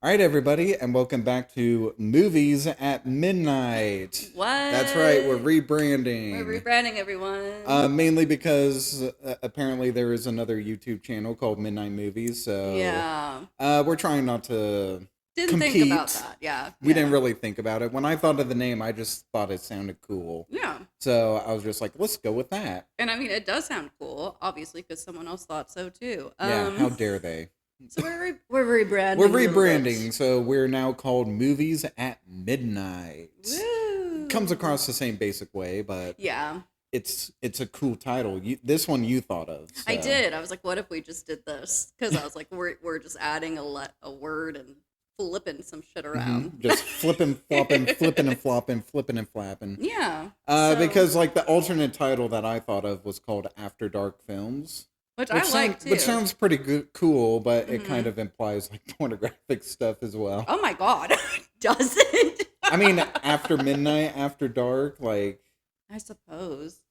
All right, everybody, and welcome back to Movies at Midnight. What? That's right, we're We're rebranding. rebranding everyone. Mainly because apparently there is another YouTube channel called Midnight Movies, so Yeah. we're trying not to Didn't think about compete. that. Yeah. We didn't Yeah. really think about it. When I thought of the name, I just thought it sounded cool. Yeah. So I was just like, let's go with that. And I mean, it does sound cool, obviously, because someone else thought so too. Yeah, how dare they? So we're rebranding. We're a little rebranding, bit. so we're now called Movies at Midnight. Woo. Comes across the same basic way, but Yeah. it's a cool title. This one you thought of. I So. did. I was like, what if we just did this? Because I was like, we're just adding a word and flipping some shit around. Just flipping, flopping, flipping and flopping, flipping and flapping. Yeah. Because like the alternate title that I thought of was called After Dark Films. Which I like too. Which sounds pretty cool, but it Mhm. kind of implies like pornographic stuff as well. Oh my god. Does it? I mean, after midnight, after dark, like I suppose.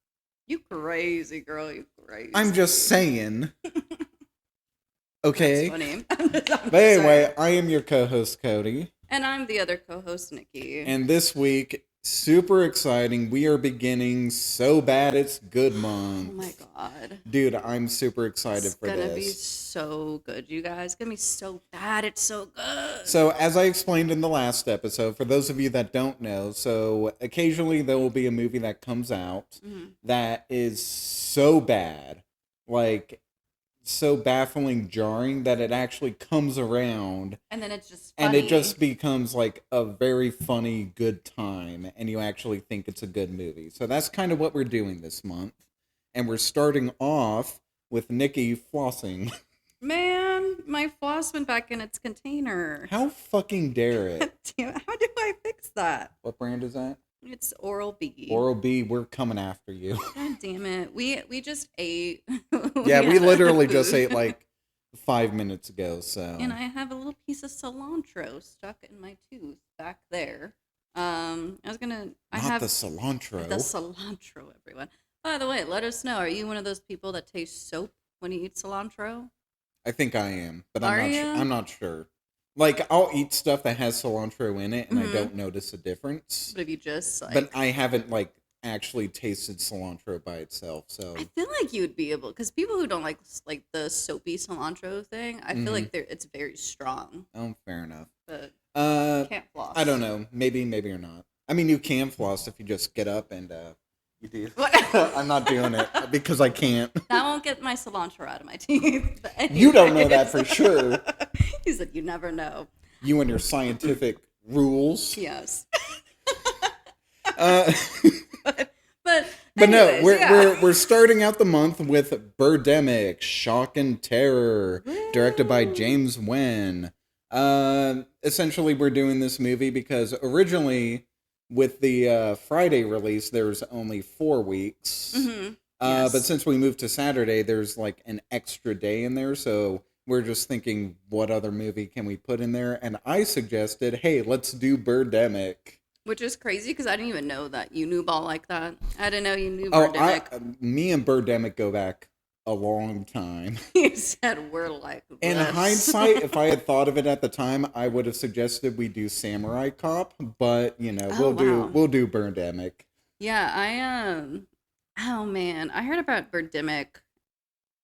You crazy girl, you crazy. I'm just saying. Okay. That's funny. But anyway, I am your co-host Cody, and I'm the other co-host, Nikki. and this week, super exciting. We are beginning So Bad It's Good month. Oh my god. Dude, I'm super excited for It's gonna be this. so good, you guys. It's gonna be so bad. It's so good. So, as I explained in the last episode, for those of you that don't know, so occasionally there will be a movie that comes out Mhm. that is so bad, like so baffling, jarring that it actually comes around And then it's just funny. and it just becomes like a very funny, good time, and you actually think it's a good movie. So that's kind of what we're doing this month. And we're starting off with Nikki flossing. Man, my floss went back in its container. How fucking dare it? Damn it, how do I fix that? What brand is that? It's Oral B. Oral B, we're coming after you. God damn it. We just ate. Yeah, we had literally just food. ate like 5 minutes ago, so. And I have a little piece of cilantro stuck in my tooth back there. I was gonna. I Not have the cilantro. the cilantro, everyone. By the way, let us know. Are you one of those people that tastes soap when you eat cilantro? I think I am, but Are I'm not. ya? I'm not sure. Like I'll eat stuff that has cilantro in it, and I Mhm. don't notice a difference. But if you just like, But I haven't like actually tasted cilantro by itself. So I feel like you would be able, because people who don't like the soapy cilantro thing, I feel like it's very strong. oh, fair enough. But Uh, can't floss. I don't know. Maybe or not. I mean, you can floss if you just get up and you do. What? I'm not doing it because I can't. That won't get my cilantro out of my teeth. But You don't know that anyways. for sure. He said, "You never know." You and your scientific rules. Yes. Uh, but But no, anyways, yeah. we're starting out the month with Birdemic, Shock and Terror, directed by Woo. James Nguyen. Essentially, we're doing this movie because originally, with the Friday release, there's only 4 weeks. Mhm. Yes. But since we moved to Saturday, there's like an extra day in there, so we're just thinking, what other movie can we put in there? And I suggested, hey, let's do Birdemic. Which is crazy because I didn't even know that you knew ball like that. I didn't know you knew Oh, Birdemic. me and Birdemic go back a long time. You said we're like In this. hindsight, if I had thought of it at the time, I would have suggested we do Samurai Cop, but you know, Oh, wow. we'll do Birdemic. Yeah, oh man, I heard about Birdemic.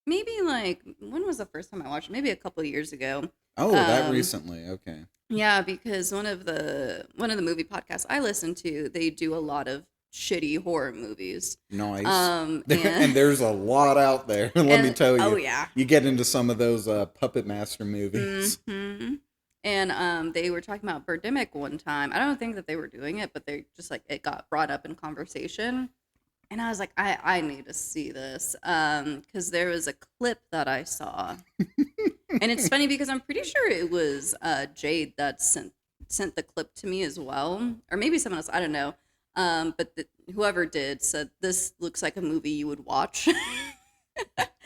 Maybe like when was the first time I watched it? Maybe a couple of years ago. Oh, that Um, recently. Okay. Yeah, because one of the movie podcasts I listen to, they do a lot of shitty horror movies. Nice. And And there's a lot out there, let me and- tell you. Oh yeah. You get into some of those Puppet Master movies. hmm And they were talking about Birdemic one time. I don't think that they were doing it, but they just like it got brought up in conversation. And I was like, I need to see this. Because there was a clip that I saw. And it's funny because I'm pretty sure it was Jade that sent the clip to me as well. Or maybe someone else, I don't know. But whoever did said this looks like a movie you would watch.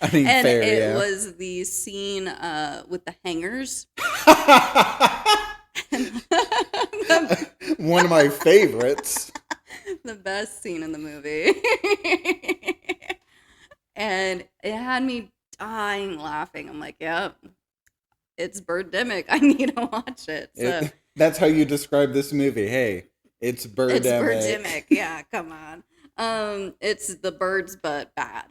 I mean, And fair, it yeah. was the scene with the hangers. One of my favorites. The best scene in the movie. And it had me dying laughing. I'm like, yep, it's Birdemic. I need to watch it. So That's how you describe this movie. Hey, it's it's Birdemic. Birdemic. Yeah, come on. It's the birds, but bad.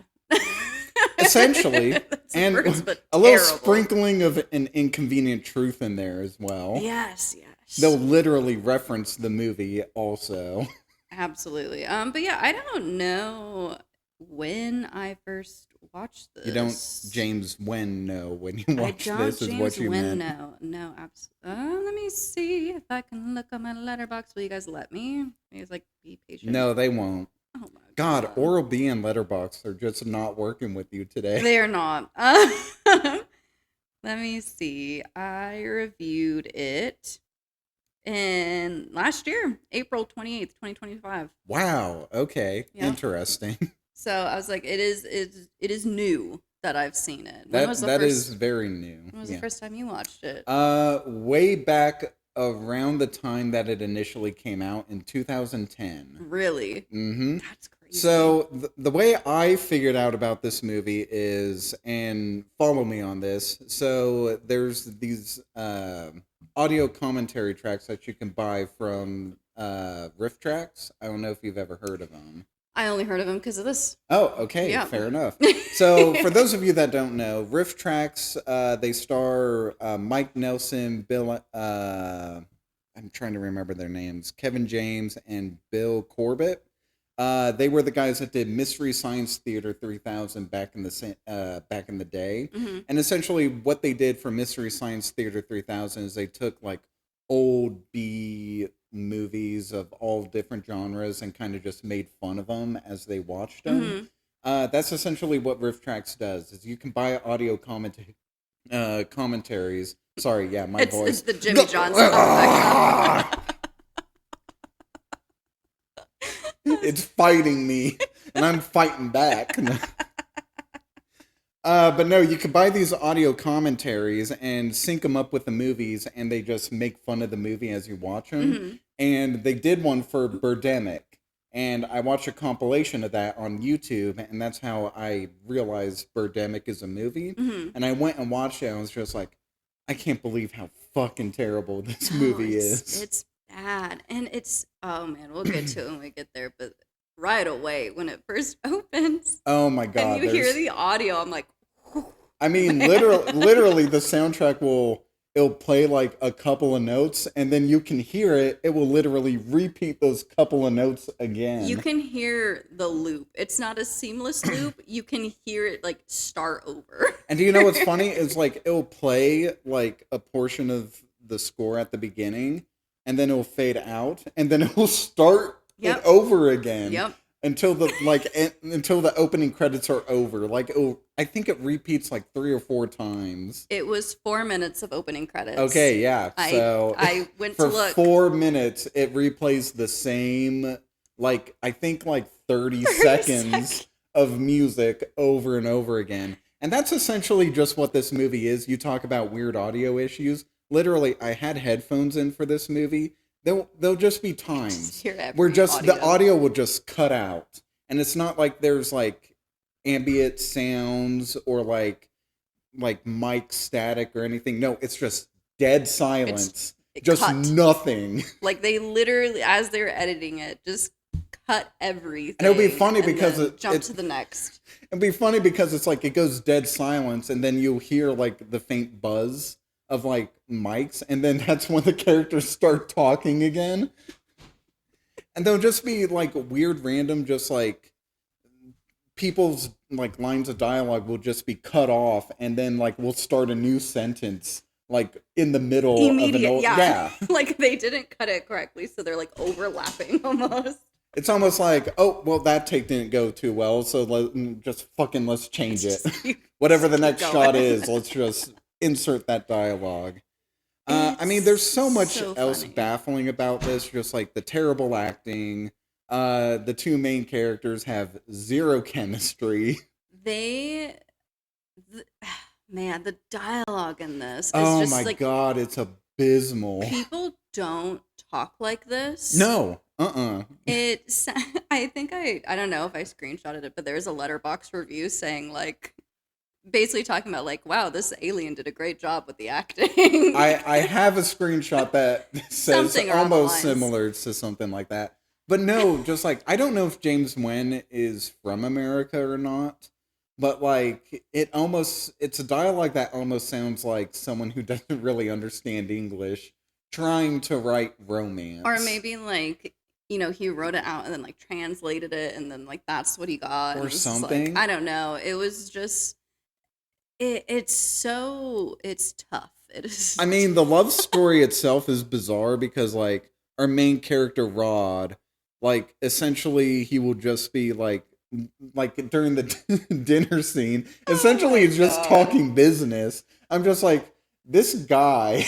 Essentially, It's and birds, but a little terrible. sprinkling of an inconvenient truth in there as well. Yes. They'll literally reference the movie also. Absolutely. But yeah, I don't know when I first watched this. You don't James Nguyen know when you I watch don't this is James what you Nguyen meant. no, absolutely. Let me see if I can look on my letterbox. Will you guys let me? You guys be patient. No, they won't. Oh my God, Oral B and Letterbox are just not working with you today. They are not. Let me see. I reviewed it in last year, April 28th, 2025. Wow. Okay. Yeah. Interesting. So I was like, it is new that I've seen it. When was the That first, is very new. When was the first time you watched it? Way back around the time that it initially came out in 2010. Really? Mm-hmm. That's crazy. So the way I figured out about this movie is, and follow me on this. So there's these audio commentary tracks that you can buy from Riff Tracks. I don't know if you've ever heard of them. I only heard of him because of this. Oh, okay, Yeah. fair enough. So, for those of you that don't know, Riff Tracks, they star Mike Nelson, Bill, I'm trying to remember their names, Kevin James and Bill Corbett. They were the guys that did Mystery Science Theater 3000 back in the day. Mm-hmm. And essentially what they did for Mystery Science Theater 3000 is they took like old B movies of all different genres and kind of just made fun of them as they watched them. Mm-hmm. That's essentially what Riff Tracks does. Is you can buy audio commentaries. Sorry, yeah, my voice. It's the Jimmy John sound. It's fighting me, and I'm fighting back. But no, you can buy these audio commentaries and sync them up with the movies, and they just make fun of the movie as you watch them. Mm-hmm. And they did one for Birdemic, and I watched a compilation of that on YouTube, and that's how I realized Birdemic is a movie. Mm-hmm. And I went and watched it, and I was just like, I can't believe how fucking terrible this movie is. It's bad, and oh man, we'll get to it when we get there, but right away when it first opens, oh my god, and you hear the audio, I'm like, I mean, literally, the soundtrack it'll play like a couple of notes, and then you can hear it. It will literally repeat those couple of notes again. You can hear the loop. It's not a seamless loop. You can hear it like start over. And do you know what's funny? Is like it'll play like a portion of the score at the beginning, and then it'll fade out, and then it will start it over again. Yep. Until the until the opening credits are over. Like I think it repeats like 3 or 4 times. It was 4 minutes of opening credits. Okay, yeah. So I went to look. For 4 minutes, it replays the same, like I think like 30 seconds of music over and over again. And that's essentially just what this movie is. You talk about weird audio issues. Literally, I had headphones in for this movie. There'll just be times where the audio will just cut out, and it's not like there's like ambient sounds or like mic static or anything. No, it's just dead silence, just cut. Nothing. Like they literally, as they're editing it, just cut everything. And it'll be funny because jump to the next. It'll be funny because it's like it goes dead silence, and then you'll hear like the faint buzz of like mics, and then that's when the characters start talking again, and they'll just be like weird random, just like people's like lines of dialogue will just be cut off, and then like we'll start a new sentence like in the middle of an old, yeah. Like they didn't cut it correctly, so they're like overlapping almost. It's almost like, oh well, that take didn't go too well, so let's change it. Whatever the next shot is, let's just insert that dialogue. I mean, there's so much else baffling about this. Just like the terrible acting. The 2 main characters have zero chemistry. Man, the dialogue in this is oh my god, it's abysmal. People don't talk like this. No. It's. I think I don't know if I screenshotted it, but there's a Letterboxd review saying like basically talking about like, wow, this alien did a great job with the acting. I have a screenshot that says Something around the almost lines. similar to something like that. But no, just like I don't know if James Nguyen is from America or not. But like it's a dialogue that almost sounds like someone who doesn't really understand English trying to write romance. Or maybe like, he wrote it out and then like translated it and then like that's what he got. Or And it was just, something. like, I don't know. It was just it's tough. It is. I mean, the love story itself is bizarre because like our main character Rod, like essentially he will just be like during the dinner scene, essentially he's just talking business. I'm just like, this guy,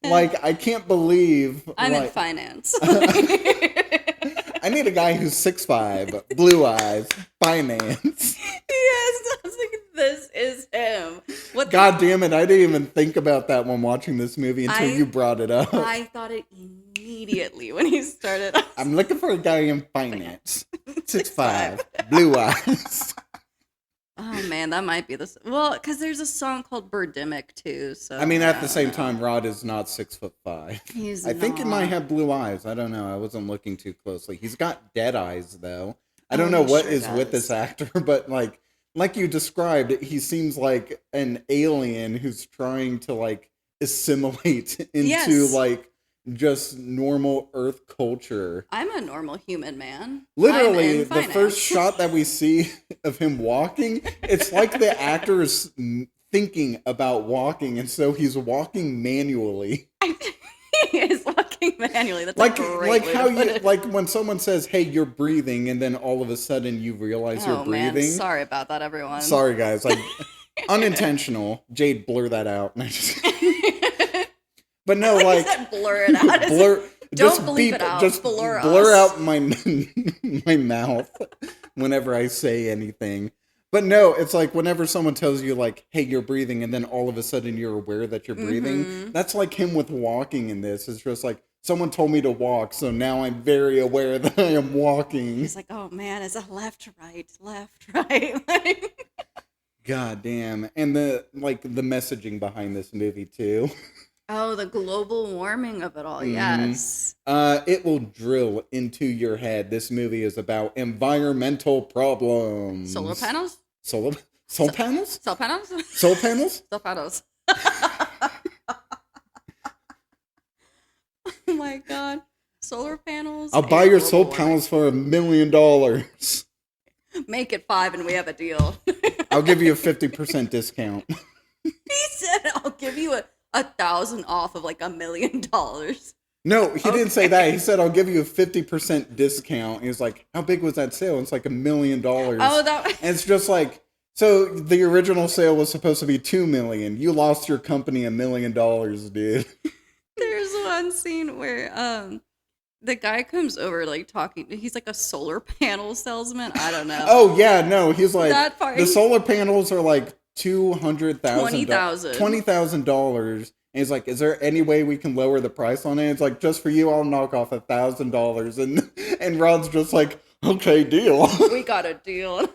like I can't believe I'm in like, finance. I need a guy who's 6'5", blue eyes, finance. Yes, I was like, this is him. God damn it, I didn't even think about that when watching this movie until you brought it up. I thought it immediately when he started. I'm looking for a guy in finance. 6'5", blue eyes. Oh man, that might be this. Well, because there's a song called Birdemic too. So I mean, at the same time, Rod is not 5'5". He's I think he might have blue eyes. I don't know. I wasn't looking too closely. He's got dead eyes though. I don't know what is with this actor, but like you described, he seems like an alien who's trying to like assimilate into like just normal Earth culture. I'm a normal human man. Literally, the first shot that we see of him walking, it's like the actor is thinking about walking, and so he's walking manually. He is walking manually. That's like how you it. like when someone says, "Hey, you're breathing," and then all of a sudden you realize you're breathing. Man, sorry about that, everyone. Sorry, guys. Like unintentional. Jade, blur that out. But no, like said blur it out. Don't bleep it out. Just blur out my my mouth whenever I say anything. But no, it's like whenever someone tells you like, "Hey, you're breathing," and then all of a sudden you're aware that you're breathing. That's like him with walking in this. It's just like someone told me to walk, so now I'm very aware that I am walking. He's like, "Oh man, is it left, right?" God damn, and the messaging behind this movie too. Oh, the global warming of it all, yes. It will drill into your head. This movie is about environmental problems. Solar panels? Solar panels? Solar panels? Solar panels? Solar panels. Oh my god. Solar panels? I'll buy your solar panels for $1 million. Make it 5 and we have a deal. I'll give you a 50% discount. He said, I'll give you 1,000 off of like $1 million. No, he didn't say that. He said, I'll give you a 50% discount. He was like, how big was that sale? It's like $1 million. Oh, and it's just like, so the original sale was supposed to be $2 million. You lost your company $1 million, dude. There's one scene where the guy comes over like talking. He's like a solar panel salesman. I don't know. Oh yeah, no. He's like that part, the solar panels are like $200,000, $20,000. And he's like, is there any way we can lower the price on it? It's like, just for you, I'll knock off $1,000. And Rod's just like, okay, deal. We got a deal.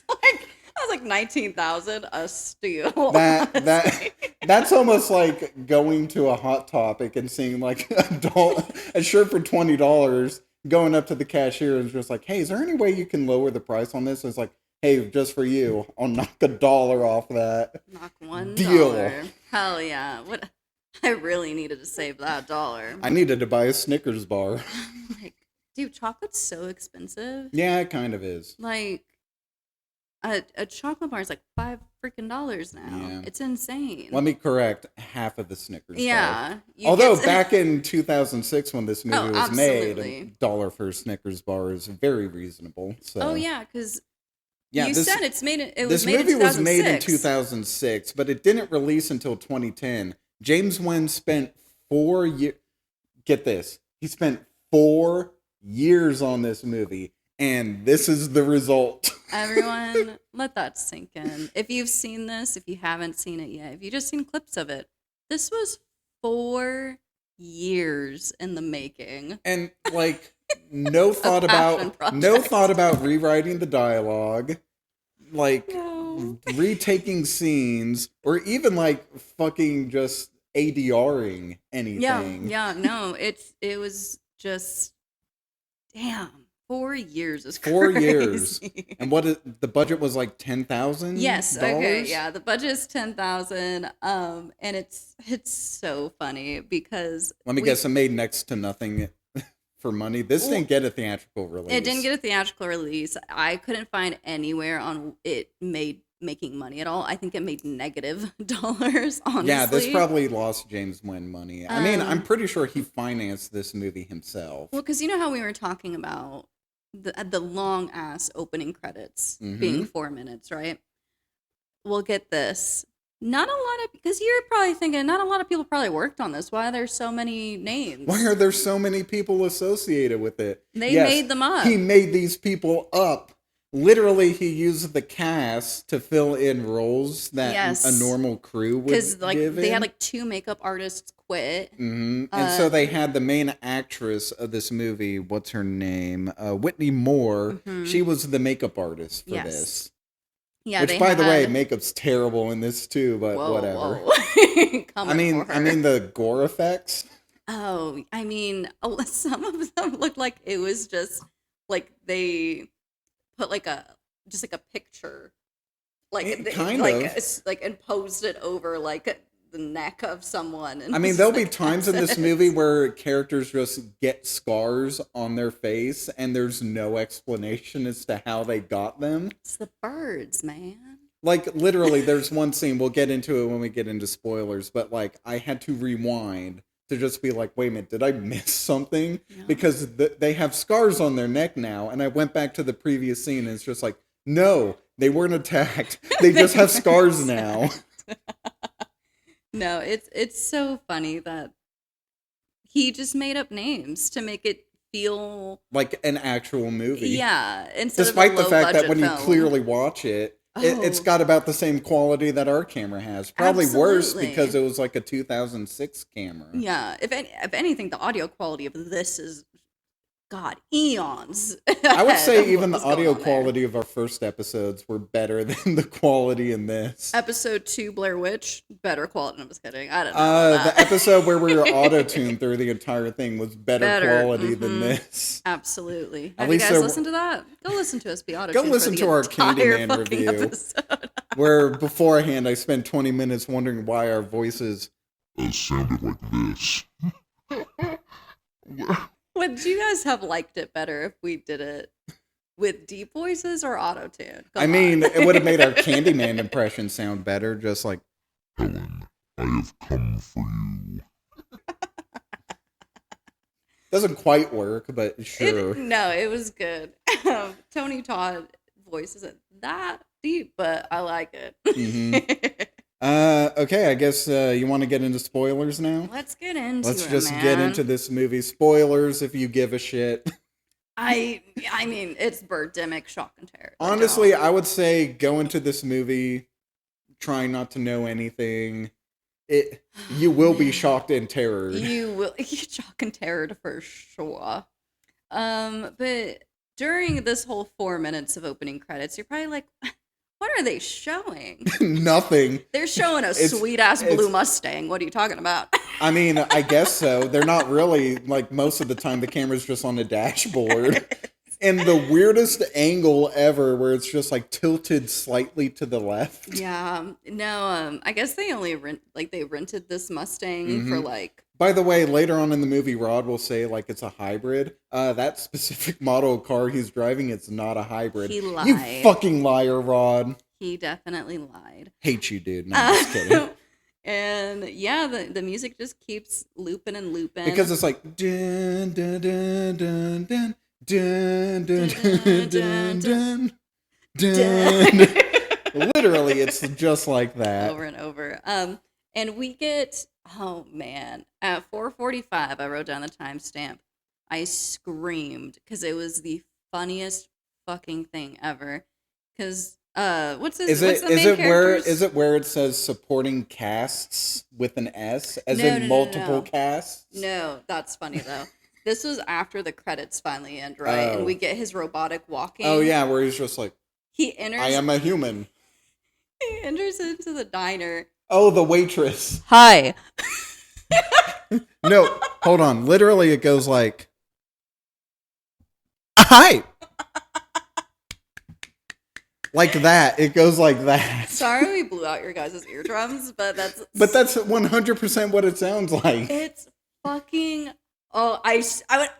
I was like 19,000 a steal. That's almost like going to a Hot Topic and seeing like a shirt for $20, going up to the cashier and just like, hey, is there any way you can lower the price on this? And it's like, hey, just for you, I'll knock $1 off that. Knock $1. Deal. Hell yeah. What? I really needed to save that $1. I needed to buy a Snickers bar. Like, dude, chocolate's so expensive. Yeah, it kind of is. Like, a chocolate bar is like $5 freaking now. Yeah. It's insane. Let me correct, half of the Snickers bar. Yeah. Although back in 2006 when this movie was made, $1 for a Snickers bar is very reasonable. So. Oh yeah, because you said it was made in 2006. This movie was made in 2006, but it didn't release until 2010. James Nguyen spent 4 years. Get this. He spent 4 years on this movie, and this is the result. Everyone, let that sink in. If you've seen this, if you haven't seen it yet, if you've just seen clips of it, this was 4 years in the making. And like no thought about rewriting the dialogue. Like retaking scenes, or even like fucking just ADRing anything. Yeah, no, it was just, damn, 4 years is 4 years. crazy. And the budget was like $10,000? Yes, okay, yeah, the budget is 10,000, and it's so funny because Let me guess, it made next to nothing for money. This didn't get a theatrical release. It didn't get a theatrical release. I couldn't find anywhere on it making money at all. I think it made negative dollars, honestly. Yeah, this probably lost James Nguyen money. I mean, I'm pretty sure he financed this movie himself. Well, because you know how we were talking about the long ass opening credits being 4 minutes, right? We'll get this. Not a lot of, because you're probably thinking, not a lot of people probably worked on this. Why are there so many names? Why are there so many people associated with it? They made them up. He made these people up. Literally, he used the cast to fill in roles that a normal crew would give because they had in. 2 makeup artists quit. And so they had the main actress of this movie, what's her name? Whitney Moore. She was the makeup artist for this. Yeah, which, by the way, makeup's terrible in this too, but whatever. I mean the gore effects. Oh, I mean, some of them looked like it was just like they put just a picture, and posed it over the neck of someone. And I mean, there'll be times in this movie where characters just get scars on their face and there's no explanation as to how they got them. It's the birds, man. Like, literally, there's one scene, we'll get into it when we get into spoilers, but I had to rewind to just be like, wait a minute, did I miss something? No. Because they have scars on their neck now, and I went back to the previous scene and it's just like, no, they weren't attacked. They just have scars now. No, it's so funny that he just made up names to make it feel like an actual movie. Yeah, despite the fact that when you clearly watch it, it's got about the same quality that our camera has. Probably worse because it was like a 2006 camera. Yeah, if anything, the audio quality of this is, God, eons. I would say even the audio quality of our first episodes were better than the quality in this. Episode 2, Blair Witch, better quality. I'm just kidding. I don't know. The episode where we were auto-tuned through the entire thing was better quality than this. Absolutely. Have you guys listened to that? Go listen to us be auto-tuned. Go listen to our Candyman review. Where beforehand I spent 20 minutes wondering why our voices sounded like this. Would you guys have liked it better if we did it with deep voices or auto-tune? I mean, it would have made our Candyman impression sound better, just like, Helen, I have come for you. Doesn't quite work, but sure. It was good. Tony Todd voice isn't that deep, but I like it. Okay, I guess you want to get into spoilers now? Let's get into Let's just get into this movie. Spoilers, if you give a shit. I mean, it's Birdemic, shock and terror. Honestly, I would say go into this movie trying not to know anything. You will be shocked and terrored. You will shock and terrored for sure. But during this whole 4 minutes of opening credits, you're probably like, what are they showing? Nothing. They're showing a sweet-ass blue Mustang. What are you talking about? I mean, I guess so. They're not really, most of the time, the camera's just on the dashboard. And the weirdest angle ever, where it's just, tilted slightly to the left. Yeah. No, I guess they only rented this Mustang for, By the way, later on in the movie, Rod will say, it's a hybrid. That specific model of car he's driving, it's not a hybrid. He lied. You fucking liar, Rod. He definitely lied. Hate you, dude. No, I'm just kidding. And, yeah, the music just keeps looping and looping. Because it's like, dun, dun, dun, dun, dun, dun, dun, dun, dun, dun, dun. Literally, it's just like that. Over and over. And we get... Oh, man. At 4:45, I wrote down the timestamp. I screamed because it was the funniest fucking thing ever. Because, what's the main character's... Is it where it says supporting casts with an S? As in multiple casts? No, that's funny, though. This was after the credits finally end, right? And we get his robotic walking. Oh, yeah, where he's just like, he enters... I am a human. He enters into the diner. Oh, the waitress. Hi. No, hold on. Literally, it goes like, hi. Like that. It goes like that. Sorry we blew out your guys' eardrums, but that's 100% what it sounds like. it's fucking. Oh, I went.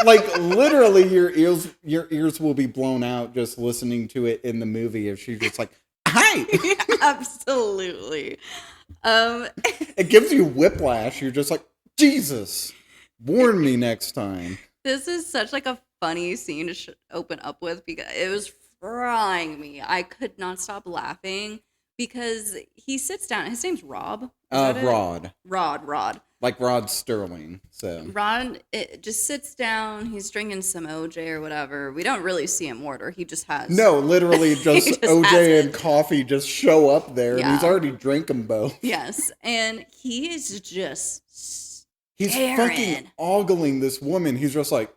Like literally, your ears will be blown out just listening to it in the movie if she's just like, hi. Yeah, absolutely. It gives you whiplash. You're just like, Jesus, warn me next time. This is such like a funny scene to open up with because it was frying me. I could not stop laughing because he sits down. His name's Rob. Rod. Rod. Like Rod Sterling. So Rod just sits down. He's drinking some OJ or whatever. We don't really see him order. He just has. No, literally just, just OJ and coffee just show up there, Yeah. and he's already drank them both. Yes, and he is just He's staring. fucking ogling this woman. He's just like,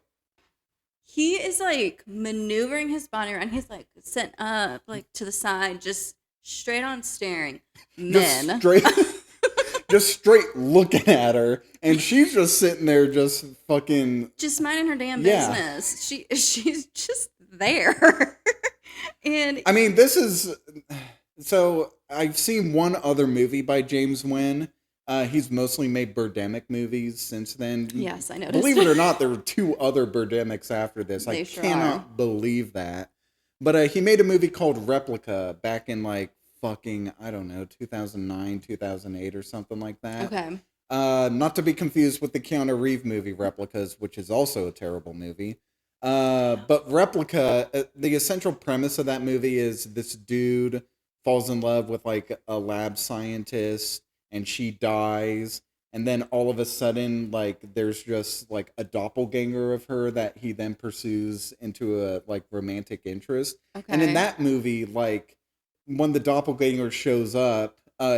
He is like maneuvering his body around. He's like sitting up, like to the side, just straight on staring. Men. just straight looking at her, and she's just sitting there, just fucking, just minding her damn Yeah. business. She's just there. And I mean, this is, so I've seen one other movie by James Nguyen. He's mostly made Birdemic movies since then. yes, I noticed. Believe it or not, there were 2 other Birdemics after this. They I sure cannot believe that. But he made a movie called Replica back in like fucking, I don't know, 2009, 2008 or something like that. Okay. Not to be confused with the Keanu Reeves movie Replicas, which is also a terrible movie. But Replica, the essential premise of that movie is this dude falls in love with like a lab scientist, and she dies, and then all of a sudden, like, there's just like a doppelganger of her that he then pursues into a like romantic interest. Okay. And in that movie, like, when the doppelganger shows up,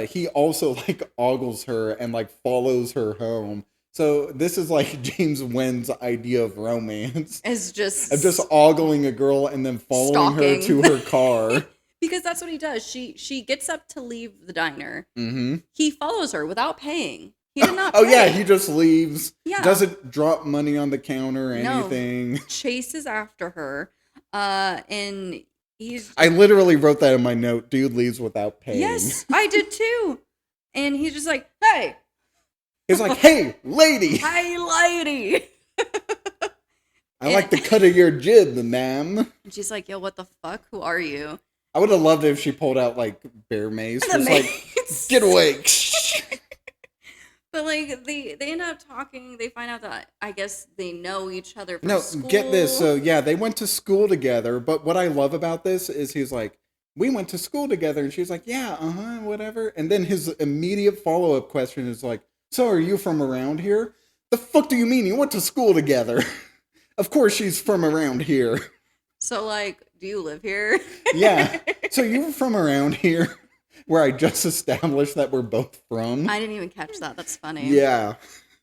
he also like ogles her and like follows her home. So this is like James Nguyen's idea of romance. It's just Of just ogling a girl and then following her Stalking. to her car. because that's what he does. She gets up to leave the diner. Mm-hmm. He follows her without paying. He did not Oh pay. yeah, he just leaves. Yeah. Doesn't drop money on the counter or No. anything. chases after her. And he's I literally wrote that in my note. Dude leaves without paying. yes, I did too. And he's just like, hey, He's like, hey, lady, hi, lady. I like the cut of your jib, ma'am. And she's like, yo, what the fuck? Who are you? I would have loved it if she pulled out like bear mace. The Just like, mace. get away. But like they end up talking. They find out that I guess they know each other from No, school. get this. So yeah, they went to school together. But what I love about this is he's like, we went to school together, and she's like, yeah, whatever. And then his immediate follow-up question is like, so are you from around here? The fuck do you mean you went to school together? Of course she's from around here. So like, do you live here? Yeah. So you're from around here, where I just established that we're both from. I didn't even catch that. That's funny. Yeah.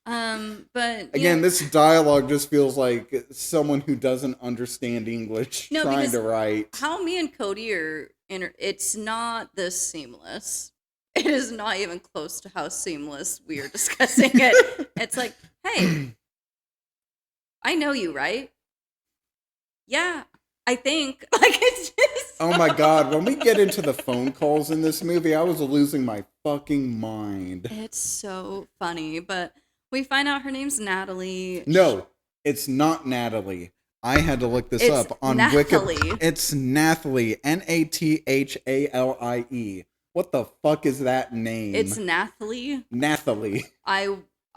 But Again, yeah. this dialogue just feels like someone who doesn't understand English No, trying because to write. How me and Cody are it's not this seamless. It is not even close to how seamless we are discussing it. It's like, hey, I know you, right? Yeah, I think. Like, it's just Oh my god, when we get into the phone calls in this movie, I was losing my fucking mind. it's so funny. But we find out her name's Nathalie. No, it's not Natalie. I had to look this It's up on Nathalie. Wikipedia. It's Nathalie, Nathale. What the fuck is that name? It's Nathalie. Nathalie.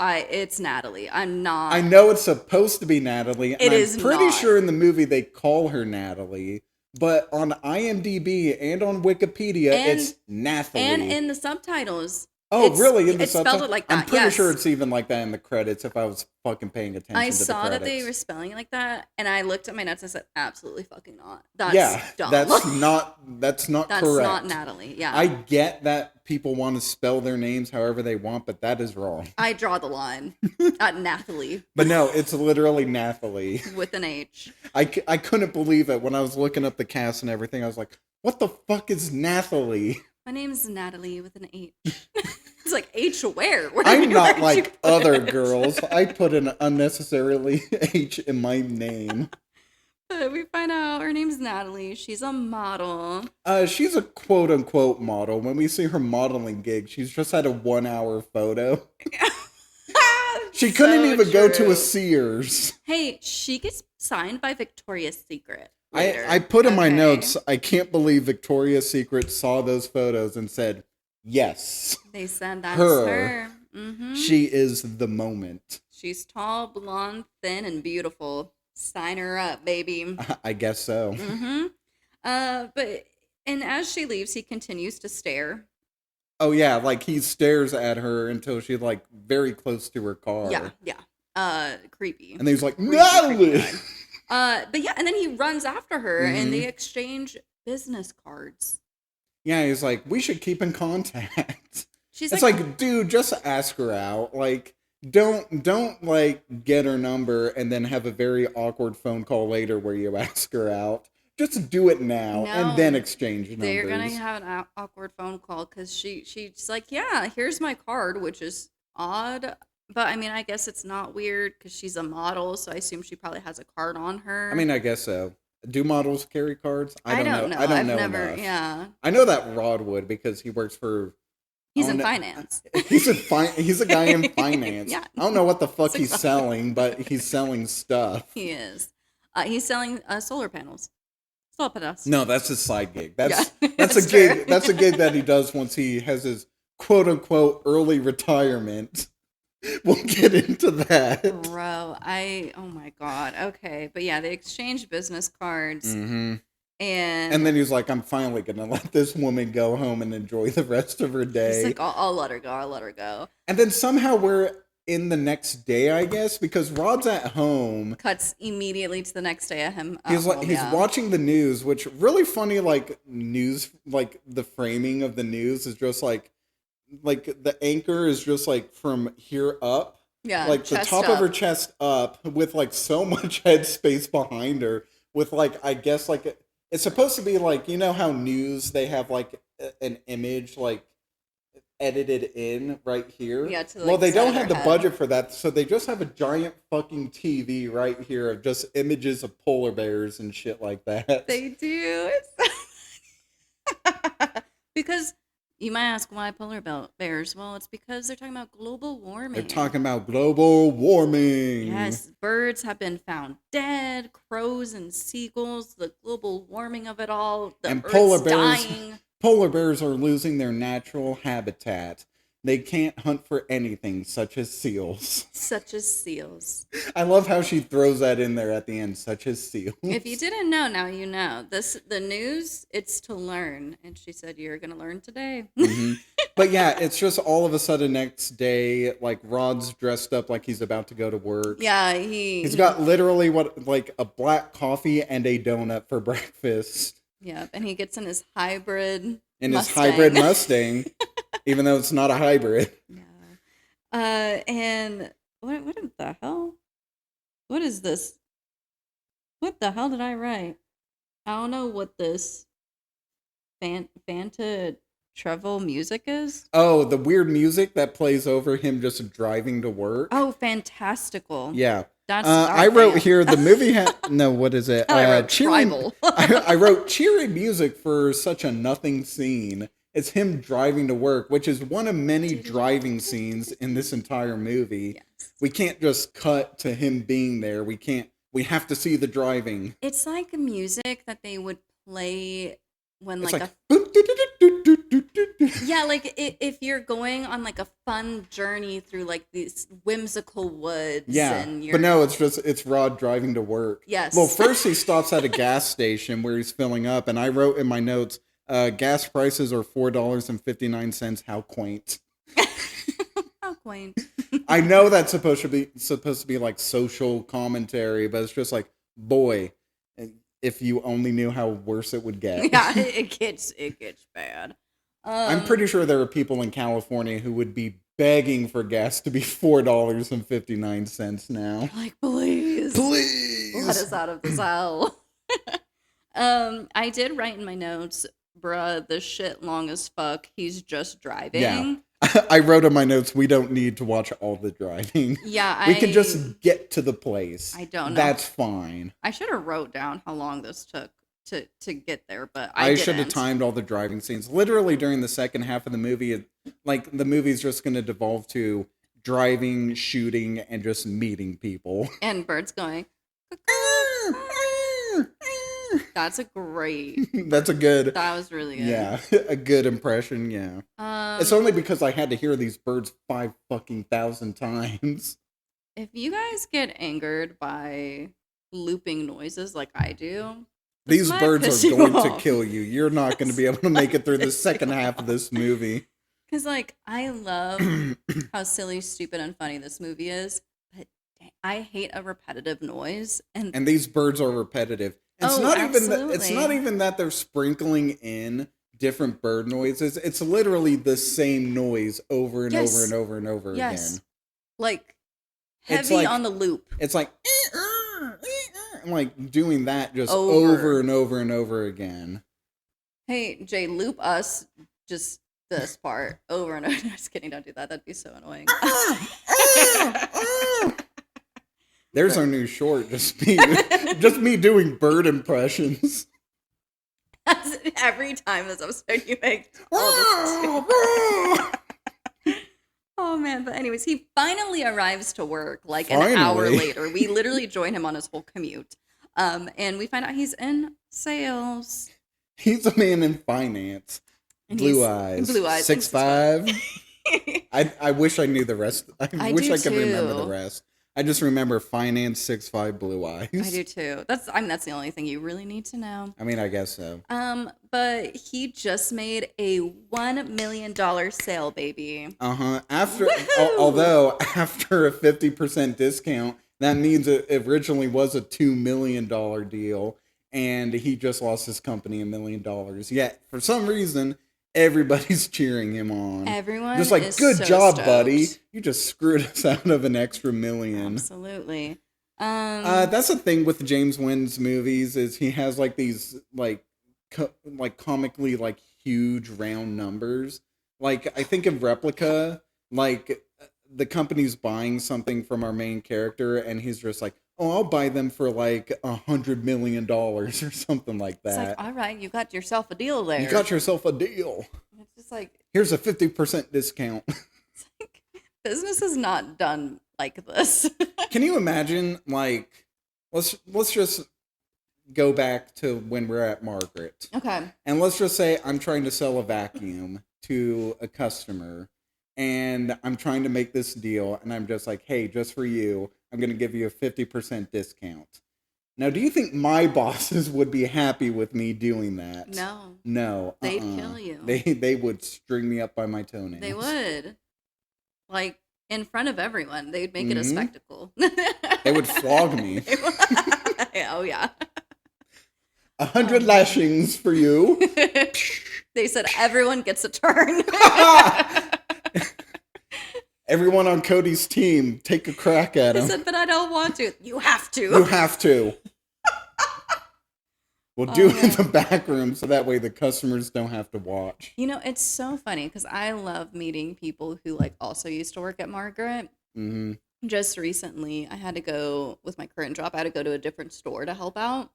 It's Nathalie. I'm not. I know it's supposed to be Natalie. And It I'm is pretty not. sure in the movie they call her Natalie, but on IMDb and on Wikipedia, And- it's Nathalie. And in the subtitles, Oh, really? In the It spelled subtitle? it like I'm that. pretty Yes. sure it's even like that in the credits if I was fucking paying attention I to the saw that credits. they were spelling it like that, and I looked at my notes and said, absolutely fucking not. That's Yeah, dumb. that's not That's correct. not Nathalie. Yeah. I get that people want to spell their names however they want, but that is wrong. I draw the line at Nathalie But no, it's literally Nathalie. with an H. I couldn't believe it when I was looking up the cast and everything. I was like, what the fuck is Nathalie? My name's Nathalie with an H. It's like, H where? I'm not Where'd you like put other it? girls. I put an unnecessarily H in my name. But we find out her name's Nathalie. She's a model. She's a quote unquote model. When we see her modeling gig, she's just had a 1 hour photo. She couldn't even go to a Sears. Hey, she gets signed by Victoria's Secret. Later. I put in my notes, I can't believe Victoria's Secret saw those photos and said, yes. They said that's Her. her. Mm-hmm. She is the moment. She's tall, blonde, thin, and beautiful. Sign her up, baby. I guess so. Mm-hmm. And as she leaves, he continues to stare. Oh, yeah, like he stares at her until she's like very close to her car. Yeah. Creepy. And then he's like, Creepy Natalie! but yeah, and then he runs after her and they Mhm. exchange business cards. Yeah, he's like, we should keep in contact. She's It's like, dude, just ask her out. Like, don't like get her number and then have a very awkward phone call later where you ask her out. Just do it now and then exchange numbers. They're gonna have an awkward phone call because she's like, yeah, here's my card, which is odd. But I mean, I guess it's not weird because she's a model, so I assume she probably has a card on her. I mean, I guess so. Do models carry cards? I don't know. I don't I've know never, enough. yeah. I know that Rod would because he works for. He's in finance. He's a guy in finance. Yeah. I don't know what the fuck he's selling, but he's selling stuff. He is. He's selling solar panels. Solar panels. No, that's his side gig. That's Yeah, that's a that's gig. true. That's a gig that he does once he has his quote unquote early retirement. We'll get into that. Bro, oh my God. Okay. But yeah, they exchange business cards. Mm-hmm. And then he's like, I'm finally going to let this woman go home and enjoy the rest of her day. he's like, I'll let her go. I'll let her go. And then somehow we're in the next day, I guess, because Rod's at home. Cuts immediately to the next day of him. He's watching the news, which really funny, like news, like the framing of the news is just like the anchor is just like from here up. Yeah. Like the top of her chest up with like so much head space behind her with like, I guess like, it's supposed to be like, you know how news, they have like an image like edited in right here. Yeah, to, like, well, they don't side of have the her budget for that, so they just have a giant fucking TV right here of just images of polar bears and shit like that. They do. Because you might ask why polar bears. Well, it's because they're talking about global warming. They're talking about global warming. Yes, birds have been found dead, crows and seagulls, the global warming of it all, the And Earth's polar bears. dying. Polar bears are losing their natural habitat. They can't hunt for anything, such as seals. Such as seals. I love how she throws that in there at the end, such as seals. If you didn't know, now you know. The news, it's to learn. And she said, you're going to learn today. Mm-hmm. But yeah, it's just all of a sudden next day, like Rod's dressed up like he's about to go to work. Yeah, he's got literally like a black coffee and a donut for breakfast. Yeah, and he gets in his hybrid His hybrid Mustang, even though it's not a hybrid. Yeah. And what the hell? What is this? What the hell did I write? I don't know what this Fanta Treble music is. Oh, the weird music that plays over him just driving to work. Oh, fantastical. Yeah. That's I wrote here the movie no, what is it? I wrote tribal. I wrote cheery music for such a nothing scene. It's him driving to work, which is one of many driving scenes in this entire movie. Yes. We can't just cut to him being there. We have to see the driving. It's like music that they would play when It's like yeah, like if you're going on like a fun journey through like these whimsical woods. Yeah, and but no, it's Rod driving to work. Yes. Well, first he stops at a gas station where he's filling up, and I wrote in my notes, gas prices are $4.59. How quaint. quaint. I know that's supposed to be like social commentary, but it's just like, boy, if you only knew how worse it would get. Yeah, it gets bad. I'm pretty sure there are people in California who would be begging for gas to be $4.59 now. Like, please. Let us out of this hell. I did write in my notes, bruh, this shit long as fuck. He's just driving. Yeah. I wrote in my notes, we don't need to watch all the driving. Yeah, we can just get to the place. I don't know. That's fine. I should have wrote down how long this took to get there, but I should have timed all the driving scenes. Literally during the second half of the movie, like the movie's just going to devolve to driving, shooting, and just meeting people. And birds going. That's a great. That's a good. That was really good. Yeah, a good impression. Yeah. It's only because I had to hear these birds 5,000 times. If you guys get angered by looping noises like I do, these birds are going to kill you. You're not going to be able to make it through the second half of this movie. Because, like, I love how silly, stupid, and funny this movie is, but I hate a repetitive noise. And these birds are repetitive. It's it's not even that they're sprinkling in different bird noises. It's literally the same noise over and over and over and over again. Like heavy on the loop. It's like like doing that just over and over and over again. Hey, Jay, loop us just this part over and over. Just kidding, don't do that. That'd be so annoying. There's our new short, just me doing bird impressions. Every time this episode you make all this. Oh man, but anyways, he finally arrives to work like an hour later. We literally join him on his whole commute. And we find out he's in sales. He's a man in finance. And blue eyes. 6'5". I wish I knew the rest. I wish I could remember the rest. I just remember finance, 6'5", blue eyes. I do too. That's the only thing you really need to know. I mean, I guess so. But he just made a $1 million sale, baby. Although after a 50% discount, that means it originally was a $2 million deal, and he just lost his company $1 million. Yet for some reason, everybody's cheering him on. Everyone just like, is good so job, stoked. buddy. You just screwed us out of an extra $1 million. Absolutely. That's the thing with James Nguyen's movies is he has like these like comically like huge round numbers. Like I think of Replica, like the company's buying something from our main character, and he's just like, "Oh, I'll buy them for like $100 million or something like that." It's like, all right, you got yourself a deal there. You got yourself a deal. It's just like, here's a 50% discount. It's like, business is not done like this. Can you imagine? Like, let's just go back to when we're at Margaret. Okay. And let's just say I'm trying to sell a vacuum to a customer, and I'm trying to make this deal, and I'm just like, hey, just for you, I'm going to give you a 50% discount. Now, do you think my bosses would be happy with me doing that? No. They'd kill you. They would string me up by my toenails. They would. Like, in front of everyone. They'd make it a spectacle. They would flog me. Oh, yeah. 100 lashings for you. They said everyone gets a turn. Everyone on Cody's team, take a crack at him. He said, but I don't want to. You have to. You have to. We'll do it in the back room so that way the customers don't have to watch. You know, it's so funny because I love meeting people who like also used to work at Margaret. Mm-hmm. Just recently, I had to go with my current job. I had to go to a different store to help out.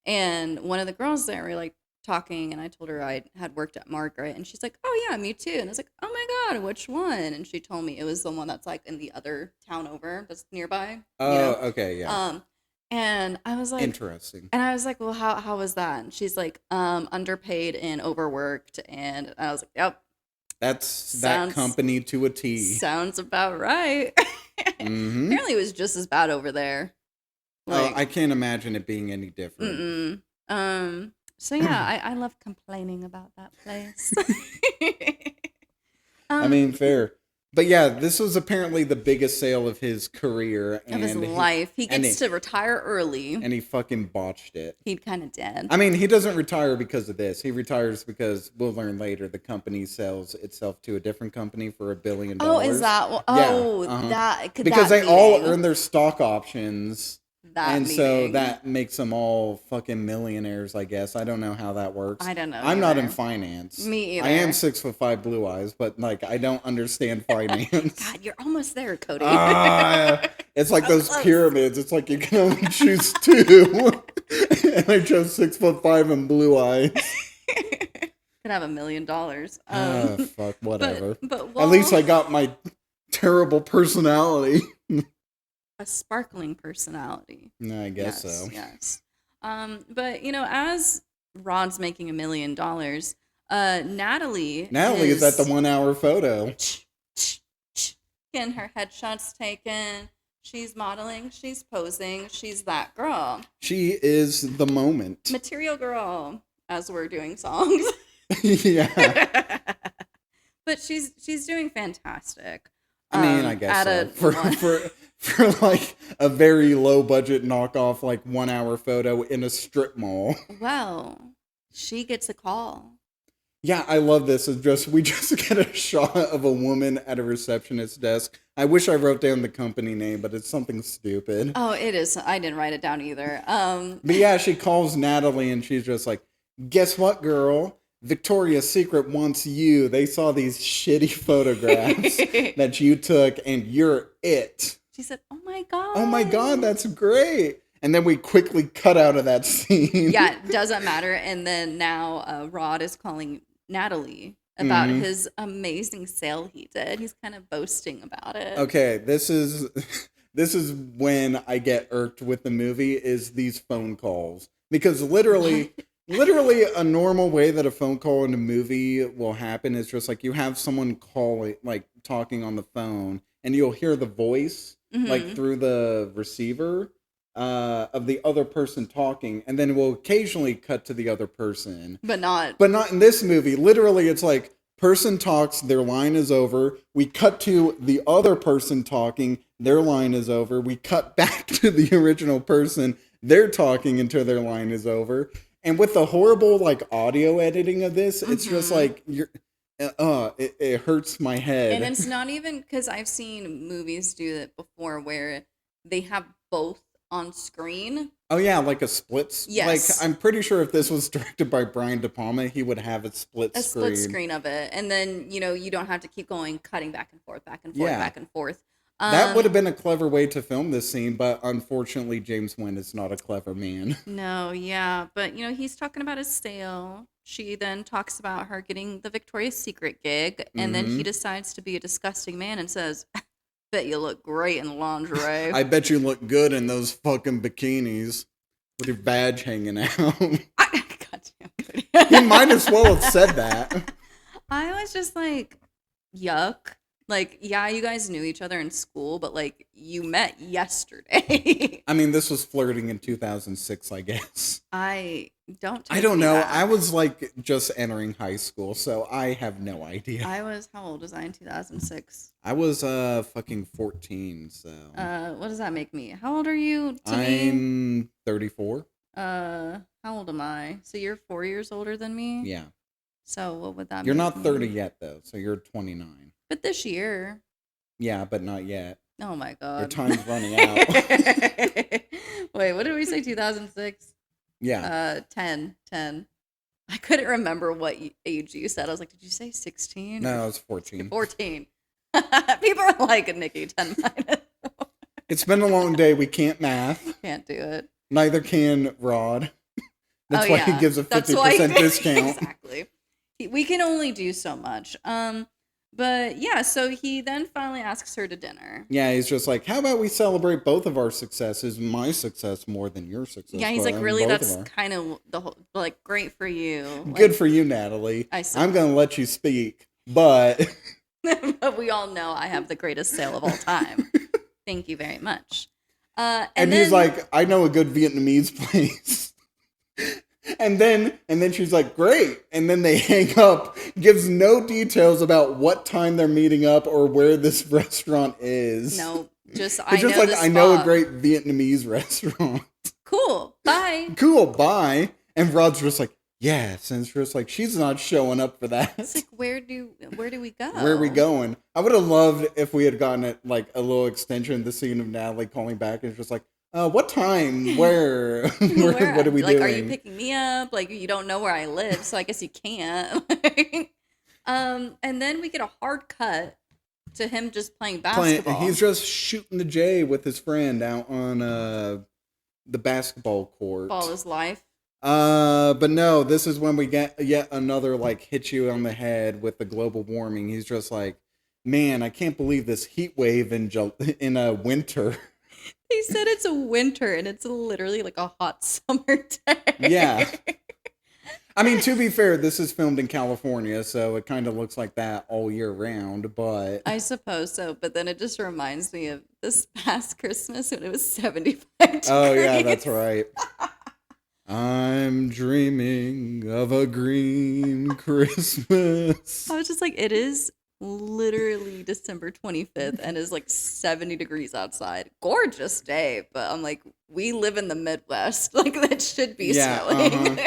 And one of the girls there were like talking, and I told her I had worked at Margaret, and she's like, oh yeah, me too. And I was like, oh my God, which one? And she told me it was the one that's like in the other town over that's nearby. Oh, okay, yeah. And I was like, interesting. And I was like, well, how was that? And she's like, underpaid and overworked. And I was like, yep. That company to a T. Sounds about right. Mm-hmm. Apparently it was just as bad over there. Like, I can't imagine it being any different. So yeah, I love complaining about that place. I mean, fair. But yeah, this was apparently the biggest sale of his career. Of his life. He gets to retire early. And he fucking botched it. He kind of did. I mean, he doesn't retire because of this. He retires because, we'll learn later, the company sells itself to a different company for $1 billion. Oh, is that? That could because that they all earn their stock options. So that makes them all fucking millionaires, I guess. I don't know how that works. I don't know. I'm not in finance. Me either. I am 6'5" blue eyes, but like I don't understand finance. God, you're almost there, Cody. It's like those pyramids. It's like you can only choose 2. And I chose 6'5" and blue eyes. Could have $1 million. Fuck, whatever. But at least I got my terrible personality. A sparkling personality. No, I guess so. Yes. But as Rod's making $1 million, Nathalie is at the 1 hour photo. Getting her headshots taken. She's modeling. She's posing. She's that girl. She is the moment. Material girl, as we're doing songs. Yeah. But she's doing fantastic. I mean, I guess so. For like a very low budget knockoff, like 1 hour photo in a strip mall. Well, she gets a call. Yeah, I love this. We just get a shot of a woman at a receptionist's desk. I wish I wrote down the company name, but it's something stupid. Oh, it is. I didn't write it down either. But yeah, she calls Nathalie and she's just like, guess what, girl? Victoria's Secret wants you. They saw these shitty photographs that you took and you're it. She said, oh my God. Oh my God, that's great. And then we quickly cut out of that scene. Yeah, doesn't matter. And then now Rod is calling Nathalie about his amazing sale he did. He's kind of boasting about it. Okay, this is when I get irked with the movie is these phone calls. Because literally a normal way that a phone call in a movie will happen is just like you have someone calling, like talking on the phone, and you'll hear the voice like through the receiver of the other person talking, and then we'll occasionally cut to the other person. But not in this movie. Literally, it's like person talks, their line is over. We cut to the other person talking, their line is over. We cut back to the original person, they're talking until their line is over. And with the horrible like audio editing of this, it's just like it hurts my head. And it's not even because I've seen movies do that before where they have both on screen. Oh yeah, like a split. Yes. Like I'm pretty sure if this was directed by Brian De Palma, he would have a split screen of it, and then you don't have to keep cutting back and forth, back and forth. That would have been a clever way to film this scene, but unfortunately, James Nguyen is not a clever man. No, yeah, but he's talking about his sale. She then talks about her getting the Victoria's Secret gig, and then he decides to be a disgusting man and says, "Bet you look great in lingerie." I bet you look good in those fucking bikinis with your badge hanging out. Goddamn good. He might as well have said that. I was just like, yuck. Like, yeah, you guys knew each other in school, but like you met yesterday. I mean, this was flirting in 2006, I guess. I don't know. That. I was like just entering high school, so I have no idea. How old was I in 2006? I was fucking 14, so. What does that make me? How old are you? I'm 34. How old am I? So you're 4 years older than me? Yeah. So what would that You're make not me? 30 yet, though, so you're 29. But this year. Yeah, but not yet. Oh my God. Your time's running out. Wait, what did we say, 2006? Yeah. 10. I couldn't remember what age you said. I was like, did you say 16? No, I was 14. 14. People are like, Nikki, 10 minus. It's been a long day. We can't math. Can't do it. Neither can Rod. That's why he gives a 50% discount. Exactly. We can only do so much. But yeah, so he then finally asks her to dinner. Yeah, he's just like, how about we celebrate both of our successes? My success more than your success. Yeah, he's like, really, that's kind of the whole, like, great for you. Good for you, Nathalie. I'm going to let you speak, but... But we all know I have the greatest sale of all time. Thank you very much. And he's like, I know a good Vietnamese place. And then she's like, great. And then they hang up, gives no details about what time they're meeting up or where this restaurant is. No, just It's just like, I know a great Vietnamese restaurant. Cool, bye. Cool, bye. And Rod's just like, yes. And it's just like, she's not showing up for that. It's like, where do we go? Where are we going? I would have loved if we had gotten it like a little extension, the scene of Nathalie calling back and it's just like, what time? Where? What are we doing? Are you picking me up? Like, you don't know where I live, so I guess you can't. And then we get a hard cut to him just playing basketball. He's just shooting the J with his friend out on the basketball court. Ball is life. But no, this is when we get yet another like hit you on the head with the global warming. He's just like, man, I can't believe this heat wave in a winter. He said it's a winter and it's literally like a hot summer day. Yeah. I mean, to be fair, this is filmed in California, so it kind of looks like that all year round, but... I suppose so, but then it just reminds me of this past Christmas when it was 75 degrees. Oh, yeah, that's right. I'm dreaming of a green Christmas. I was just like, it is literally December 25th and is like 70 degrees outside. Gorgeous day, but I'm like, we live in the Midwest. Like, that should be snowing.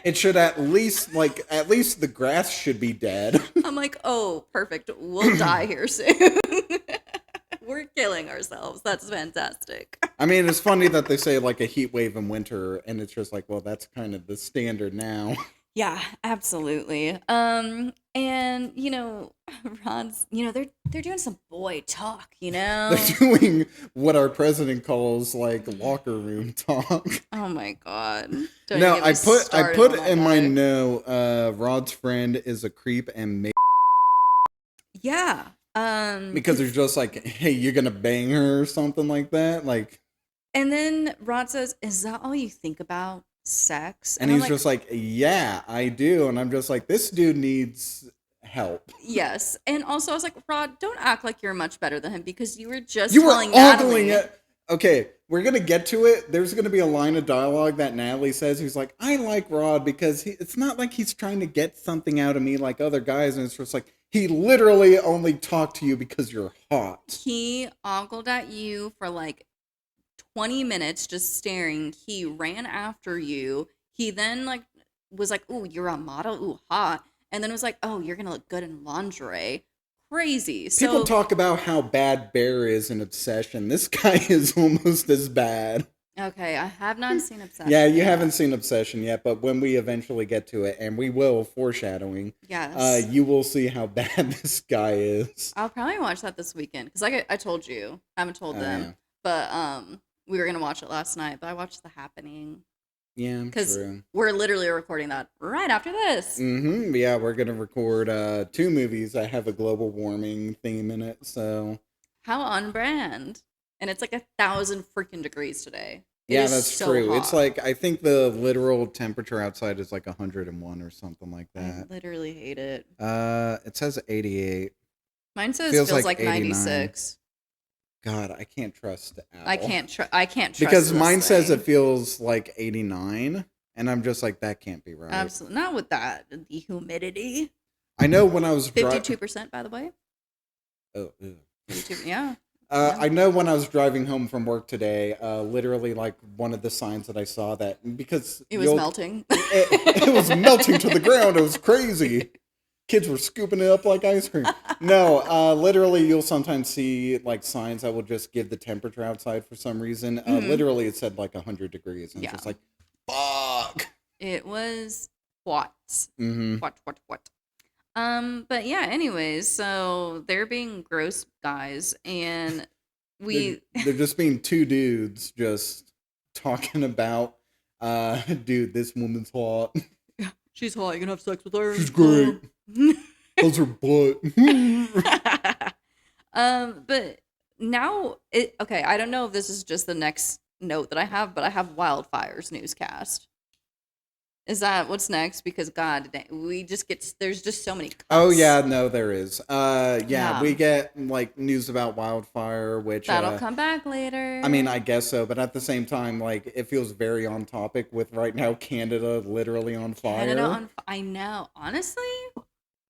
It should at least the grass should be dead. I'm like, oh, perfect. We'll die here soon. We're killing ourselves. That's fantastic. I mean, it's funny that they say like a heat wave in winter, and it's just like, well, that's kind of the standard now. Yeah, absolutely. And Ron's, they're doing some boy talk, They're doing what our president calls like locker room talk. Oh my god. I put in my note, Rod's friend is a creep and yeah. Because there's just like, hey, you're gonna bang her or something like that, like. And then Rod says, "Is that all you think about? Sex?" And he's just like, yeah, I do. And I'm just like, this dude needs help. Yes. And also I was like, Rod, don't act like you're much better than him because you were just telling Nathalie. Okay, we're going to get to it. There's going to be a line of dialogue that Nathalie says. He's like, I like Rod because it's not like he's trying to get something out of me like other guys. And it's just like, he literally only talked to you because you're hot. He ogled at you for like 20 minutes just staring. He ran after you. He then like was like, ooh, you're a model, ooh, hot. And then was like, oh, you're gonna look good in lingerie. Crazy. People talk about how bad Bear is in Obsession. This guy is almost as bad. Okay, I have not seen Obsession. Yeah, you haven't seen Obsession yet, but when we eventually get to it, and we will, foreshadowing, yes, you will see how bad this guy is. I'll probably watch that this weekend because like I told you, I haven't told them, yeah. But we were gonna watch it last night, but I watched The Happening. Yeah, because we're literally recording that right after this. Mm-hmm. Yeah, we're gonna record 2 movies that have a global warming theme in it. So how on brand, and it's like 1,000 freaking degrees today. Yeah, that's so true. Hot. It's like I think the literal temperature outside is like 101 or something like that. I literally hate it. It says 88. Mine says feels like 96. God, I can't trust Apple. I can't trust because mine says it feels like 89, and I'm just like, that can't be right. Absolutely not with that. The humidity. I know when I was 52%, by the way. Oh, ew. 52, yeah. I know when I was driving home from work today, literally like one of the signs that I saw that because it was melting. It was melting to the ground. It was crazy. Kids were scooping it up like ice cream. No, literally, you'll sometimes see like signs that will just give the temperature outside for some reason. Literally, it said like 100 degrees, and it's just like, fuck. It was what? Mm-hmm. What? But yeah. Anyways, so they're being gross guys, and they're just being 2 dudes just talking about, dude, this woman's hot. She's hot. You can have sex with her. She's great. How's her butt? But now okay, I don't know if this is just the next note that I have, but I have wildfires newscast. Is that what's next? Because God, we just get there's just so many cuts. Oh yeah, no, there is. Yeah. We get like news about wildfire, which That'll come back later. I mean, I guess so, but at the same time, like it feels very on topic with right now Canada literally on fire. I know. Honestly,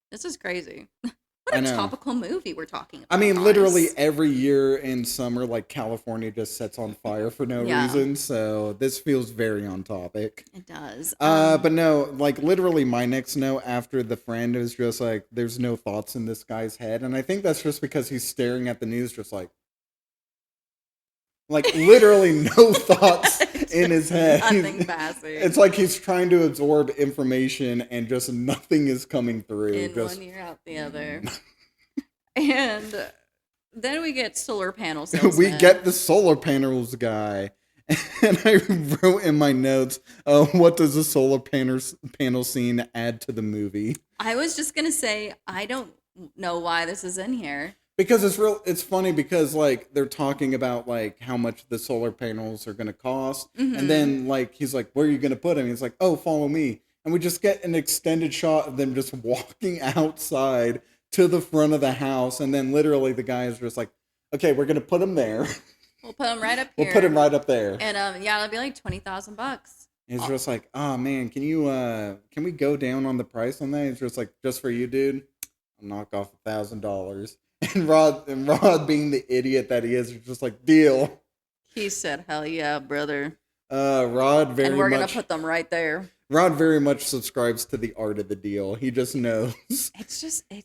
this is crazy. I What a know. topical movie we're talking about. I mean, literally guys. every year in summer, like California just sets on fire for no Yeah. reason. So this feels very on topic. It does. But no, like literally my next note after the friend is just like, there's no thoughts in this guy's head. And I think that's just because he's staring at the news just like literally no thoughts in his head. Nothing passing. It's like he's trying to absorb information and just nothing is coming through. In just one ear out the other. And then we get solar panel salesman. We get the solar panels guy. And I wrote in my notes, what does the solar panel scene add to the movie? I was just going to say, I don't know why this is in here. Because it's funny because like they're talking about like how much the solar panels are going to cost. Mm-hmm. And then like he's like, where are you going to put them? He's like, oh, follow me. And we just get an extended shot of them just walking outside to the front of the house. And then literally the guy is just like, okay, we're going to put them there. We'll put them right up here. We'll put him right up there. And yeah, it'll be like $20,000. He's just like, oh man, can we go down on the price on that? He's just like, just for you, dude, I'll knock off $1,000. And Rod being the idiot that he is just like, deal. He said, hell yeah, brother. Rod very much. And we're going to put them right there. Rod very much subscribes to the art of the deal. He just knows.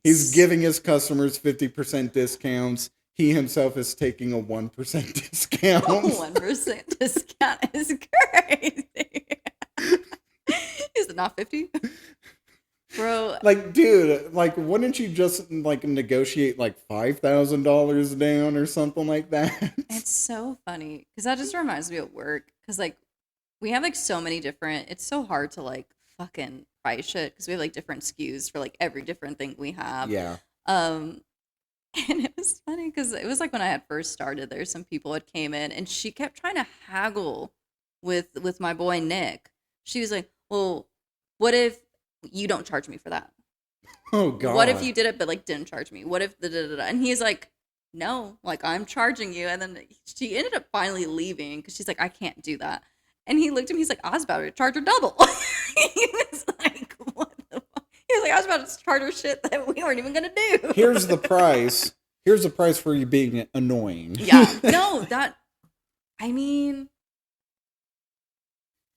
He's giving his customers 50% discounts. He himself is taking a 1% discount. 1% discount is crazy. Is it not 50? Bro. Like, dude, like, wouldn't you just, like, negotiate, like, $5,000 down or something like that? It's so funny. Because that just reminds me of work. Because, like, we have, like, so many different... It's so hard to, like, fucking price shit. Because we have, like, different SKUs for, like, every different thing we have. Yeah. And it was funny because it was like when I had first started, there's some people that came in and she kept trying to haggle with my boy Nick. She was like, well, what if you don't charge me for that? Oh, God. What if you did it but like didn't charge me? What if the And he's like, no, like I'm charging you. And then she ended up finally leaving because she's like, I can't do that. And he looked at me, he's like, I was about to charge her double. He was like, what the fuck? He was like, I was about to charge her shit that we weren't even going to do. Here's the price. Here's the price for you being annoying. Yeah. No, I mean,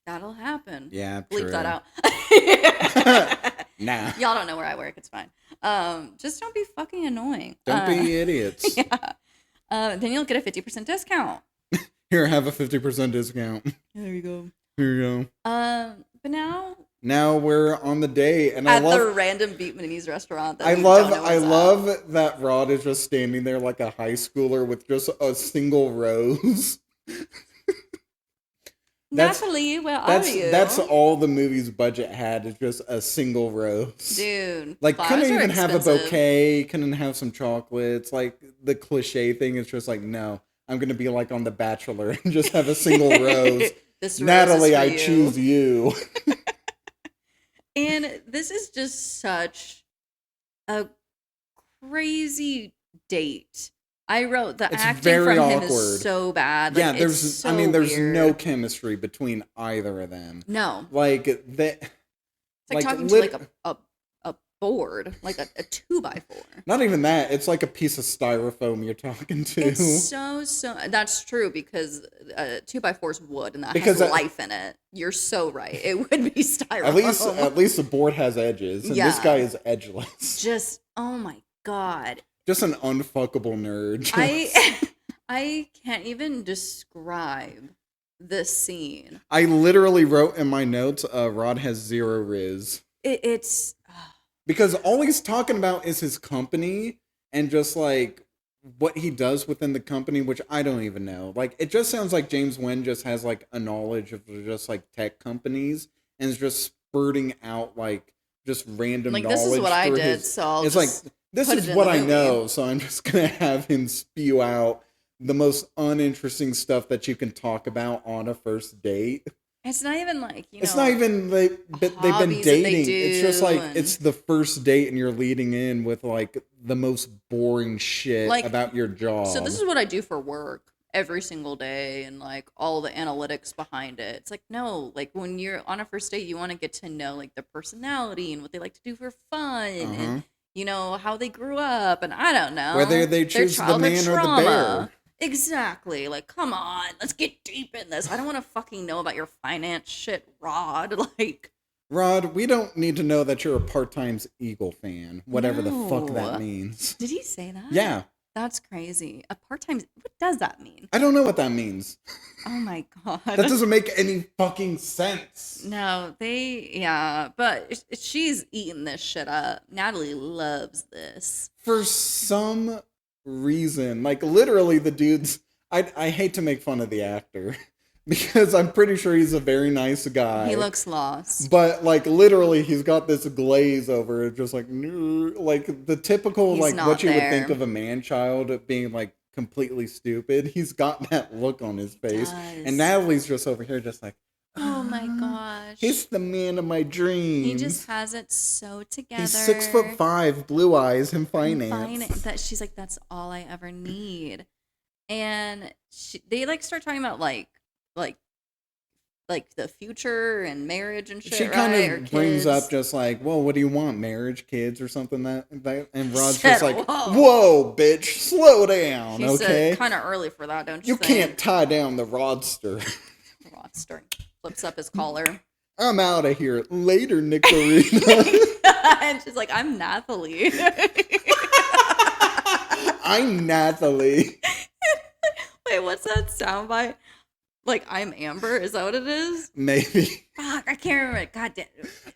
that'll happen. Yeah, Bleep true. that out. Nah. Y'all don't know where I work. It's fine. Just don't be fucking annoying. Don't be idiots. Yeah. Then you'll get a 50% discount. Here, have a 50% discount. There you go. Here you go. But now we're on the day, and at the random Vietnamese restaurant. That I love that Rod is just standing there like a high schooler with just a single rose. Nathalie, where are you? That's all the movie's budget had, is just a single rose. Dude, like couldn't even have a expensive. bouquet, couldn't have some chocolates. Like the cliche thing is just like, no, I'm gonna be like on The Bachelor and just have a single rose. This Nathalie, rose I is for you. choose you. And this is just such a crazy date. I wrote the It's acting very from him awkward. is so bad. Like, Yeah, it's so there's weird. no chemistry between either of them. No. Like that. It's like talking to like a board, like a 2x4. Not even that. It's like a piece of styrofoam you're talking to. It's so that's true because 2x4 is wood and that Because has life in it. You're so right. It would be styrofoam. At least the board has edges, and this guy is edgeless. Just oh my god. Just an unfuckable nerd. I can't even describe this scene. I literally wrote in my notes, Rod has zero riz. It's because all he's talking about is his company and just like what he does within the company, which I don't even know. Like it just sounds like James Nguyen just has like a knowledge of just like tech companies and is just spurting out like just random like knowledge. this is what I did, his, so I'll it's just like this put is it in what the I movie. know, so I'm just gonna have him spew out the most uninteresting stuff that you can talk about on a first date. It's not even like, It's not even they've been hobbies that they dating. It's just do like and it's the first date and you're leading in with like the most boring shit like about your so this job. is what I do for work every single day and like all the analytics behind it. It's like no, like when you're on a first date, you want to get to know like their personality and what they like to do for fun and Uh-huh. how they grew up and I don't Whether know, they their choose the childhood man or the bear. trauma. Exactly. Like, come on, let's get deep in this. I don't want to fucking know about your finance shit, Rod. Like, Rod, we don't need to know that you're a part-time Eagle fan, whatever the fuck that no. means. Did he say that? Yeah, That's crazy. A part-time, what does that mean? I don't know what that means. Oh my That God. doesn't make any fucking sense. No, yeah, but she's eating this shit up. Natalie loves this. For some reason, like literally the dude's I hate to make fun of the actor because I'm pretty sure he's a very nice guy. He looks lost. But like literally he's got this glaze over it, just like like the typical He's like not what you would think there. of a man child being like completely stupid. He's got that look on his face. And Does. Natalie's just over here just like, Oh my "Ah, gosh. he's the man of my dreams. He just has it so together. He's 6'5", blue eyes, and And finance. that she's like, that's all I ever need. And they like start talking about like the future and marriage and shit. She kind right? Or of brings kids. up just like, well, what do you want? Marriage, kids, or something that and Rod's Said, just like, "Whoa." whoa, bitch, slow down, She okay? said kind of early for that, don't you? You can't tie down the rodster. Rodster flips up his collar. I'm out of here. Later, Nicorina. And she's like, I'm Nathalie. I'm Nathalie. Wait, what's that soundbite? Like, I'm Amber? Is that what it is? Maybe. Fuck, I can't remember. God damn.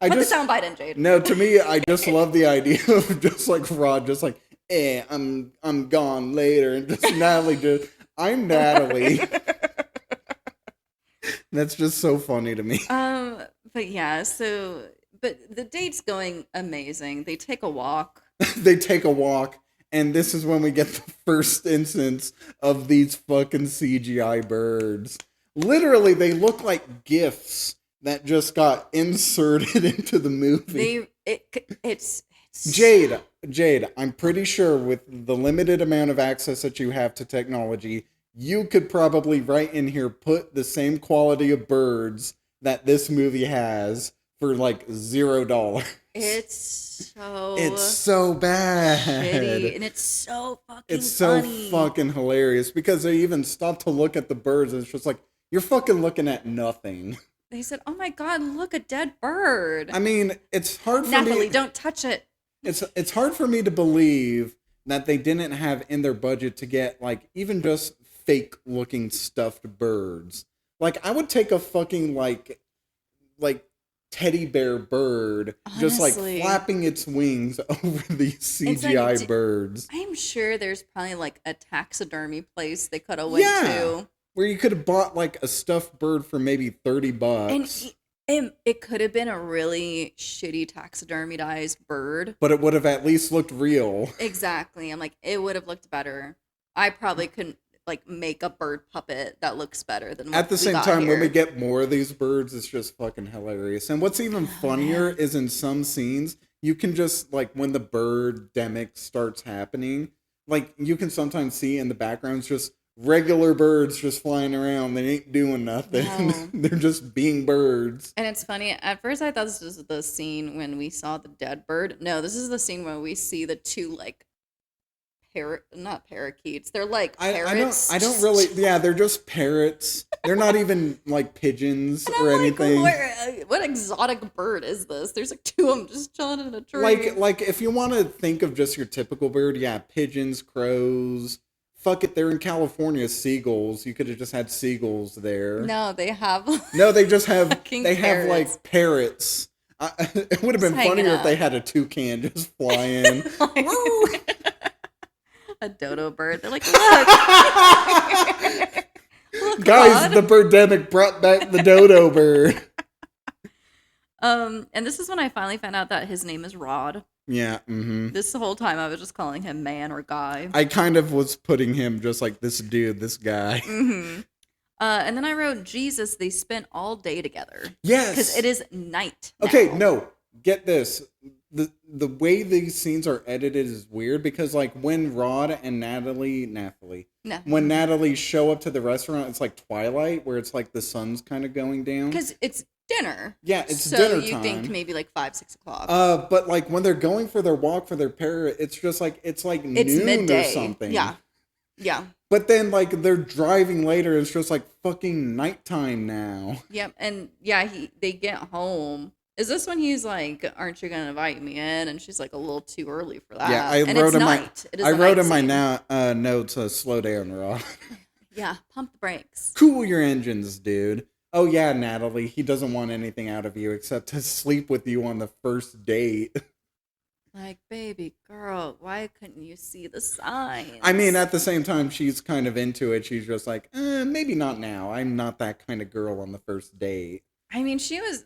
I Put just- the soundbite in, Jade. No, to me, I just love the idea of just like Rod, just like, I'm gone later, and just Natalie just, I'm Natalie. That's just so funny to me. But yeah, but the date's going amazing. They take a walk. They take a walk, and this is when we get the first instance of these fucking CGI birds. Literally, they look like GIFs that just got inserted into the movie. It's Jade, I'm pretty sure with the limited amount of access that you have to technology, you could probably right in here put the same quality of birds that this movie has for like $0. It's so bad. shitty, and it's so fucking It's so funny. fucking hilarious because they even stop to look at the birds and it's just like, you're fucking looking at nothing. They said, "Oh my God, look, a dead bird." I mean, it's hard for Nathalie, me. don't touch it. It's hard for me to believe that they didn't have in their budget to get like even just fake looking stuffed birds. Like I would take a fucking like teddy bear bird just like Honestly. flapping its wings over these CGI like, birds. I'm sure there's probably like a taxidermy place they could have went to. Where you could have bought like a stuffed bird for maybe $30. And it could have been a really shitty taxidermized bird. But it would have at least looked real. Exactly. I'm like, it would have looked better. I probably couldn't like make a bird puppet that looks better than what At the we same got time, here. when we get more of these birds, it's just fucking hilarious. And what's even funnier is in some scenes, you can just, like, when the birdemic starts happening, like, you can sometimes see in the backgrounds just regular birds just flying around. They ain't doing nothing. No. They're just being birds. And it's funny, at first I thought this was the scene when we saw the dead bird. No, this is the scene where we see the two, like, not parakeets. They're like parrots. I don't really, yeah, they're just parrots. They're not even like pigeons And or I'm like, anything. what exotic bird is this? There's like two of them just chilling in a tree. Like if you want to think of just your typical bird, yeah, pigeons, crows. Fuck it, they're in California, seagulls. You could have just had seagulls there. No, they have. No, they just have Fucking have parrots. like parrots. It would have been Just hanging funnier if they out. had a toucan just fly in. Woo! A dodo bird. They're like, look. Look, Guys, Rod. the Birdemic brought back the dodo bird. And this is when I finally found out that his name is Rod. Yeah, This whole time I was just calling him man or guy. I kind of was putting him just like this dude, this guy. And then I wrote, Jesus, they spent all day together. Yes. Because it is night now. Okay, no. Get this. The way these scenes are edited is weird because like when Rod and Nathalie when Nathalie show up to the restaurant, it's like twilight where it's like the sun's kind of going down. Because it's dinner. Yeah, it's dinner time. So you think maybe like 5, 6 o'clock. But like when they're going for their walk for their pair, it's just like it's noon midday. Or something. Yeah. Yeah. But then like they're driving later, it's just like fucking nighttime now. Yep. And yeah, they get home. Is this when he's like, "Aren't you gonna invite me in?" And she's like, "A little too early for that." Yeah, I wrote in my notes, "Slow down, Rod." Yeah, pump the brakes. Cool your engines, dude. Oh yeah, Nathalie, he doesn't want anything out of you except to sleep with you on the first date. Like, baby girl, why couldn't you see the signs? I mean, at the same time, she's kind of into it. She's just like, maybe not now. I'm not that kind of girl on the first date. I mean, she was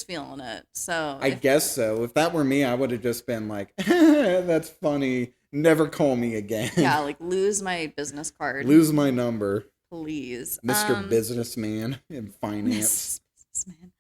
feeling it. So I guess so. If that were me, I would have just been like, that's funny. Never call me again. Yeah, like lose my business card. Lose my number. Please. Mr. Businessman in finance. Businessman.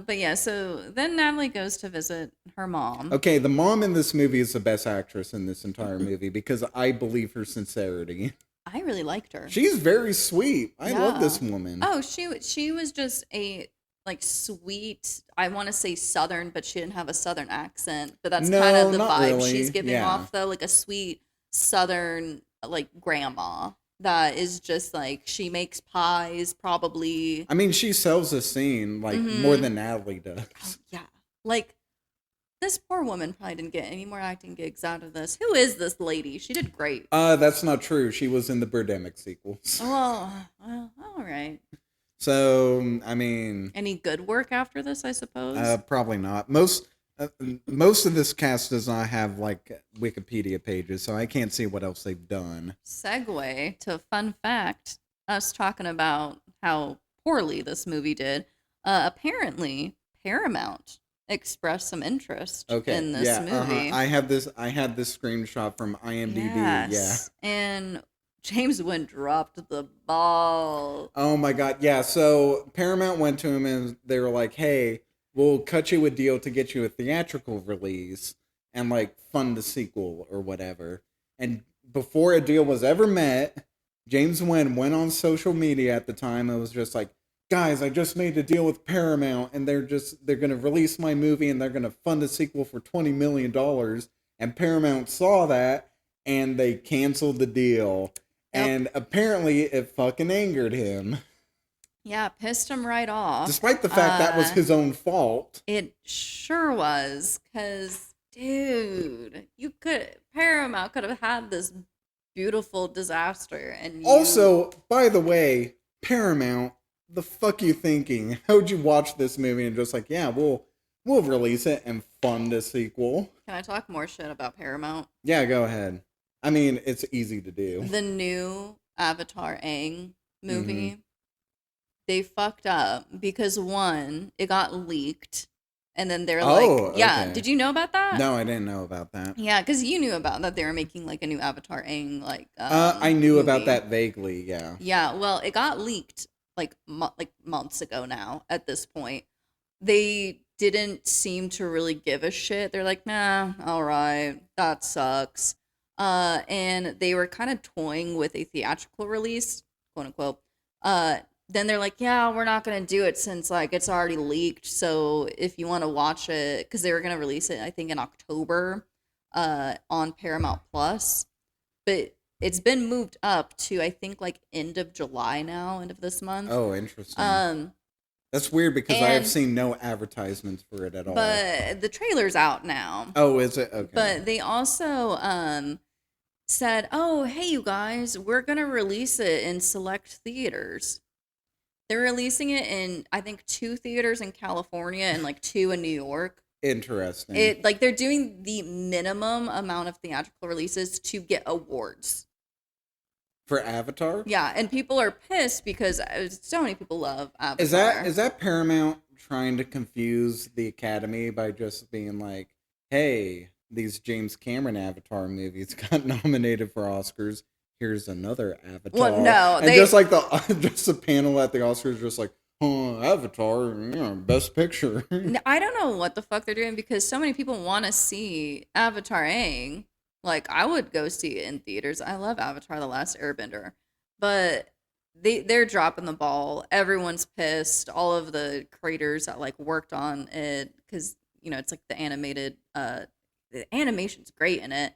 But yeah, so then Nathalie goes to visit her mom. Okay, the mom in this movie is the best actress in this entire movie because I believe her sincerity. I really liked her. She's very sweet. I love this woman. Oh, she was just a like sweet, I want to say Southern, but she didn't have a Southern accent. But that's kind of the vibe really. she's giving off, though, like a sweet Southern like grandma that is just like she makes pies, probably. I mean, she sells the scene like more than Nathalie does. Oh, yeah, like. This poor woman probably didn't get any more acting gigs out of this. Who is this lady? She did great. That's not true. She was in the Birdemic sequels. Oh, well, all right. So, I mean... Any good work after this, I suppose? Probably not. Most of this cast does not have, like, Wikipedia pages, so I can't see what else they've done. Segue to a fun fact. Us talking about how poorly this movie did. Apparently, Paramount expressed some interest in this movie. I had this screenshot from IMDb. Yes. Yeah. And James Nguyen dropped the ball. Oh my god. Yeah, so Paramount went to him and they were like, "Hey, we'll cut you a deal to get you a theatrical release and like fund the sequel or whatever." And before a deal was ever met, James Nguyen went on social media at the time and was just like, "Guys, I just made a deal with Paramount and they're going to release my movie and they're going to fund a sequel for $20 million. And Paramount saw that and they canceled the deal. Yep. And apparently it fucking angered him. Yeah, pissed him right off. Despite the fact that was his own fault. It sure was. Because, dude, Paramount could have had this beautiful disaster. And also, by the way, Paramount, the fuck you thinking? How'd you watch this movie and just like, yeah, we'll release it and fund a sequel? Can I talk more shit about Paramount? Yeah, go ahead. I mean, it's easy to do. The new Avatar Aang movie, they fucked up because one, it got leaked. And then they're like, yeah, okay. Did you know about that? No, I didn't know about that. Yeah, because you knew about that. They were making like a new Avatar Aang I knew movie. About that vaguely, yeah. Yeah, well, it got leaked like months ago now at this point. They didn't seem to really give a shit. They're like, nah, all right, that sucks. And they were kind of toying with a theatrical release, quote unquote. Then they're like, yeah, we're not going to do it since like it's already leaked. So if you want to watch it, because they were going to release it, I think in October on Paramount Plus. But it's been moved up to, I think, like end of July now, end of this month. Oh, interesting. That's weird because I have seen no advertisements for it at all. But the trailer's out now. Oh, is it? Okay. But they also said, oh, hey, you guys, we're going to release it in select theaters. They're releasing it in, I think, 2 theaters in California and like 2 in New York. Interesting. They're doing the minimum amount of theatrical releases to get awards. For Avatar? Yeah, and people are pissed because so many people love Avatar. Is that Paramount trying to confuse the Academy by just being like, hey, these James Cameron Avatar movies got nominated for Oscars. here's another Avatar. Well, no, and just like just the panel at the Oscars, just like, oh, Avatar, best picture. I don't know what the fuck they're doing because so many people want to see Avatar Aang. Like, I would go see it in theaters. I love Avatar: The Last Airbender, but they're dropping the ball. Everyone's pissed. All of the creators that like worked on it, because it's like the animation's great in it.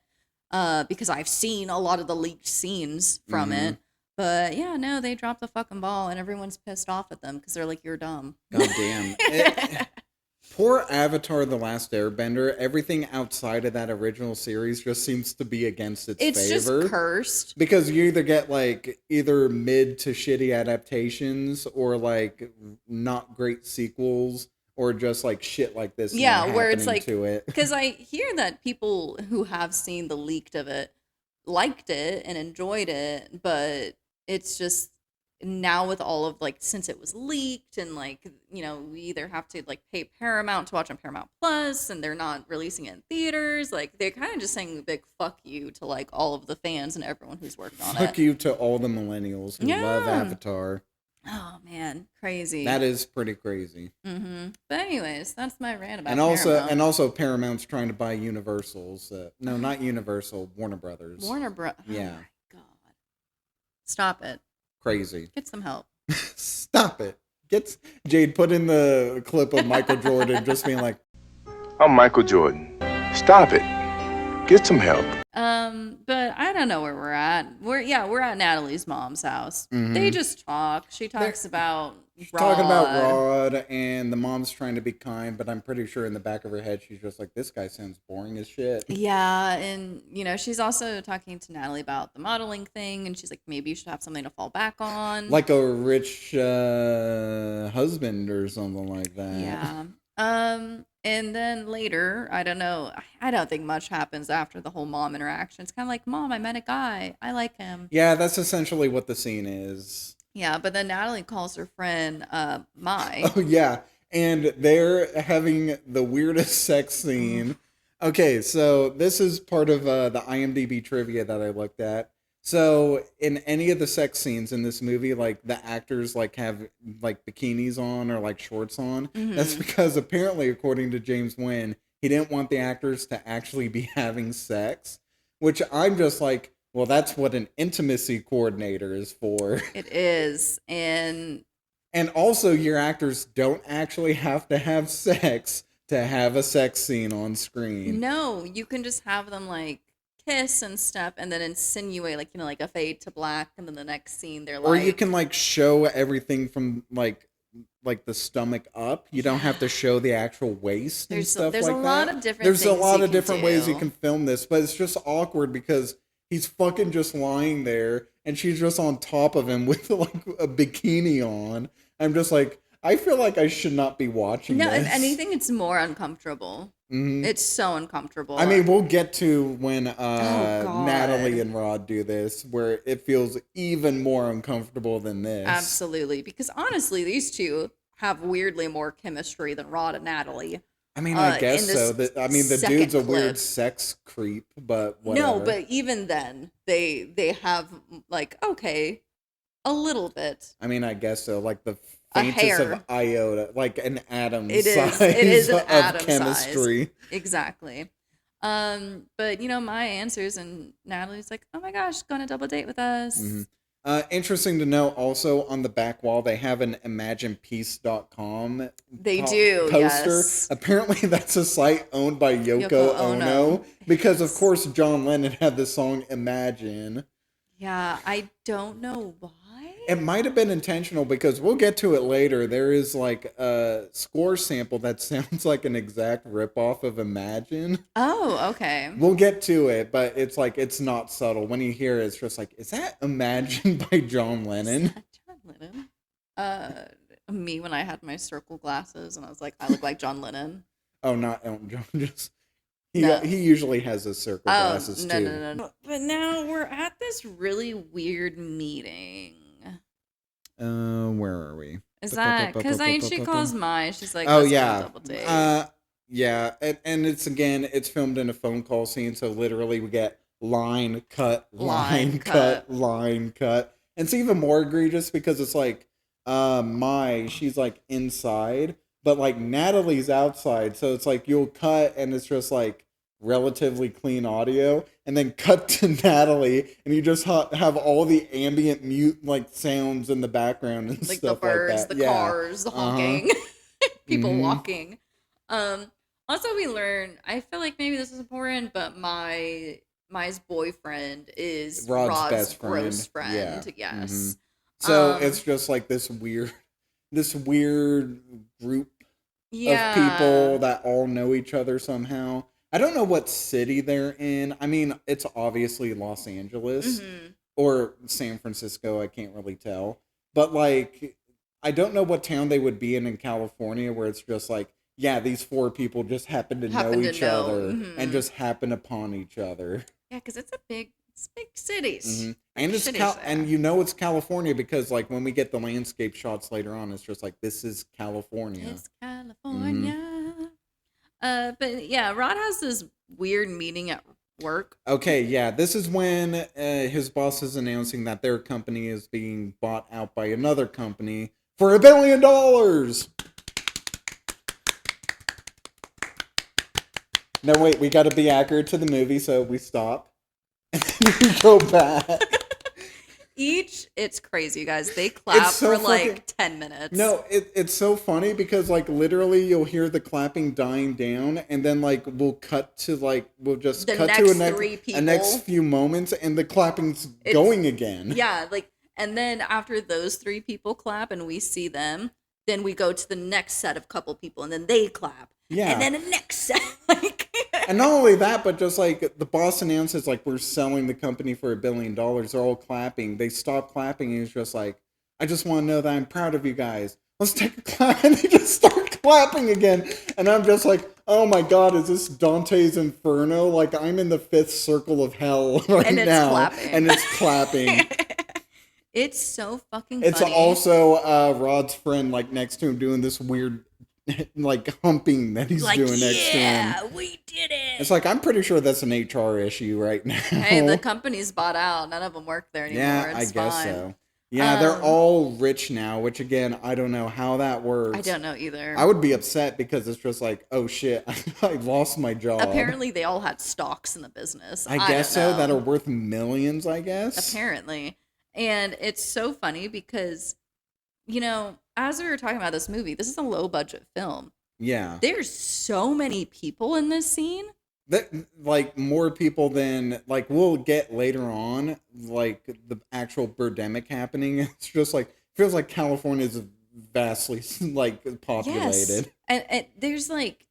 Because I've seen a lot of the leaked scenes from it. But yeah, no, they dropped the fucking ball, and everyone's pissed off at them because they're like, "You're dumb." God damn. Poor Avatar: The Last Airbender. Everything outside of that original series just seems to be against its favor. It's just cursed. Because you either get like either mid to shitty adaptations or like not great sequels or just like shit like this. Yeah, where it's like, to because I hear that people who have seen the leaked of it liked it and enjoyed it, but it's just now with all of like, since it was leaked and like, we either have to like pay Paramount to watch on Paramount Plus and they're not releasing it in theaters, like they're kind of just saying a big fuck you to like all of the fans and everyone who's worked on it. Fuck you to all the millennials who love Avatar. Oh man, crazy. That is pretty crazy. But anyways, that's my rant about Paramount. And also Paramount's trying to buy Universal's. No, not Universal. Warner Brothers. Oh Yeah. my god. Stop it. Crazy. Get some help. Stop it. Jade, put in the clip of Michael Jordan just being like, I'm Michael Jordan. Stop it. Get some help. But I don't know where we're at. We're at Nathalie's mom's house. They just talk. She talks about Rod. Talking about Rod, and the mom's trying to be kind, but I'm pretty sure in the back of her head she's just like, this guy sounds boring as shit. Yeah, and she's also talking to Nathalie about the modeling thing, and she's like, maybe you should have something to fall back on. Like a rich husband or something like that. Yeah. And then later, I don't know. I don't think much happens after the whole mom interaction. It's kind of like, Mom, I met a guy. I like him. Yeah, that's essentially what the scene is. Yeah, but then Nathalie calls her friend Mai. Oh, yeah. And they're having the weirdest sex scene. Okay, so this is part of the IMDb trivia that I looked at. So in any of the sex scenes in this movie, like the actors like have like bikinis on or like shorts on. That's because apparently, according to James Nguyen, he didn't want the actors to actually be having sex, which I'm just like, well, that's what an intimacy coordinator is for. It is. And also your actors don't actually have to have sex to have a sex scene on screen. No, you can just have them like kiss and stuff and then insinuate like a fade to black, and then the next scene they're like, or you can like show everything from like the stomach up. You don't have to show the actual waist and stuff like that. There's a lot of different There's a things lot you of can different do. ways you can film this, but it's just awkward because he's fucking just lying there and she's just on top of him with like a bikini on. I'm just like, I feel like I should not be watching this. No, if anything, it's more uncomfortable. It's so uncomfortable. I mean, we'll get to when Nathalie and Rod do this, where it feels even more uncomfortable than this. Absolutely, because honestly, these two have weirdly more chemistry than Rod and Nathalie. I mean, I guess so. The dude's a weird sex creep, but whatever. No, but even then, they have like, okay, a little bit. I mean, I guess so. Like the faintest of iota, like an atom size. It is an atom chemistry. Size. Exactly. But my answers, and Natalie's like, oh my gosh, go on a double date with us. Interesting to know also on the back wall they have an imaginepeace.com poster. Yes. Apparently that's a site owned by Yoko Ono because of course John Lennon had the song Imagine. Yeah, I don't know why. It might have been intentional because we'll get to it later. There is like a score sample that sounds like an exact ripoff of Imagine. Oh, okay. We'll get to it, but it's like, it's not subtle. When you hear it, it's just like, is that Imagine by John Lennon? Is that John Lennon? Me when I had my circle glasses and I was like, I look like John Lennon. Oh, not Elton John, just... He usually has his circle glasses too. No. But now we're at this really weird meeting. Where are we? Is that because she calls Mai? She's like, oh let's yeah, go double date. Yeah, and it's filmed in a phone call scene, so literally we get line, cut, Line, line, cut. cut, line, cut. And it's even more egregious because it's like, she's like inside, but like Natalie's outside. So it's like you'll cut and it's just like relatively clean audio, and then cut to Nathalie, and you just have all the ambient mute like sounds in the background and Like stuff the birds, like that. the cars, the honking, people Mhm. walking. Also we learn, I feel like maybe this is important, but Mai's boyfriend is Rod's best gross friend. friend. Yeah. Yes. So it's just like this weird group Yeah. of people that all know each other somehow. I don't know what city they're in. I mean, it's obviously Los Angeles or San Francisco. I can't really tell. But like, I don't know what town they would be in California, where it's just like, yeah, these four people just happen to know each other and just happen upon each other. Yeah, because it's big cities. And it's and you know it's California because like when we get the landscape shots later on, it's just like, this is California. It's California. But yeah, Rod has this weird meeting at work. Okay, yeah, this is when his boss is announcing that their company is being bought out by another company for $1 billion. No, wait, we got to be accurate to the movie, so we stop and then we go back. It's crazy, you guys. They clap for like 10 minutes. No, it's so funny because like literally you'll hear the clapping dying down, and then like we'll cut to like we'll just cut to a next few moments, and the clapping's going again. Yeah, like, and then after those 3 people clap and we see them, then we go to the next set of couple people, and then they clap. Yeah, and then the next set, like. And not only that, but just like the boss announces, like, we're selling the company for $1 billion. They're all clapping. They stop clapping, and he's just like, I just want to know that I'm proud of you guys. Let's take a clap. And they just start clapping again. And I'm just like, oh my God, is this Dante's Inferno? Like, I'm in the 5th circle of hell right and it's now. Clapping. And it's clapping. It's so fucking It's funny. also Rod's friend, like, next to him doing this weird, like, humping that he's like, doing next to him. Yeah, we did it. It's like, I'm pretty sure that's an HR issue right now. Hey, the company's bought out. None of them work there anymore. Yeah, it's I guess fine. so. Yeah, they're all rich now, which again, I don't know how that works. I don't know either. I would be upset because it's just like, oh shit, I lost my job. Apparently, they all had stocks in the business. I guess so, that are worth millions, I guess. Apparently. And it's so funny because, you know, as we were talking about this movie, this is a low budget film. Yeah. There's so many people in this scene. That, like, more people than, like, we'll get later on, like, the actual Birdemic happening. It's just like, feels like California is vastly, like, populated. Yes. And there's, like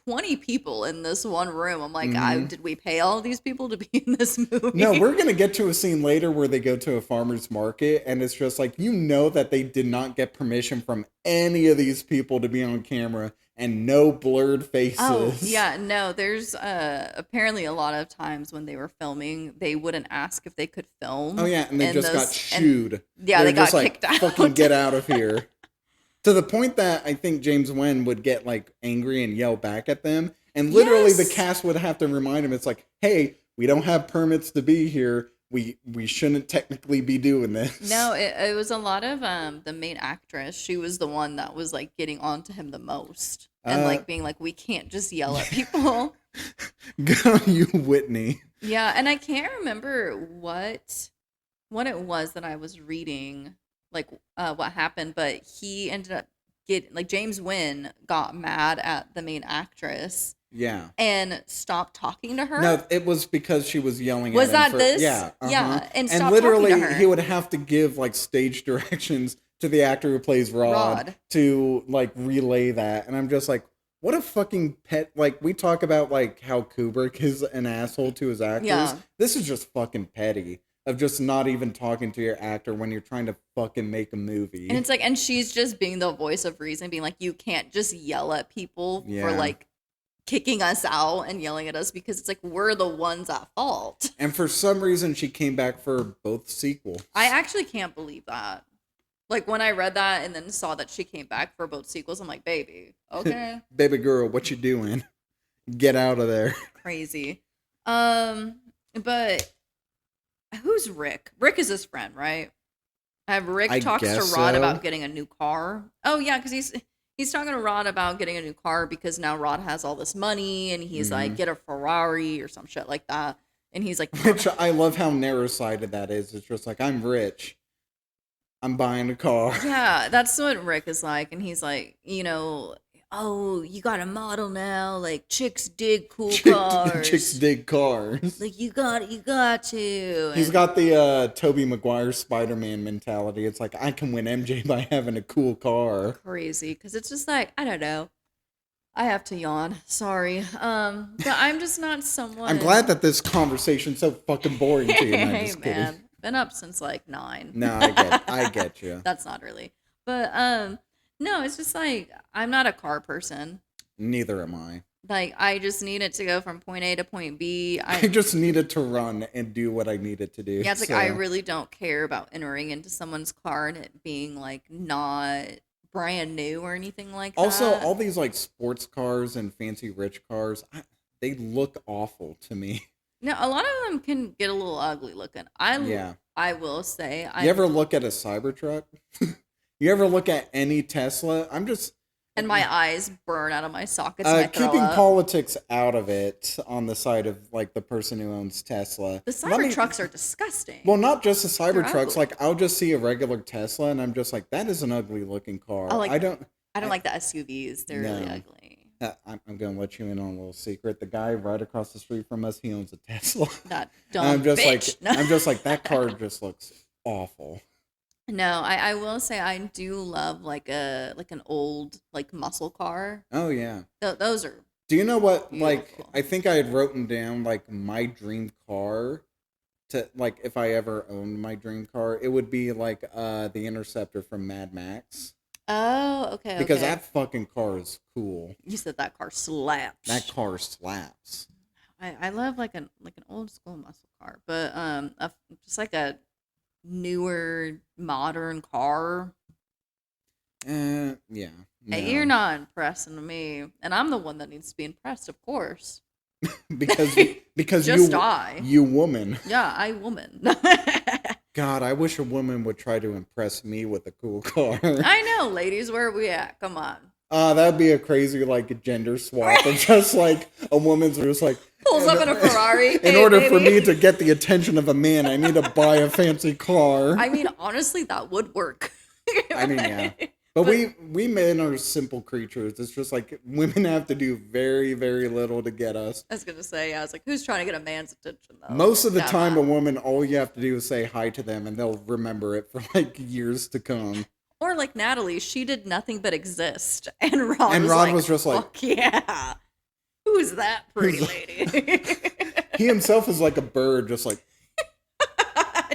20 people in this one room. I'm like, did we pay all these people to be in this movie? No, we're going to get to a scene later where they go to a farmer's market, and it's just like, you know that they did not get permission from any of these people to be on camera, and no blurred faces. Oh, yeah, no, there's apparently a lot of times when they were filming, they wouldn't ask if they could film. Oh, yeah, and they just got shooed. Yeah, they got kicked out. Fucking get out of here. To the point that I think James Nguyen would get, like, angry and yell back at them. And literally the cast would have to remind him, it's like, hey, we don't have permits to be here. We shouldn't technically be doing this. No, it was a lot of the main actress. She was the one that was, like, getting onto him the most. And, like, being like, we can't just yell at people. Good on you, Whitney. Yeah, and I can't remember what it was that I was reading, like, what happened, but he ended up James Nguyen got mad at the main actress. Yeah. And stopped talking to her. No, it was because she was yelling was at him. Was that this? Yeah. Yeah. And stopped literally, talking to her. He would have to give, like, stage directions to the actor who plays Rod to, like, relay that. And I'm just like, what a fucking pet. Like, we talk about, like, how Kubrick is an asshole to his actors. Yeah. This is just fucking petty. Of just not even talking to your actor when you're trying to fucking make a movie. And it's like, and she's just being the voice of reason, being like, you can't just yell at people for, like, kicking us out and yelling at us, because it's like, we're the ones at fault. And for some reason, she came back for both sequels. I actually can't believe that. Like, when I read that and then saw that she came back for both sequels, I'm like, baby, okay. Baby girl, what you doing? Get out of there. Crazy. But who's Rick? Rick is his friend, right? Rick I talks to guess Rod so. about getting a new car. Oh yeah, because he's talking to Rod about getting a new car because now Rod has all this money and he's like, get a Ferrari or some shit like that. And he's like, Which I love how narrow-sided that is. It's just like, I'm rich. I'm buying a car. yeah, that's what Rick is like. And he's like, oh, you got a model now. Like, chicks dig cool cars. Chicks dig cars. Like, you got to. He's got the Tobey Maguire Spider-Man mentality. It's like, I can win MJ by having a cool car. Crazy, because it's just like, I don't know. I have to yawn. Sorry. But I'm just not someone. I'm glad that this conversation's so fucking boring to you. No, Hey, just man. kidding. Been up since like 9. No, I get you. That's not really. But no, it's just like I'm not a car person. Neither am I. Like I just need it to go from point A to point B. I just need it to run and do what I need it to do. Yeah, it's like I really don't care about entering into someone's car and it being like not brand new or anything like that. Also, all these like sports cars and fancy rich cars, they look awful to me. No, a lot of them can get a little ugly looking. I will say. You ever look at a Cybertruck? You ever look at any Tesla? And my eyes burn out of my sockets. And I throw keeping up. politics out of it on the side of like the person who owns Tesla. The Cybertrucks are disgusting. Well, not just the They're Cybertrucks. ugly. Like I'll just see a regular Tesla and I'm just like, that is an ugly looking car. I don't like the SUVs. They're really ugly. I'm going to let you in on a little secret. The guy right across the street from us, he owns a Tesla. That dumb I'm just bitch. I'm just like, that car just looks awful. No, I will say I do love like an old like muscle car. Oh yeah. Those are. Do you know what? Like, beautiful. I think I had written down like my dream car. To like, if I ever owned my dream car, it would be like the Interceptor from Mad Max. Oh, okay. Because that fucking car is cool. You said that car slaps. That car slaps. I love like an old school muscle car, but just like a newer modern car. Yeah. Hey, no. you're not impressing me, and I'm the one that needs to be impressed, of course. because Just you woman. Yeah, I woman. God, I wish a woman would try to impress me with a cool car. I know, ladies, where are we at? Come on. That'd be a crazy like gender swap of just like a woman's just like Pulls up in a Ferrari. In Hey, order for baby. me to get the attention of a man, I need to buy a fancy car. I mean, honestly, that would work. I mean, yeah. But we men are simple creatures. It's just like women have to do very, very little to get us. I was gonna say, I was like, who's trying to get a man's attention though? Most of the Come time, on. a woman, all you have to do is say hi to them, and they'll remember it for like years to come. Or like Nathalie, she did nothing but exist, and Rod Was just like, fuck yeah, who's that pretty lady? he himself is like a bird, just like,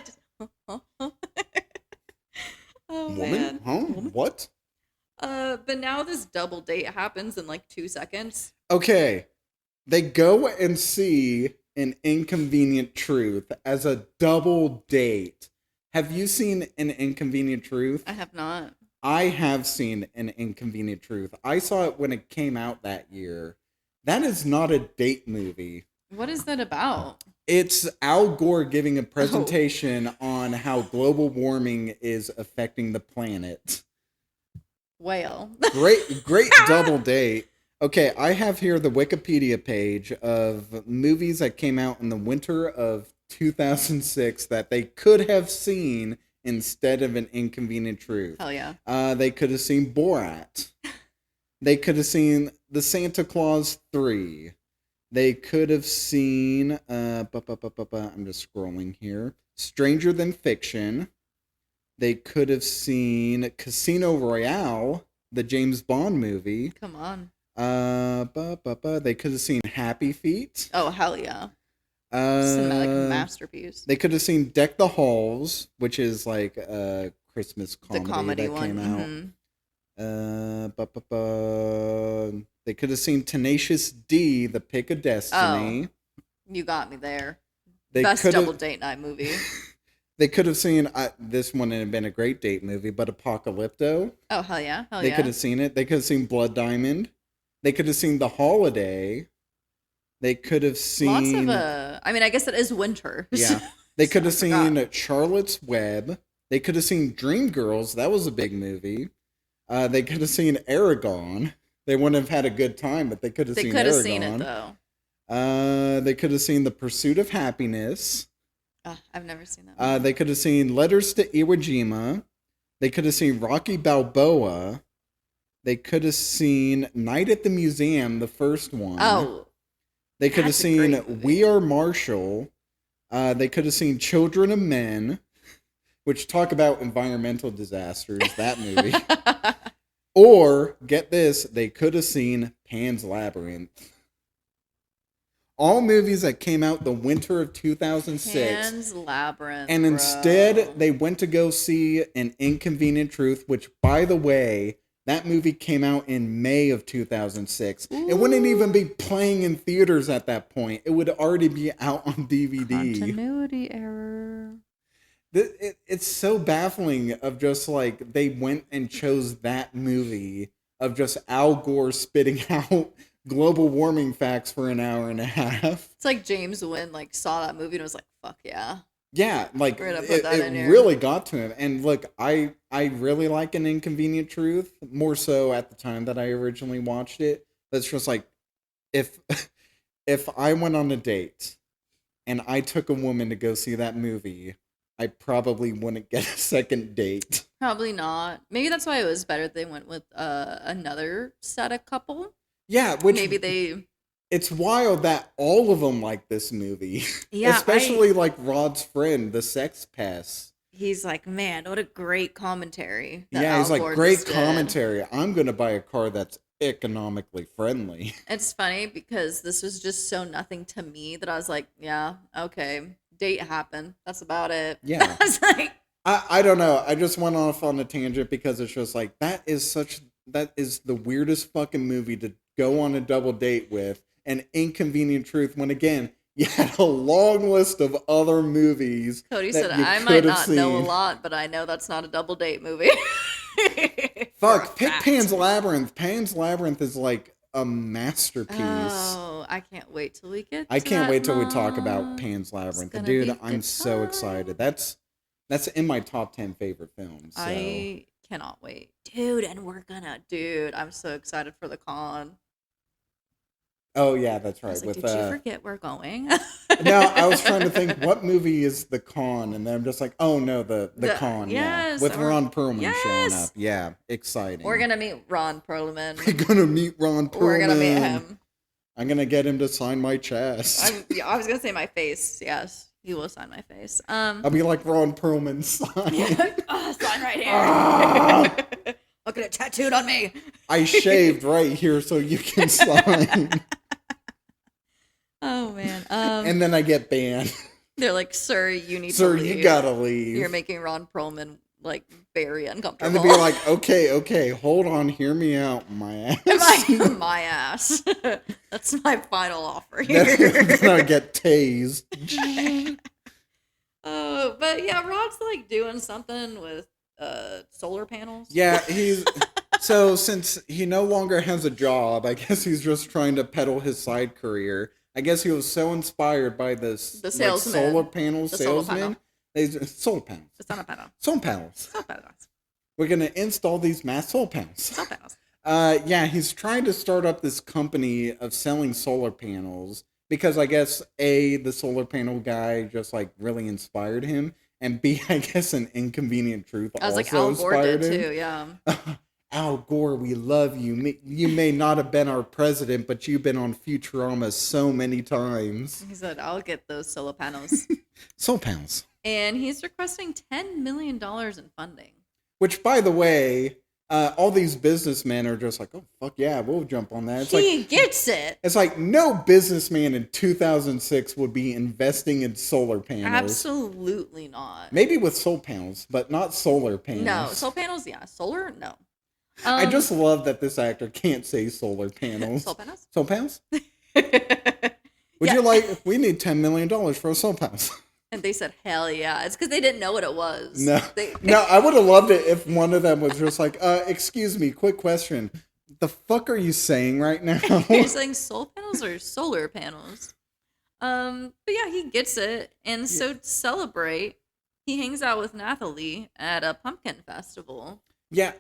Just, huh? Oh, woman? man. Huh? What? But now this double date happens in like 2 seconds. Okay. They go and see An Inconvenient Truth as a double date. Have you seen An Inconvenient Truth? I have not. I have seen An Inconvenient Truth. I saw it when it came out that year. That is not a date movie. What is that about? It's Al Gore giving a presentation on how global warming is affecting the planet. Whale. Great double date. Okay, I have here the Wikipedia page of movies that came out in the winter of 2006 that they could have seen instead of An Inconvenient Truth. Hell yeah. They could have seen Borat. They could have seen The Santa Claus 3. They could have seen, I'm just scrolling here, Stranger Than Fiction. They could have seen Casino Royale, the James Bond movie. Come on. They could have seen Happy Feet. Oh, hell yeah. Cinematic Uh, masterpiece. they could have seen Deck the Halls, which is like a Christmas The comedy, comedy that one. came out. Mhm. They could have seen Tenacious D, The Pick of Destiny. You got me there. They Best could double have. date night movie. They could have seen this one had been a great date movie, but Apocalypto. Oh, hell yeah. Hell They yeah. could have seen it. They could have seen Blood Diamond. They could have seen The Holiday. They could have seen... I mean, I guess it is winter. Yeah. They could have I forgot. seen Charlotte's Web. They could have seen Dreamgirls. That was a big movie. They could have seen Aragon. They wouldn't have had a good time, but they could have They seen could Aragon. have seen it, though. They could have seen The Pursuit of Happiness. I've never seen that. They could have seen Letters to Iwo Jima. They could have seen Rocky Balboa. They could have seen Night at the Museum, the first one. Oh. They could have that's a seen great movie. We Are Marshall. They could have seen Children of Men, which talk about environmental disasters, that movie. Or, get this, they could have seen Pan's Labyrinth. All movies that came out the winter of 2006. Pan's Labyrinth. And instead, they went to go see An Inconvenient Truth, which, by the way, that movie came out in May of 2006. Ooh. It wouldn't even be playing in theaters at that point. It would already be out on DVD. Continuity error. It's so baffling of just like they went and chose that movie of just Al Gore spitting out global warming facts for an hour and a half. It's like James Nguyen like saw that movie and was like, "Fuck yeah." Yeah, like We're gonna put that in it here. really got to him. And look, I really like An Inconvenient Truth, more so at the time that I originally watched it. That's just like if I went on a date and I took a woman to go see that movie, I probably wouldn't get a second date. Probably not. Maybe that's why it was better they went with another set of couple. Yeah, which Maybe they... It's wild that all of them like this movie. Yeah, especially like Rod's friend, the Sex Pest. He's like, man, what a great commentary. Yeah, he's Al like, Gore great just did." commentary. I'm going to buy a car that's economically friendly. It's funny because this was just so nothing to me that I was like, yeah, okay, date happened. That's about it. Yeah. I was like, I don't know. I just went off on a tangent because it's just like, that is the weirdest fucking movie to go on a double date with. An Inconvenient Truth, when again, you had a long list of other movies. Cody that said, you I could might have not know a seen. lot, but I know that's not a double date movie. Fuck, pick Pan's Labyrinth. Pan's Labyrinth is like a masterpiece. Oh, I can't wait till we get I to can't that wait till we talk month. about Pan's Labyrinth. gonna Dude, be I'm good so time. excited. That's in my top 10 favorite films. So. I cannot wait. Dude, I'm so excited for the con. Oh yeah, that's I right. was like, With did you forget we're going? no, I was trying to think what movie is the con, and then I'm just like, oh no, the con, yes, yeah, with or- Ron Perlman showing yes! up, yeah, exciting. We're gonna meet Ron Perlman. We're gonna meet Ron Perlman. We're gonna meet him. I'm gonna get him to sign my chest. I was gonna say my face. Yes, he will sign my face. I'll be like Ron Perlman, sign. Sign right here. Ah! Look at it tattooed on me. I shaved right here so you can sign. Oh man. And then I get banned. They're like, sir, you need to Sir, leave. you gotta leave. You're making Ron Perlman like very And uncomfortable. they'd be like, okay, hold on, hear me out, my ass. like, my ass. That's my final offer here. Then I get tased. Oh, but yeah, Rod's like doing something with solar panels. Yeah, so since he no longer has a job, I guess he's just trying to peddle his side career. I guess he was so inspired by this The salesman. solar panel The solar salesman. Solar panels. It's not a panel. Solar panels. Solar panels. We're gonna install these mass solar panels. Solar panels. Yeah, he's trying to start up this company of selling solar panels because I guess A, the solar panel guy just like really inspired him, and B, I guess An Inconvenient Truth I was also like, Al Gore inspired did him. too, yeah. Al Gore, we love you. You may not have been our president, but you've been on Futurama so many times. He said, I'll get those solar panels. Solar panels. And he's requesting $10 million in funding. Which, by the way, all these businessmen are just like, oh, fuck yeah, we'll jump on that. It's He gets it. It's like no businessman in 2006 would be investing in solar panels. Absolutely not. Maybe with solar panels, but not solar panels. No, solar panels, yeah. Solar, no. I just love that this actor can't say solar panels. Solar panels? Solar panels? Would you like, we need $10 million for a solar panels. And they said, hell yeah. It's because they didn't know what it was. No, no, I would have loved it if one of them was just like, excuse me, quick question. The fuck are you saying right now? You're saying soul panels or solar panels? But yeah, he gets it. And so to celebrate, he hangs out with Nathalie at a pumpkin festival. Yeah,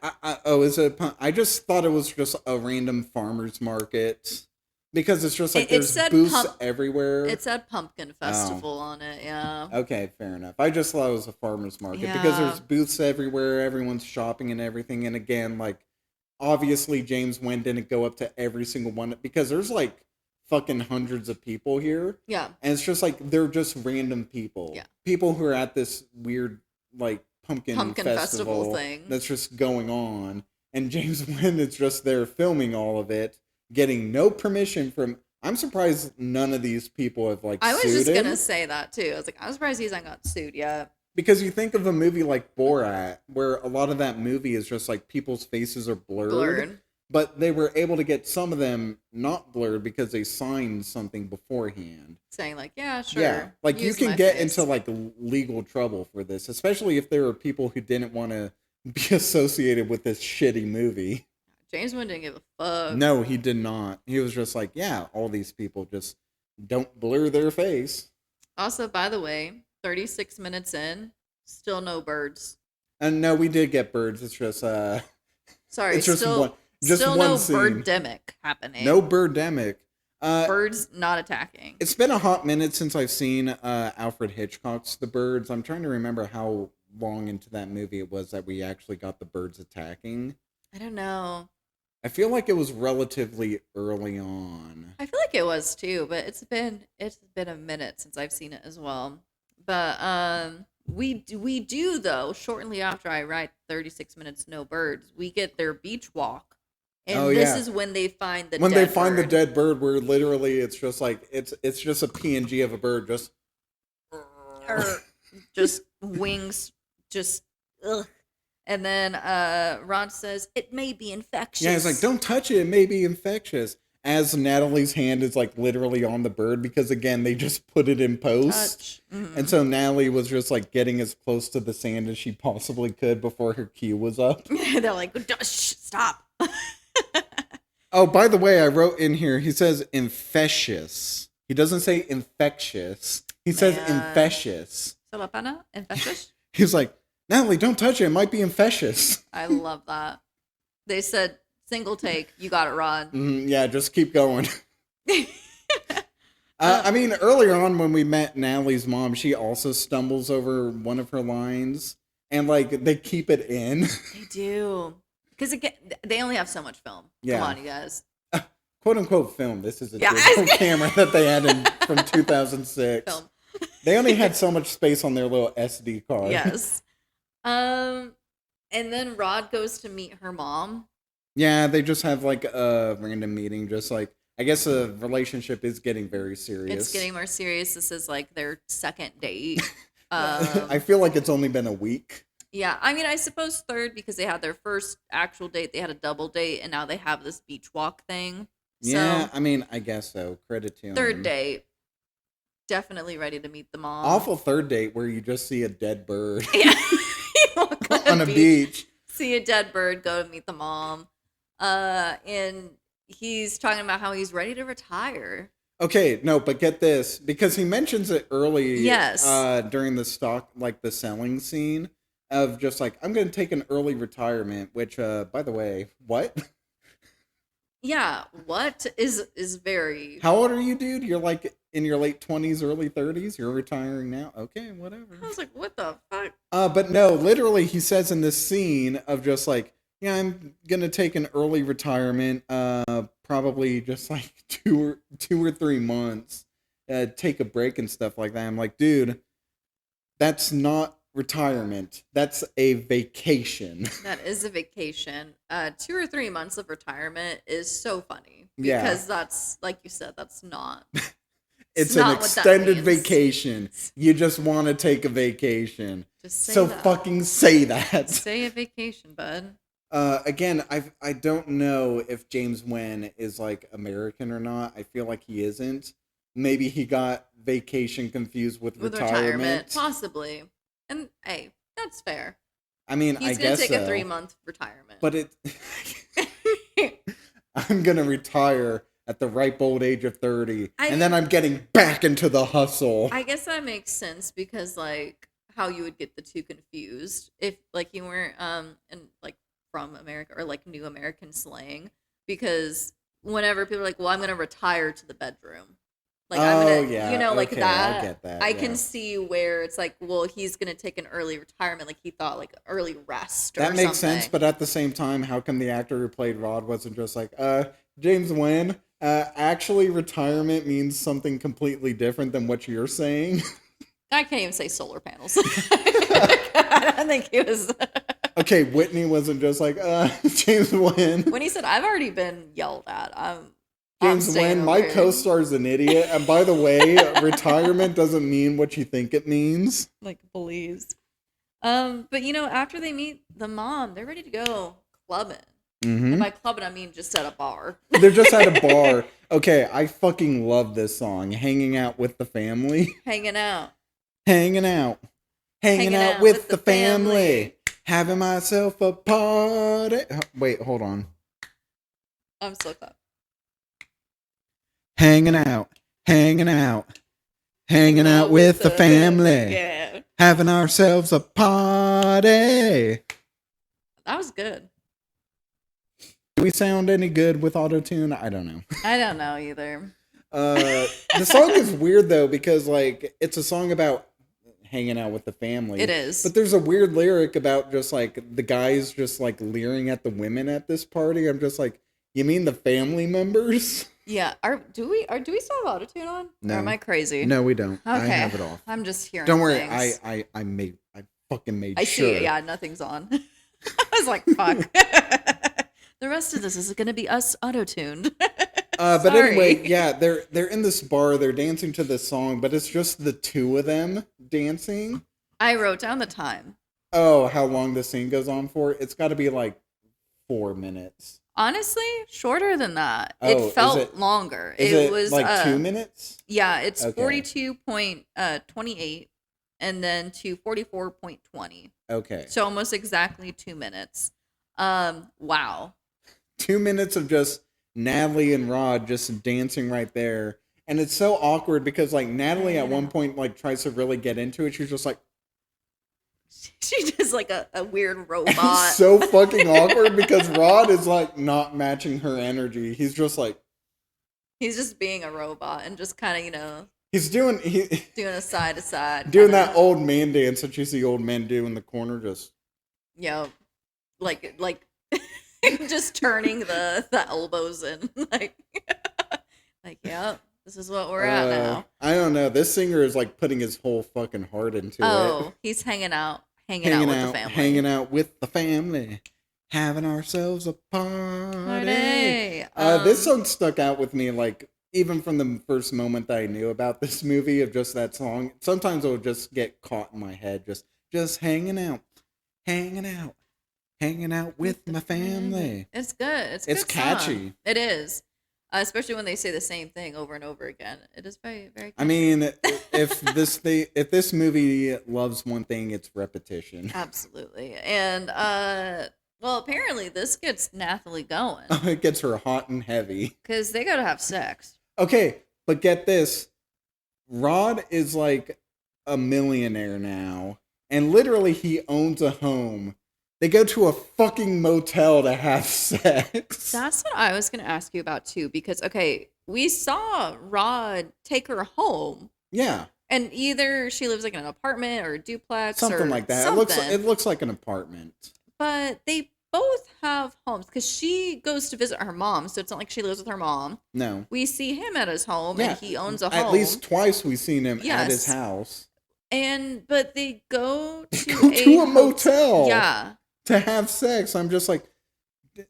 is it? I just thought it was just a random farmer's market because it's just like there's booths everywhere. It said pumpkin festival on it, yeah. Okay, fair enough. I just thought it was a farmer's market because there's booths everywhere, everyone's shopping and everything. And again, like, obviously James Nguyen didn't go up to every single one because there's like fucking hundreds of people here. Yeah. And it's just like, they're just random people. Yeah. People who are at this weird, like, pumpkin festival thing that's just going on, and James Nguyen is just there filming all of it, getting no permission from. I'm surprised none of these people have like. I was sued just him. gonna say that too. I was like, I'm surprised he's not got sued yet. Because you think of a movie like Borat, where a lot of that movie is just like people's faces are blurred. But they were able to get some of them not blurred because they signed something beforehand. Saying like, yeah, sure. Yeah, like you can get into like legal trouble for this, especially if there are people who didn't want to be associated with this shitty movie. James Nguyen didn't give a fuck. No, he did not. He was just like, yeah, all these people just don't blur their face. Also, by the way, 36 minutes in, still no birds. And no, we did get birds. It's just sorry, it's just still one. Just still one no scene. birdemic happening. No birdemic. Birds not attacking. It's been a hot minute since I've seen Alfred Hitchcock's The Birds. I'm trying to remember how long into that movie it was that we actually got the birds attacking. I don't know. I feel like it was relatively early on. I feel like it was too, but it's been a minute since I've seen it as well. But we do though. Shortly after I write 36 minutes no birds, we get their beach walk. And this is when they find the the dead bird, where literally it's just like it's just a PNG of a bird, just wings, just ugh. And then Rod says it may be infectious. Yeah, he's like, don't touch it; it may be infectious. As Natalie's hand is like literally on the bird, because again they just put it in post, and so Natalie was just like getting as close to the sand as she possibly could before her cue was up. They're like, stop. Oh, by the way, I wrote in here, he says infectious. He doesn't say infectious. He says infectious. Infectious? He's like, Natalie, don't touch it. It might be infectious. I love that. They said, single take. You got it, Rod. Yeah, just keep going. I mean, earlier on when we met Natalie's mom, she also stumbles over one of her lines. And, like, they keep it in. They do. Because they only have so much film. Yeah. Come on, you guys. Quote unquote film. This is a digital camera that they had from 2006. Film. They only had so much space on their little SD card. Yes. And then Rod goes to meet her mom. Yeah, they just have like a random meeting. Just like, I guess the relationship is getting very serious. It's getting more serious. This is like their second date. I feel like it's only been a week. Yeah, I mean, I suppose third because they had their first actual date. They had a double date, and now they have this beach walk thing. Yeah, so, I mean, I guess so. Credit to him. Third date. Definitely ready to meet the mom. Awful third date where you just see a dead bird. Yeah. on a beach. See a dead bird, go to meet the mom. And he's talking about how he's ready to retire. Okay, no, but get this. Because he mentions it early during the the selling scene. Of just like, I'm going to take an early retirement, which, by the way, what? Yeah, what is very... How old are you, dude? You're like in your late 20s, early 30s? You're retiring now? Okay, whatever. I was like, what the fuck? But no, literally, he says in this scene of just like, yeah, I'm going to take an early retirement, probably just like two or 3 months, take a break and stuff like that. I'm like, dude, that's not retirement. That's a vacation. That is a vacation. 2 or 3 months of retirement is so funny because that's, like you said, that's not. It's an extended vacation. You just want to take a vacation. Just say so that. Fucking say that. Say a vacation, bud. Again, I don't know if James Nguyen is like American or not. I feel like he isn't. Maybe he got vacation confused with retirement. Possibly. And hey, that's fair. I mean, he's I guess gonna take a 3-month retirement. But I'm going to retire at the ripe old age of 30. I- And then I'm getting back into the hustle. I guess that makes sense because like how you would get the two confused if like you weren't and like from America or like new American slang, because whenever people are like, well, I'm gonna retire to the bedroom. Like I'm gonna like okay, that. I get that. I yeah. can see where it's like, well, he's gonna take an early retirement, like he thought like early rest or That makes something. sense, but at the same time, how come the actor who played Rod wasn't just like, James Nguyen, actually retirement means something completely different than what you're saying? I can't even say solar panels. I don't think he was. Okay, Whitney wasn't just like, James Nguyen. When he said, I've already been yelled at. James Nguyen, my co-star's an idiot. And by the way, retirement doesn't mean what you think it means. Like, please. But, after they meet the mom, they're ready to go clubbing. Mm-hmm. And by clubbing, I mean just at a bar. They're just at a bar. Okay, I fucking love this song. Hanging out with the family. Hanging out. Hanging out. Hanging out with the family. Having myself a party. Wait, hold on. I'm so caught. Hanging out. Hanging out. Hanging out with the family. Yeah. Having ourselves a party. That was good. Do we sound any good with auto-tune? I don't know. I don't know either. The song is weird though, because like it's a song about hanging out with the family. It is. But there's a weird lyric about just like the guys just like leering at the women at this party. I'm just like, you mean the family members? Yeah. Do we still have autotune on? No. Or am I crazy? No, we don't. Okay. I have it off. I'm just hearing Don't worry. things. I fucking made I sure. see it. Yeah, nothing's on. I was like, fuck. The rest of this is going to be us auto-tuned. But Sorry. anyway, yeah, they're in this bar. They're dancing to this song, but it's just the two of them dancing. I wrote down the time. Oh, how long the scene goes on for? It's got to be like 4 minutes. Honestly, shorter than that. Oh, It is felt it- longer. Is It it was like 2 minutes? Yeah, it's Okay. 42.28 and then to 44.20. Okay. So almost exactly 2 minutes. Wow. 2 minutes of just Nathalie and Rod just dancing right there. And it's so awkward because like Nathalie at one point like tries to really get into it. She's just like, She's just like a weird and robot. it's so fucking awkward because Rod is like not matching her energy. He's just like, He's just being a robot and just kind of, he's doing doing a side to side. doing that old man dance that you see old men do in the corner. Just like just turning the elbows in like yeah, this is what we're at now. I don't know. This singer is like putting his whole fucking heart into it. He's hanging out with the family. Hanging out with the family, having ourselves a party. This song stuck out with me, like even from the first moment that I knew about this movie of just that song. Sometimes it would just get caught in my head, just hanging out with my family. It's good. It's a It's good song. catchy. It is. Especially when they say the same thing over and over again. It is very, very catchy. I mean, if this movie loves one thing, it's repetition. Absolutely. And well, apparently this gets Nathalie going It gets her hot and heavy. because they gotta have sex. Okay, but get this. Rod is like a millionaire now, and literally he owns a home. They go to a fucking motel to have sex. That's what I was gonna ask you about too, because okay, we saw Rod take her home, Yeah, and either she lives like in an apartment or a duplex, something or like that. something. It looks like an apartment. But they both have homes because she goes to visit her mom, so it's not like she lives with her mom. No. We see him at his home, Yeah, and he owns a home. At least twice we've seen him at his Yes. house. But they go to, Go to a motel. Yeah. To have sex. I'm just like,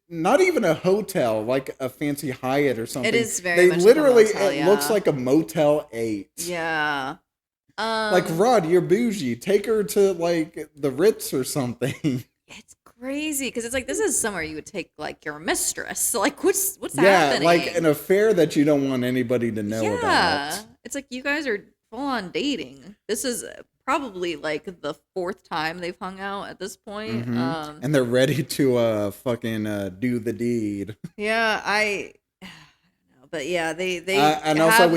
not even a hotel, like a fancy Hyatt or something. It is very much like a literally, motel, it yeah. looks like a Motel 8. Yeah. Like, Rod, you're bougie. Take her to, like, the Ritz or something. It's crazy because it's like this is somewhere you would take like your mistress. Like what's Yeah, happening? like an affair that you don't want anybody to know about. It's like you guys are full on dating. This is probably like the 4th time they've hung out at this point. And they're ready to fucking do the deed. Yeah, I don't know, but yeah, they and also have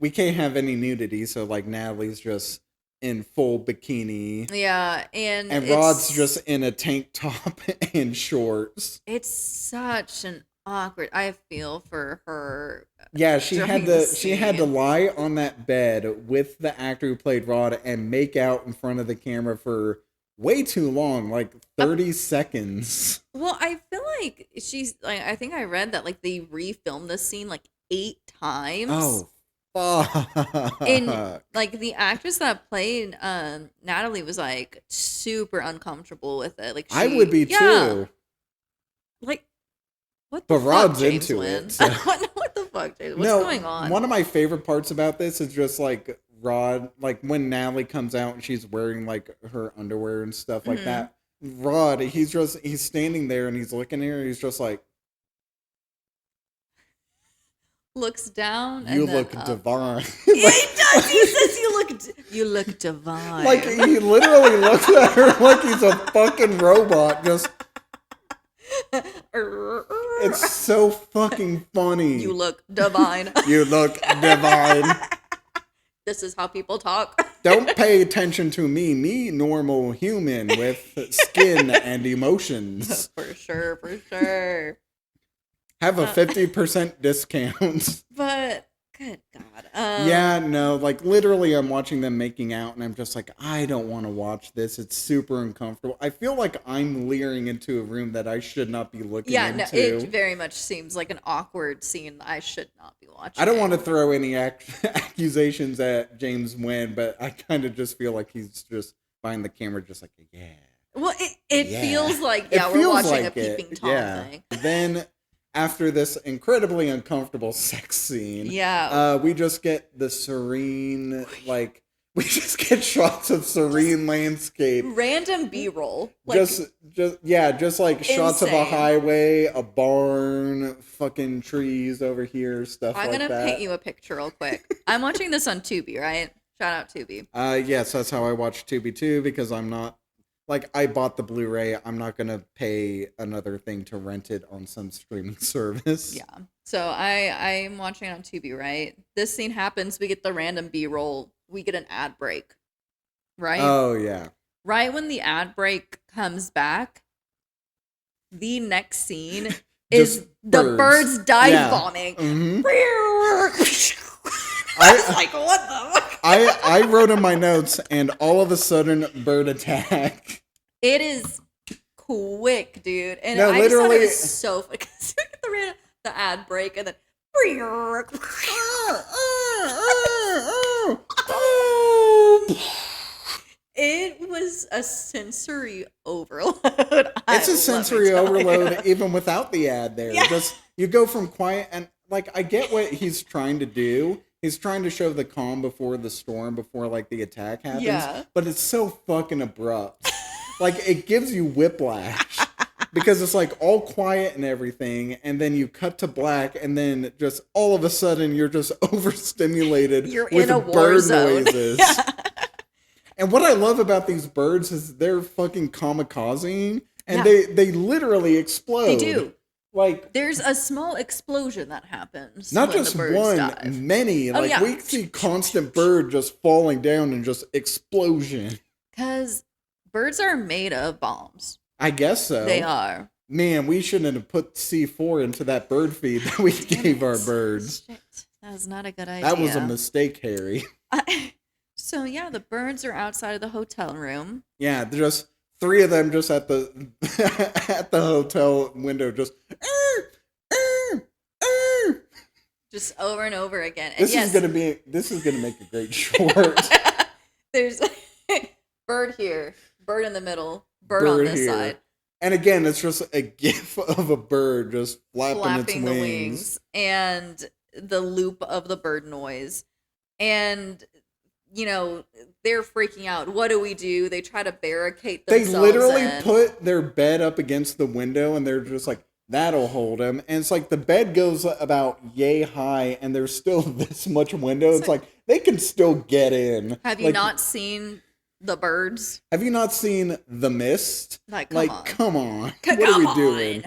we can't have any nudity, so like Natalie's just in full bikini. Yeah, and Rod's just in a tank top and shorts. It's such an awkward. I feel for her. Yeah, she had during the she had to scene. lie on that bed with the actor who played Rod and make out in front of the camera for way too long, like 30 seconds. Well, I feel like she's like, I think I read that like they refilmed this scene like 8 times. Oh, fuck. And like the actress that played Natalie was like super uncomfortable with it. Like I would be too. Like what the But fuck, Rod's James into Nguyen? it. So. What the fuck, James? What's going on? One of my favorite parts about this is just like Rod, like when Natalie comes out and she's wearing like her underwear and stuff like that. Rod, he's standing there and he's looking at her and he's just like, looks down. "You and look then up. divine." Yeah, he does. He says you look divine. Like he literally looks at her like he's a fucking robot. Just it's so fucking funny. You look divine. You look divine. This is how people talk. Don't pay attention to me, normal human with skin and emotions. For sure. Have a 50% discount. But good God. Yeah, no, like literally I'm watching them making out and I'm just like, I don't want to watch this. It's super uncomfortable. I feel like I'm leering into a room that I should not be looking Yeah, no, into. it very much seems like an awkward scene that I should not be watching. I don't want to throw any accusations at James Nguyen, but I kind of just feel like he's just behind the camera just like, yeah. Well, it Yeah. feels like, It we're feels watching like a it, peeping Tom yeah. thing. Then after this incredibly uncomfortable sex scene, Yeah. we just get the serene, like, we just get shots of serene landscape. Random B-roll. Like, just like shots of a insane. highway, a barn, fucking trees over here, stuff I'm like going to that. paint you a picture real quick. I'm watching this on Tubi, right? Shout out Tubi. Yes, that's how I watch Tubi too, because I'm not, like, I bought the Blu-ray. I'm not going to pay another thing to rent it on some streaming service. Yeah. So I'm watching it on Tubi, right? This scene happens. We get the random B-roll. We get an ad break, right? Oh, yeah. Right when the ad break comes back, the next scene is the birds dive bombing. Mm-hmm. I was like, what the fuck? I wrote in my notes, and all of a sudden, bird attack. It is quick, dude. And No, I just thought it literally- was so funny. Because you get the ad break and then... It was a sensory overload. It's a sensory overload even without the ad there. Yeah. Just you go from quiet and like I get what he's trying to do. He's trying to show the calm before the storm, before like the attack happens. Yeah. But it's so fucking abrupt. Like it gives you whiplash. Because it's like all quiet and everything, and then you cut to black, and then just all of a sudden you're just overstimulated You're with in a war bird zone. noises. Yeah. And what I love about these birds is they're fucking kamikazing, and Yeah. they literally explode. They do. Like There's a small explosion that happens. not when just the birds one, dive. many. Oh, Like yeah. we see constant bird just falling down and just explosion. Because birds are made of bombs. I guess so. They are. Man, we shouldn't have put C4 into that bird feed that we Damn gave our it. birds. Shit. That was not a good idea. That was a mistake, Harry. So yeah, the birds are outside of the hotel room. Yeah, just three of them just at the at the hotel window, just. Just over and over again. And This yes, is gonna make a great short. there's bird here, bird in the middle, bird on this side. And again, it's just a gif of a bird just flapping its the wings. and the loop of the bird noise. And, you know, they're freaking out. What do? They try to barricade They themselves literally in. put their bed up against the window and they're just like, that'll hold him. And it's like the bed goes about yay high and there's still this much window. It's like they can still get in. Have you Like, not seen the birds. Have you not seen The Mist? Like, come on. Come What are we on. doing?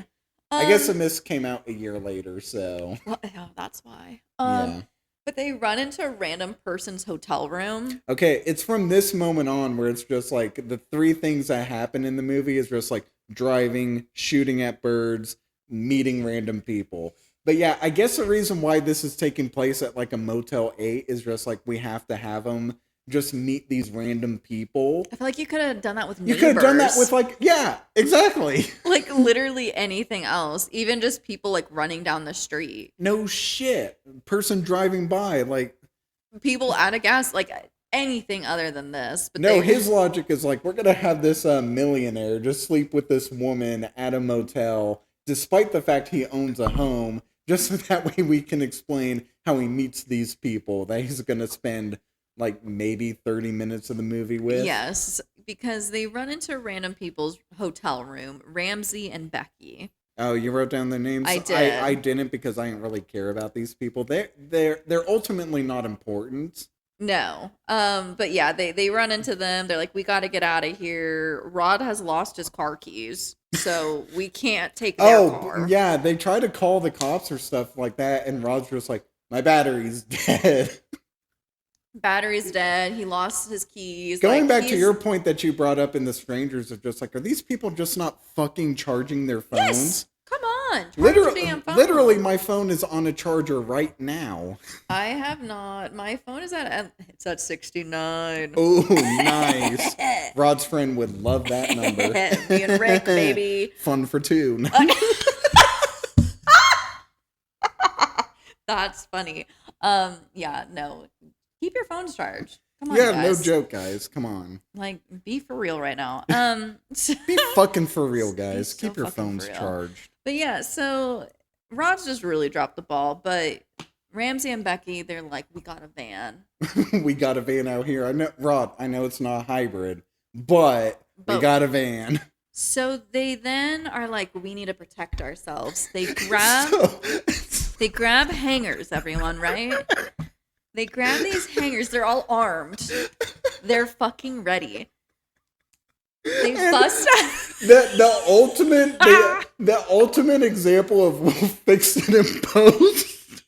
I guess The Mist came out a year later, so. Well, oh, that's why. Yeah. But they run into a random person's hotel room. Okay, it's from this moment on where it's just like the three things that happen in the movie is just like driving, shooting at birds, meeting random people. But yeah, I guess the reason why this is taking place at like a Motel 8 is just like we have to have them just meet these random people. I feel like you could have done that with You neighbors. could have done that with like, yeah, exactly. Like literally anything else. Even just people like running down the street. No shit. Person driving by, like. People out of gas, like anything other than this. But No, his logic is like, we're going to have this millionaire just sleep with this woman at a motel, despite the fact he owns a home, just so that way we can explain how he meets these people that he's going to spend like maybe 30 minutes of the movie with. Yes, because they run into random people's hotel room, Ramsey and Becky. Oh, you wrote down their names? I did. I didn't because I didn't really care about these people. They're ultimately not important. No. But yeah, they run into them. They're like, we got to get out of here. Rod has lost his car keys, so we can't take their car. Yeah, they try to call the cops or stuff like that, and Rod's just like, my battery's dead. Battery's dead. He lost his keys. Going back to your point that you brought up in The Strangers of just like, are these people just not fucking charging their phones? Yes. Come on. Charge your damn phone. Literally, my phone is on a charger right now. I have not. My phone is it's at 69. Oh, nice. Rod's friend would love that number. Me and Rick, baby. Fun for two. That's funny. Yeah, no. Keep your phones charged. Come on, yeah, guys. no joke, guys. Come on. Like, be for real right now. Be fucking for real, guys. So Keep your fucking phones for real. charged. But yeah, so Rod's just really dropped the ball. But Ramsey and Becky, they're like, we got a van. We got a van out here. I know, Rod, I know it's not a hybrid, but we got a van. So they then are like, we need to protect ourselves. They grab they grab hangers, everyone, right? They grab these hangers. They're all armed. They're fucking ready. They bust out. The ultimate example of we'll fix it in post.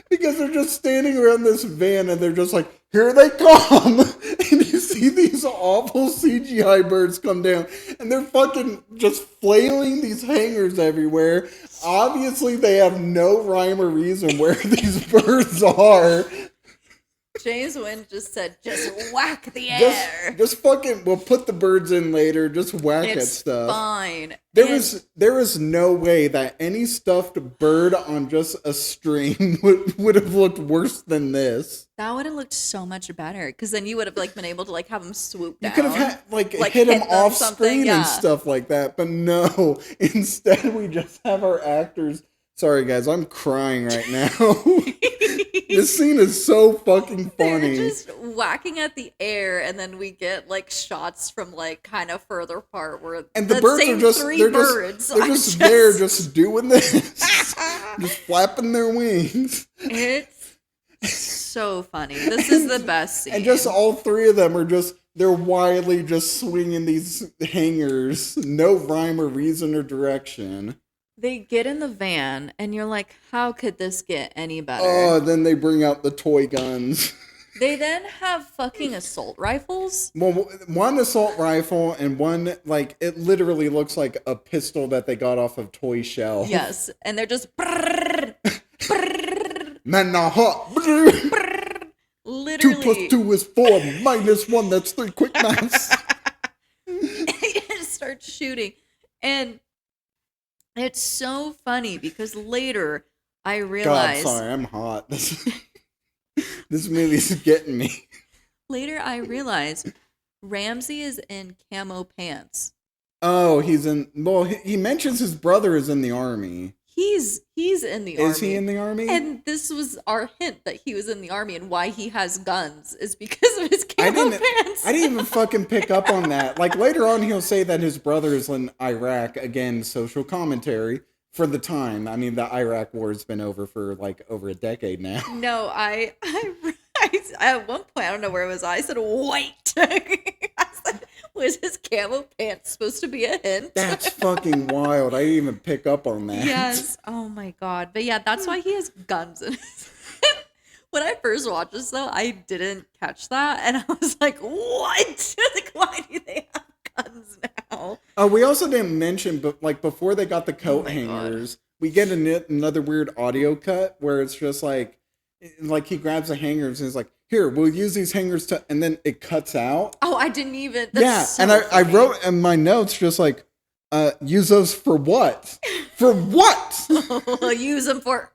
Because they're just standing around this van and they're just like, here they come. And you see these awful CGI birds come down and they're fucking just flailing these hangers everywhere. Obviously, they have no rhyme or reason where these birds are. James Nguyen just said, just whack the air. Just fucking, we'll put the birds in later. Just whack at stuff. It's fine. There is no way that any stuffed bird on just a string would have looked worse than this. That would have looked so much better because then you would have like been able to like have them swoop down. You could have had, hit them off screen and stuff like that. But no, instead we just have our actors. Sorry guys, I'm crying right now. This scene is so fucking funny. They're just whacking at the air, and then we get like shots from like kind of further apart where and the birds are just they're just there, just doing this, just flapping their wings. It's so funny. This is the best scene. And just all three of them are they're wildly just swinging these hangers, no rhyme or reason or direction. They get in the van, and you're like, how could this get any better? Oh, then they bring out the toy guns. They then have fucking assault rifles. Well, one assault rifle and one, like, it literally looks like a pistol that they got off of toy shelves. Yes, and they're just... brrr, brrr, Man, now, hot. brrr, literally. 2 + 2 is 4, minus 1, that's 3, quick maths. Start shooting. And... it's so funny because later I realized... God, sorry, I'm hot. This movie's getting me. Later I realized Ramsey is in camo pants. Oh, he's in... Well, he mentions his brother is in the army. He's in the army. Is he in the army? And this was our hint that he was in the army and why he has guns is because of his camo pants. I didn't even fucking pick up on that. Like, later on, he'll say that his brother is in Iraq. Again, social commentary for the time. I mean, the Iraq war has been over for, like, over a decade now. No, I At one point, I don't know where it was. I said, "Wait." I said, "Was his camo pants supposed to be a hint?" That's fucking wild. I didn't even pick up on that. Yes. Oh my god. But yeah, that's why he has guns in his. When I first watched this, though, I didn't catch that, and I was like, "What? Like, why do they have guns now?" We also didn't mention, but like before they got the coat my hangers, we get another weird audio cut where it's just like he grabs the hangers and is like, "Here, we'll use these hangers to," and then it cuts out. Oh, I didn't even. That's and I wrote in my notes just like, use those for what? For what? Use them for.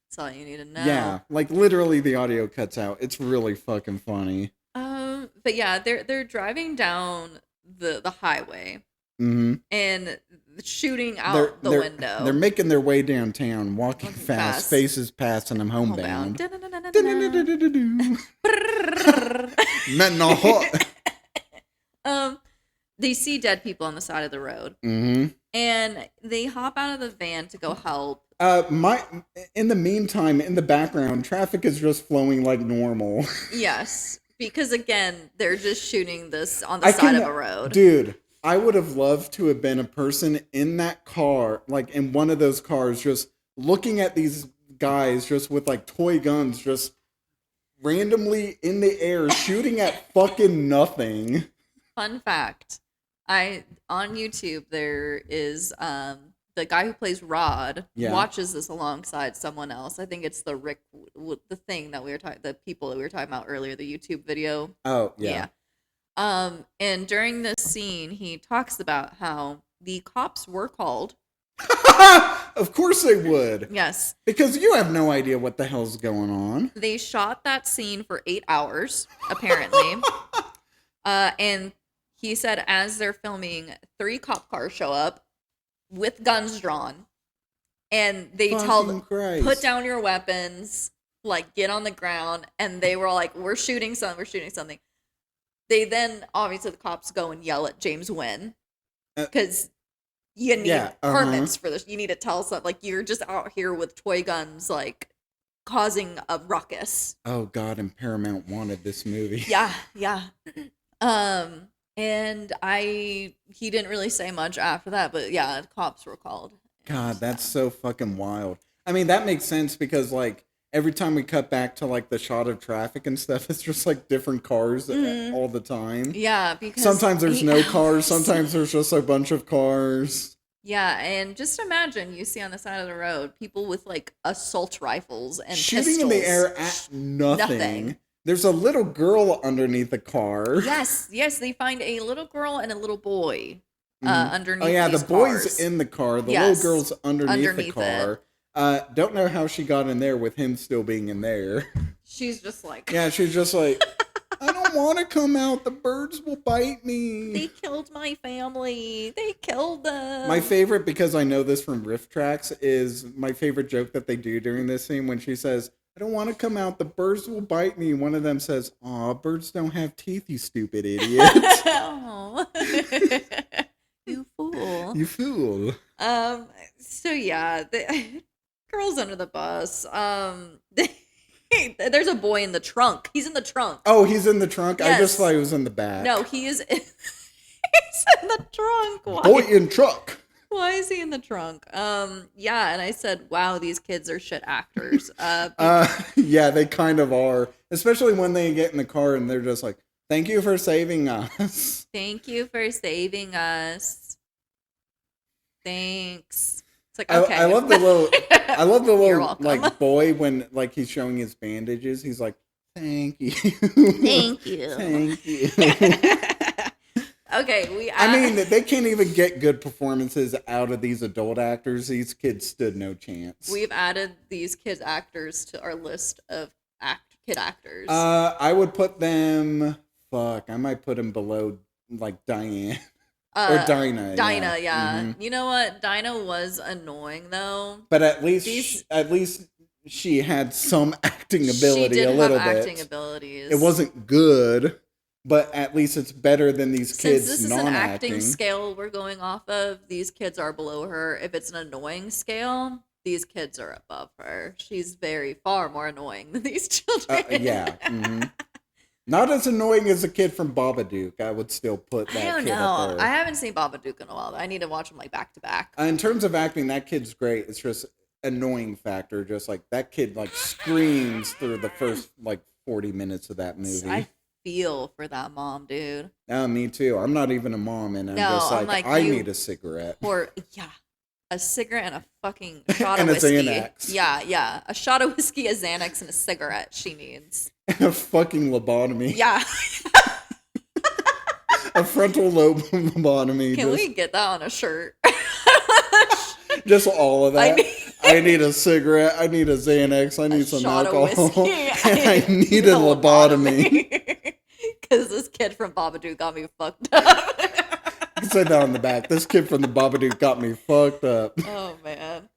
That's all you need to know. Yeah, like literally the audio cuts out. It's really fucking funny. But yeah, they're driving down the highway and shooting out the window. They're making their way downtown, walking fast, faces passing them homebound. They see dead people on the side of the road, and they hop out of the van to go help. In the meantime, in the background, traffic is just flowing like normal. Yes, because again, they're just shooting this on the side of a road. Dude, I would have loved to have been a person in that car, like in one of those cars, just looking at these guys just with like toy guns, just randomly in the air, shooting at fucking nothing. Fun fact. On YouTube, there is the guy who plays Rod watches this alongside someone else. I think it's the thing that we were talking, the people that we were talking about earlier, the YouTube video. Oh, yeah. And during this scene, he talks about how the cops were called. Of course they would. Yes. Because you have no idea what the hell's going on. They shot that scene for 8 hours, apparently. And he said as they're filming, 3 cop cars show up with guns drawn. And they tell them, put down your weapons, like, get on the ground. And they were all like, we're shooting something. They then, obviously, the cops go and yell at James Nguyen. Because you need permits for this. You need to tell something. Like, you're just out here with toy guns, like, causing a ruckus. Oh, God, and Paramount wanted this movie. Yeah. And he didn't really say much after that, but yeah, cops were called. God, that's so fucking wild. I mean, that makes sense because, like, every time we cut back to, like, the shot of traffic and stuff, it's just, like, different cars all the time. Yeah, because... Sometimes there's no cars, sometimes there's just a bunch of cars. Yeah, and just imagine you see on the side of the road people with, like, assault rifles and shooting pistols. in the air at nothing. There's a little girl underneath the car. Yes, they find a little girl and a little boy underneath. Oh yeah, these the boy's cars. in the car. The little girl's underneath the car. Don't know how she got in there with him still being in there. She's just like... Yeah, she's just like, I don't want to come out. The birds will bite me. They killed my family. They killed them. My favorite, because I know this from riff tracks, is my favorite joke that they do during this scene when she says, I don't want to come out. The birds will bite me. One of them says, aw, birds don't have teeth, you stupid idiot. Oh. You fool. You fool. So yeah, the girls under the bus. There's a boy in the trunk. He's in the trunk. Oh, he's in the trunk? Yes. I just thought he was in the back. No, he is he's in the trunk. Why? Boy in truck. Why is he in the trunk? Yeah, and I said, wow, these kids are shit actors. Yeah, they kind of are. Especially when they get in the car and they're just like, thank you for saving us. Thank you for saving us. Thanks. It's like, okay. I love the little like boy when like he's showing his bandages. He's like, thank you. Thank you. Thank you. Okay, I mean, they can't even get good performances out of these adult actors. These kids stood no chance. We've added these kids actors to our list of kid actors. I would put them. Fuck, I might put them below like Diane or Dinah. Dinah, yeah. Mm-hmm. You know what? Dinah was annoying though. But at least she had some acting ability. She did a little have bit. acting abilities. It wasn't good. But at least it's better than these kids Since this is non-acting. an acting scale we're going off of, these kids are below her. If it's an annoying scale, these kids are above her. She's far more annoying than these children. Yeah. Mm-hmm. Not as annoying as a kid from Babadook. I would still put that I don't kid know. up there. I haven't seen Babadook in a while. I need to watch them like back to back. In terms of acting, that kid's great. It's just annoying factor. Just like that kid like screams through the first like 40 minutes of that movie. I feel for that mom, dude. Me too. I'm not even a mom, and I'm just like, I need a cigarette. Or a cigarette and a fucking shot and of whiskey. A Xanax. Yeah. A shot of whiskey, a Xanax, and a cigarette she needs. And a fucking lobotomy. Yeah. A frontal lobe lobotomy. Can we get that on a shirt? Just all of that. I need a cigarette. I need a Xanax. I need some alcohol. And I need a lobotomy. Because this kid from Babadook got me fucked up. You said that on the back. This kid from the Babadook got me fucked up. Oh, man.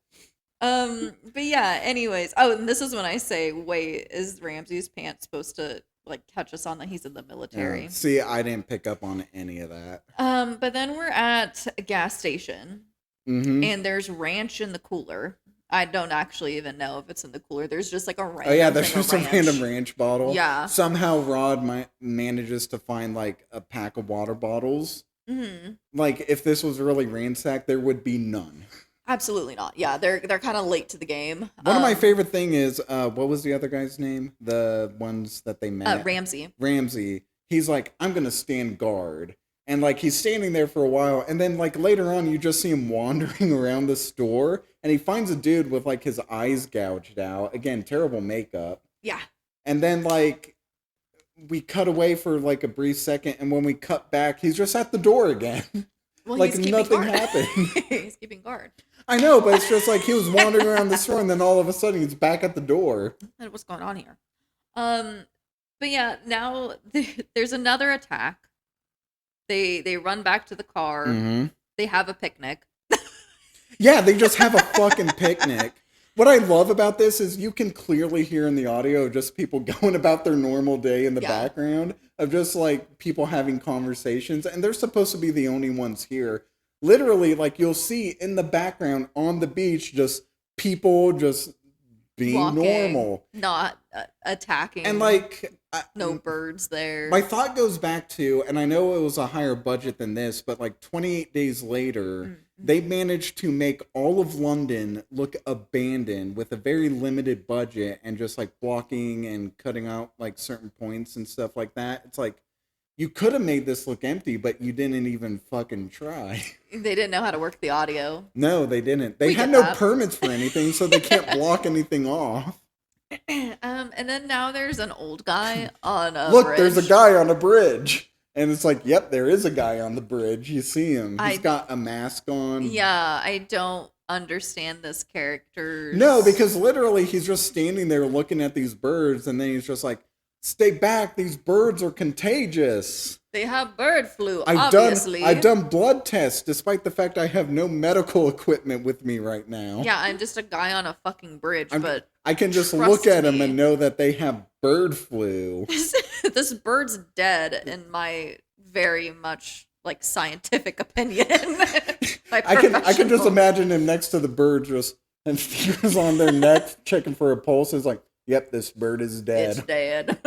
But yeah, anyways. Oh, and this is when I say, wait, is Ramsey's pants supposed to like catch us on that he's in the military? Yeah. See, I didn't pick up on any of that. But then we're at a gas station. Mm-hmm. And there's ranch in the cooler. I don't actually even know if it's in the cooler. There's just like a ranch. Oh yeah, there's just a random ranch bottle. Yeah. Somehow Rod manages to find like a pack of water bottles. Mm-hmm. Like if this was really ransacked, there would be none. Absolutely not. Yeah, they're kind of late to the game. One of my favorite thing is what was the other guy's name? The ones that they met. Ramsey. He's like, I'm gonna stand guard. And, like, he's standing there for a while, and then, like, later on, you just see him wandering around the store, and he finds a dude with, like, his eyes gouged out. Again, terrible makeup. Yeah. And then, like, we cut away for, like, a brief second, and when we cut back, he's just at the door again. Well, like, nothing happened. He's keeping guard. I know, but it's just like he was wandering around the store, and then all of a sudden, he's back at the door. What's going on here? But yeah, now there's another attack. They run back to the car. Mm-hmm. They have a picnic. Yeah, they just have a fucking picnic. What I love about this is you can clearly hear in the audio just people going about their normal day in the background of just like people having conversations, and they're supposed to be the only ones here. Literally, like you'll see in the background on the beach just people just being walking, normal, not attacking, and like no birds there. My thought goes back to, and I know it was a higher budget than this, but like 28 days later, they managed to make all of London look abandoned with a very limited budget and just like blocking and cutting out like certain points and stuff like that. It's like, you could have made this look empty, but you didn't even fucking try. They didn't know how to work the audio. No, they didn't. They had no permits for anything, so they can't block anything off. And then now there's an old guy on a Look, bridge. there's a guy on a bridge. And it's like, yep, there is a guy on the bridge. You see him. He's got a mask on. Yeah, I don't understand this character. No, because literally he's just standing there looking at these birds, and then he's just like, stay back, these birds are contagious. They have bird flu, obviously. I've done blood tests, despite the fact I have no medical equipment with me right now. Yeah, I'm just a guy on a fucking bridge, but I can just look at him and know that they have bird flu. This bird's dead, in my very much like scientific opinion. I can just imagine him next to the bird, just and fingers on their neck, checking for a pulse. It's like, yep, this bird is dead. It's dead.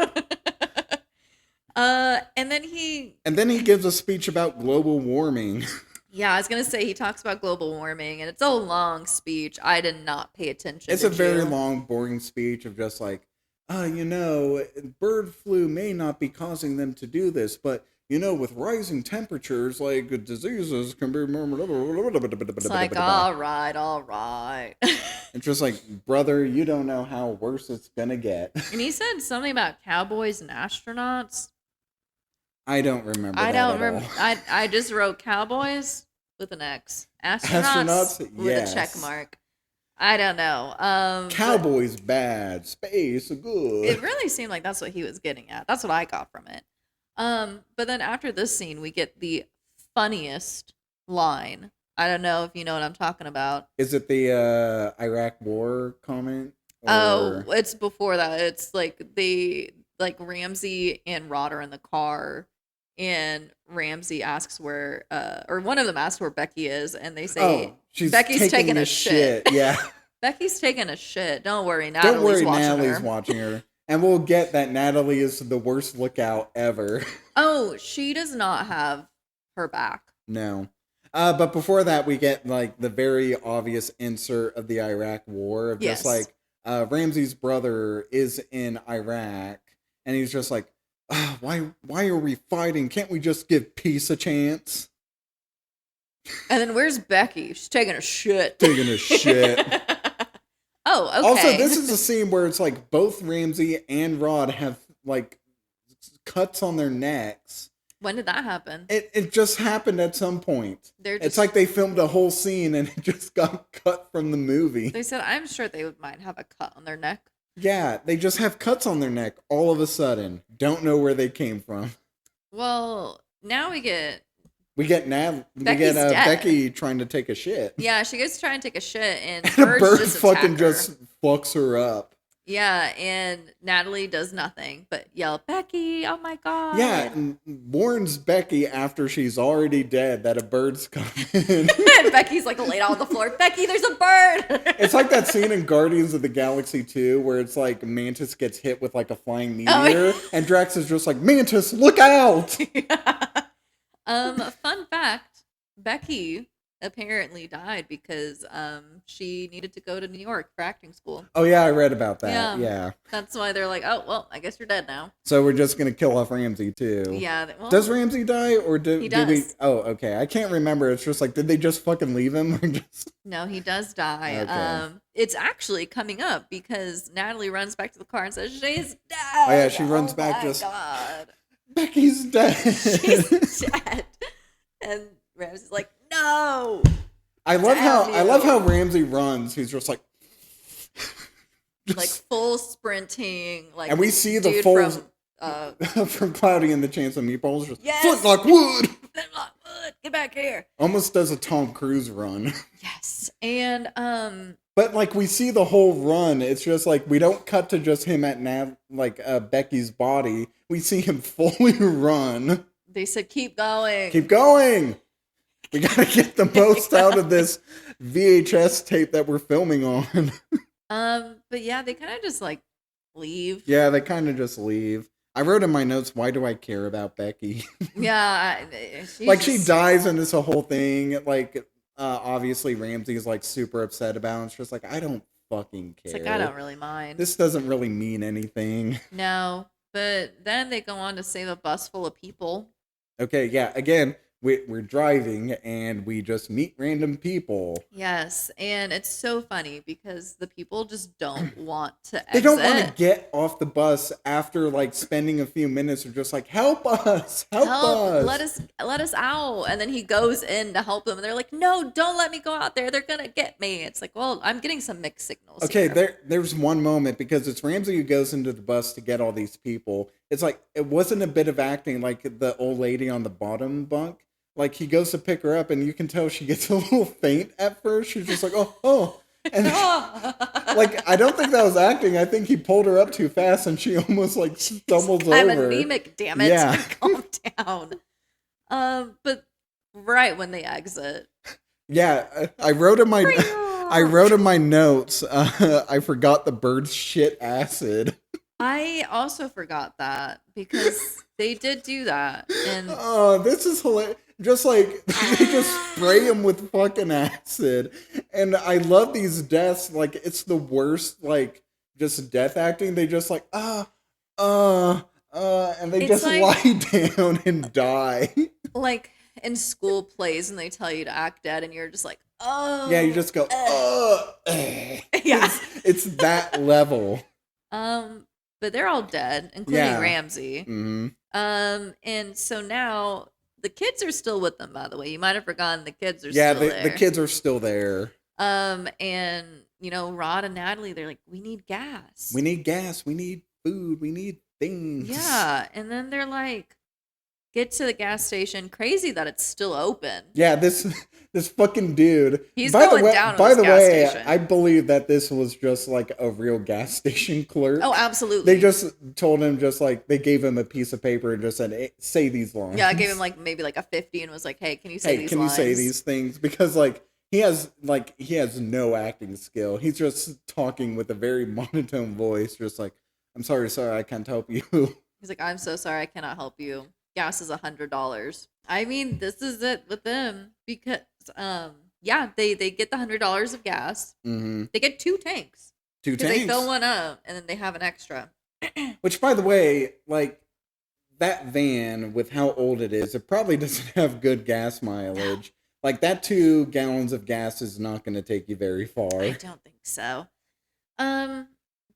And then he gives a speech about global warming. Yeah, I was gonna say he talks about global warming, and it's a long speech. I did not pay attention. It's a very long, boring speech of just like, bird flu may not be causing them to do this, but with rising temperatures, like diseases can be. It's like, all right. It's just like, brother, you don't know how worse it's gonna get. And he said something about cowboys and astronauts. I don't remember. I just wrote cowboys with an X. Astronauts with yes. a check mark. I don't know. Cowboys bad, space good. It really seemed like that's what he was getting at. That's what I got from it. But then after this scene, we get the funniest line. I don't know if you know what I'm talking about. Is it the Iraq War comment? Oh, it's before that. It's like Ramsey and Rod are in the car, and Ramsey asks where, or one of them asks where Becky is, and they say, she's Becky's taking a shit. Yeah. Becky's taking a shit. Don't worry, Don't worry, Natalie's her. watching her. And we'll get that Nathalie is the worst lookout ever. Oh, she does not have her back. No. But before that, we get like the very obvious insert of the Iraq War of just like Ramsey's brother is in Iraq, and he's just like, why are we fighting? Can't we just give peace a chance? And then where's Becky? She's taking a shit. Taking a shit. Oh, okay. Also, this is a scene where it's like both Ramsey and Rod have like cuts on their necks. When did that happen? It just happened at some point. It's like they filmed a whole scene and it just got cut from the movie. They said, I'm sure they might have a cut on their neck. Yeah, they just have cuts on their neck all of a sudden. Don't know where they came from. Well, now we get Becky trying to take a shit. Yeah, she goes to try and take a shit, and a bird just fucking just fucks her up. Yeah, and Nathalie does nothing but yell, Becky, oh my God. Yeah, and warns Becky after she's already dead that a bird's coming. And Becky's like laid out on the floor. Becky, there's a bird. It's like that scene in Guardians of the Galaxy 2 where it's like Mantis gets hit with like a flying meteor, and Drax is just like, Mantis, look out! Fun fact, Becky apparently died because she needed to go to New York for acting school. Oh yeah, I read about that. Yeah. That's why they're like, oh, well, I guess you're dead now. So we're just going to kill off Ramsey too. Yeah. Well, does Ramsey die or he does. Do we... Oh, okay. I can't remember. It's just like, did they just fucking leave him? Or just... No, he does die. Okay. It's actually coming up because Nathalie runs back to the car and says, she's dead. Oh yeah, she runs back just... God. Becky's dead. She's dead. And Ramsey's like, no. I love how Ramsey runs. He's just like full sprinting, like, and we see the full from Cloudy and the Chance of Meatballs. Just foot like wood. Foot like wood. Get back here. Almost does a Tom Cruise run. Yes, and but like we see the whole run. It's just like we don't cut to just him at Becky's body. We see him fully run. They said, "Keep going. Keep going." We gotta get the most out of this VHS tape that we're filming on. But yeah, they kind of just like leave. Yeah, they kind of just leave. I wrote in my notes, why do I care about Becky? Yeah, she dies in this whole thing. Like, obviously Ramsey is like super upset about it. It's just like, I don't fucking care. It's like, I don't really mind. This doesn't really mean anything. No, but then they go on to save a bus full of people. Okay, yeah, again, we're driving and we just meet random people. Yes, and it's so funny because the people just don't want to exit. They don't want to get off the bus after like spending a few minutes of just like, help us, help us. Let us out. And then he goes in to help them and they're like, no, don't let me go out there. They're going to get me. It's like, well, I'm getting some mixed signals. Okay, here. there's one moment because it's Ramsey who goes into the bus to get all these people. It's like, it wasn't a bit of acting like the old lady on the bottom bunk. Like, he goes to pick her up, and you can tell she gets a little faint at first. She's just like, oh. And, like, I don't think that was acting. I think he pulled her up too fast, and she almost, like, stumbles over. I'm anemic, damn it. Yeah. Calm down. But right when they exit. Yeah, I wrote in my notes, I forgot the birds shit acid. I also forgot that, because they did do that. And oh, this is hilarious. Just like, they just spray him with fucking acid. And I love these deaths. Like, it's the worst, like, just death acting. They just like, and they just like, lie down and die. Like, in school plays and they tell you to act dead and you're just like, oh. Yeah, you just go, Yeah. It's that level. But they're all dead, including Ramsey. Mm-hmm. And so now the kids are still with them, by the way. You might have forgotten the kids are still there. Yeah, the kids are still there. And, you know, Rod and Nathalie, they're like, we need gas. We need gas. We need food. We need things. Yeah. And then they're like, get to the gas station. Crazy that it's still open. Yeah, this fucking dude. He's going down by on the this gas way, station. I believe that this was just like a real gas station clerk. Oh, absolutely. They just told him, just like, they gave him a piece of paper and just said, hey, say these lines. Yeah, I gave him like maybe like a 50 and was like, hey, can you say these lines? Hey, can you say these things? Because like, he has no acting skill. He's just talking with a very monotone voice, just like, I'm sorry, I can't help you. He's like, I'm so sorry, I cannot help you. Gas is $100. I mean, this is it with them because, yeah, they get the $100 of gas. Mm-hmm. They get 2 tanks. Two Because tanks. they fill one up and then they have an extra. Which, by the way, like, that van, with how old it is, it probably doesn't have good gas mileage. Like, that 2 gallons of gas is not going to take you very far. I don't think so.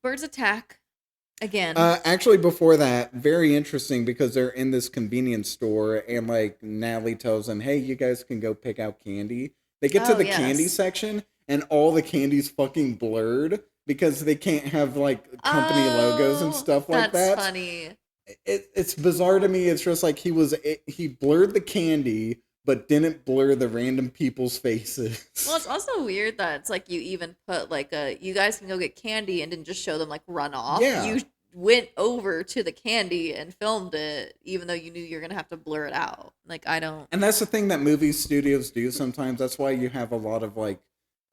Birds attack again. Actually, before that, very interesting because they're in this convenience store and, like, Natalie tells them, hey, you guys can go pick out candy. They get to the candy section and all the candy's fucking blurred because they can't have, like, company logos and stuff like that. That's funny. It's bizarre to me. It's just like he blurred the candy but didn't blur the random people's faces. Well, it's also weird that it's like you even put like you guys can go get candy and didn't just show them like run off. Yeah. You went over to the candy and filmed it even though you knew you're going to have to blur it out. Like, I don't. And that's the thing that movie studios do sometimes. That's why you have a lot of like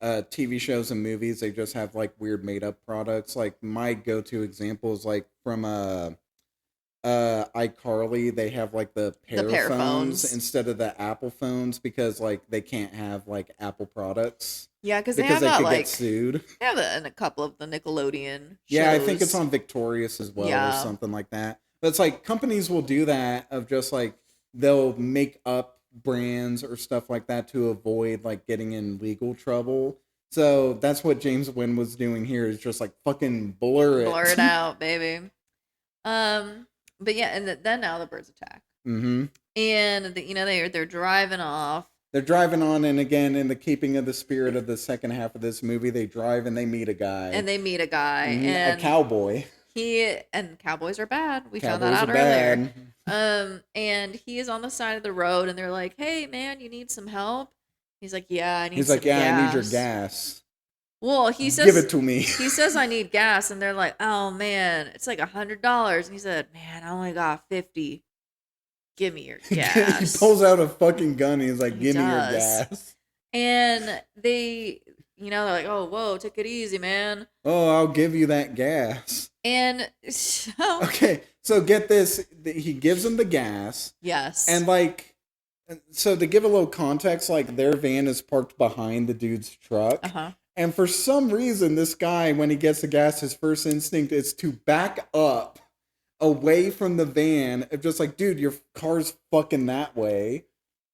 TV shows and movies. They just have like weird made up products. Like my go-to example is like from iCarly, they have like the pear phones instead of the Apple phones because like they can't have like Apple products. Yeah, because they have that, could like, get sued. They have that in a couple of the Nickelodeon shows. Yeah, I think it's on Victorious as well or something like that. But it's like companies will do that of just like they'll make up brands or stuff like that to avoid like getting in legal trouble. So that's what James Nguyen was doing here is just like fucking blur it. Blur it out, baby. But yeah, and then now the birds attack. Mm-hmm. And they're driving off. They're driving on, and again, in the keeping of the spirit of the second half of this movie, they drive and they meet a guy. Mm-hmm. And a cowboy. And cowboys are bad. We found Cowboys that out are earlier. bad. And he is on the side of the road, and they're like, "Hey, man, you need some help?" He's like, "Yeah, I need." He's some like, "Yeah, gas. I need your gas." Well, he says, "Give it to me." He says, "I need gas," and they're like, "Oh man, it's like $100." And he said, "Man, I only got 50. Give me your gas." He pulls out a fucking gun. And he's like, "Give me your gas." And they're like, "Oh, whoa, take it easy, man." Oh, I'll give you that gas. And so okay, so get this: he gives him the gas. Yes. And like, so to give a little context, like their van is parked behind the dude's truck. Uh-huh. And for some reason, this guy, when he gets the gas, his first instinct is to back up away from the van. It's just like, dude, your car's fucking that way.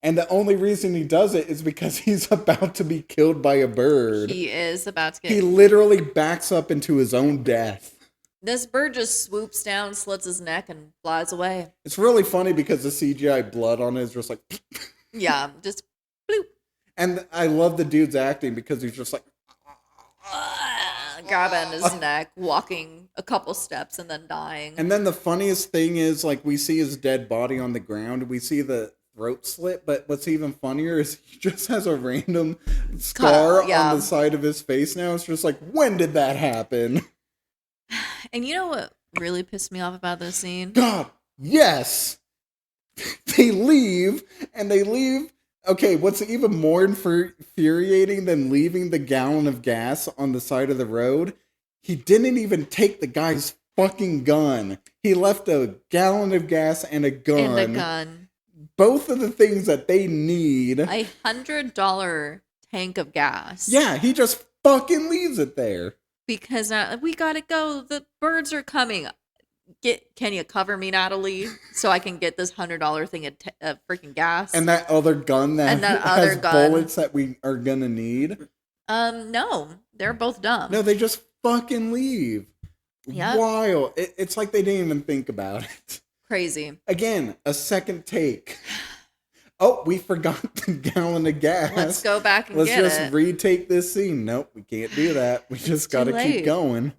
And the only reason he does it is because he's about to be killed by a bird. He is about to get... He literally backs up into his own death. This bird just swoops down, slits his neck, and flies away. It's really funny because the CGI blood on it is just like... yeah, just bloop. And I love the dude's acting because he's just like... grabbing his neck, walking a couple steps, and then dying. And then the funniest thing is, like, we see his dead body on the ground. We see the throat slit, but what's even funnier is he just has a random scar on the side of his face now. It's just like, when did that happen? And you know what really pissed me off about this scene? God, yes! They leave, and they leave... Okay, what's even more infuriating than leaving the gallon of gas on the side of the road? He didn't even take the guy's fucking gun. He left a gallon of gas and a gun. And a gun. Both of the things that they need. A $100 tank of gas. Yeah, he just fucking leaves it there. Because we gotta go. The birds are coming. Can you cover me, Nathalie, so I can get this $100 thing of freaking gas? And that other gun that has bullets that we are gonna need? No. They're both dumb. No, they just fucking leave. Yep. Wild. It's like they didn't even think about it. Crazy. Again, a second take. Oh, we forgot the gallon of gas. Let's go back and Let's get it. just retake this scene. Nope, we can't do that. We just gotta keep going.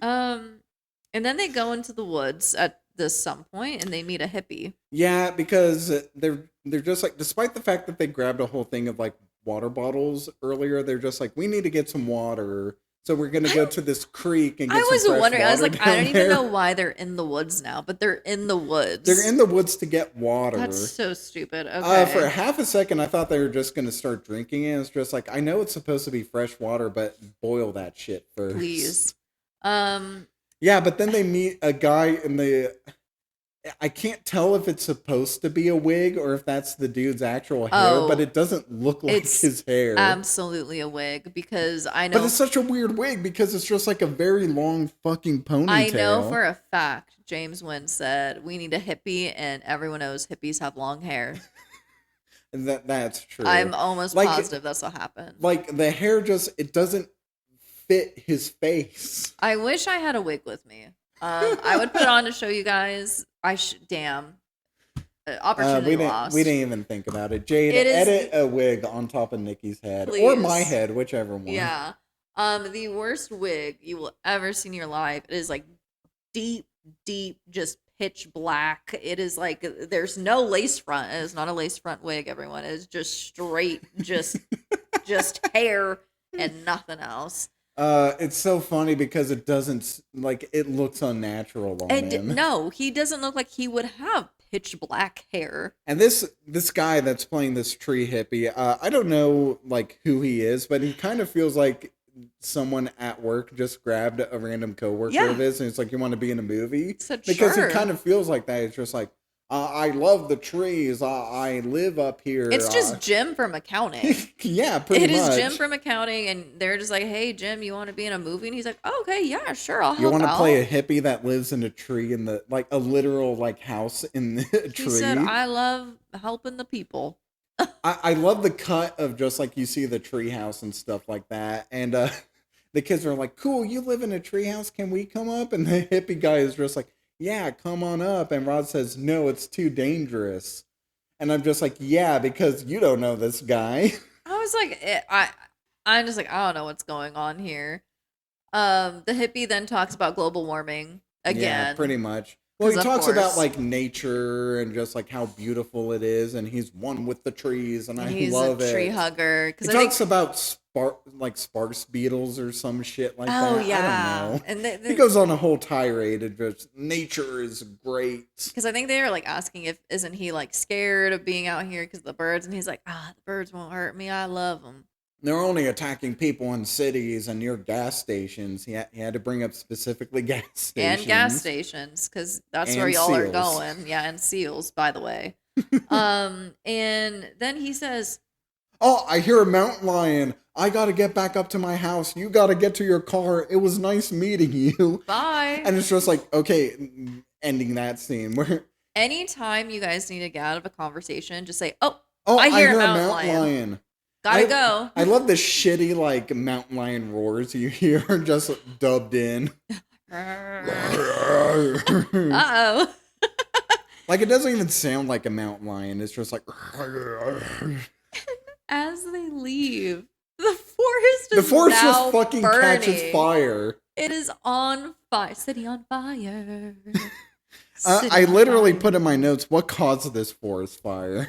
And then they go into the woods at some point, and they meet a hippie. Yeah, because they're just like, despite the fact that they grabbed a whole thing of like water bottles earlier, they're just like, we need to get some water So we're gonna go to this creek and get I some was fresh wondering. I was water like, down I don't even there. know why they're in the woods now, but they're in the woods. They're in the woods to get water. That's so stupid. Okay. For a half a second, I thought they were just gonna start drinking it. It's just like, I know it's supposed to be fresh water, but boil that shit first. Please. Yeah, but then they meet a guy in the. I can't tell if it's supposed to be a wig or if that's the dude's actual hair, but it doesn't look like his hair. Absolutely a wig, because I know. But it's such a weird wig because it's just like a very long fucking ponytail. I know for a fact James Nguyen said we need a hippie, and everyone knows hippies have long hair. And that's true. I'm almost positive that's what happened. Like the hair it doesn't fit his face. I wish I had a wig with me. I would put it on to show you guys. Damn. Opportunity lost. We didn't even think about it. Jade, edit a wig on top of Nikki's head. Please. Or my head, whichever one. Yeah. The worst wig you will ever see in your life. It is like deep, just pitch black. It is like there's no lace front. It is not a lace front wig, everyone. It is just straight, just hair and nothing else. It's so funny because it doesn't, like, it looks unnatural on him. No, he doesn't look like he would have pitch black hair. And this guy that's playing this tree hippie, I don't know, like, who he is, but he kind of feels like someone at work just grabbed a random coworker of his and it's like, you want to be in a movie? Because it kind of feels like that. It's just like, I love the trees. I live up here. It's just Jim from accounting. Yeah, pretty much. It is Jim from accounting, and they're just like, hey, Jim, you want to be in a movie? And he's like, oh, okay, yeah, sure, I'll help out. You want to play a hippie that lives in a tree in the, like, a literal, like, house in the tree? He said, I love helping the people. I love the cut of just, like, you see the tree house and stuff like that, and the kids are like, cool, you live in a tree house, can we come up? And the hippie guy is just like, yeah, come on up. And Rod says, no, it's too dangerous. And I'm just like, yeah, because you don't know this guy. I was like, I'm just like, I don't know what's going on here. The hippie then talks about global warming again. Yeah, pretty much. Well, he talks about, like, nature and just, like, how beautiful it is. And he's one with the trees. And I love it. He's a tree hugger. He talks about sparse beetles or some shit like that. Oh, yeah. I don't know. And he goes on a whole tirade of just, nature is great. Because I think they were, like, asking isn't he, like, scared of being out here because of the birds? And he's like, the birds won't hurt me. I love them. They're only attacking people in cities and near gas stations. He had to bring up specifically gas stations. And gas stations, because that's where y'all are going. Yeah, and seals, by the way. And then he says, oh, I hear a mountain lion. I got to get back up to my house. You got to get to your car. It was nice meeting you. Bye. And it's just like, okay, ending that scene. Anytime you guys need to get out of a conversation, just say, oh, I hear a mountain lion. Gotta go. I love the shitty, like, mountain lion roars you hear just dubbed in. Uh-oh. Like, it doesn't even sound like a mountain lion. It's just like... As they leave, the forest just fucking burning. Catches fire. It is on fire. City on fire. I literally put in my notes, what caused this forest fire?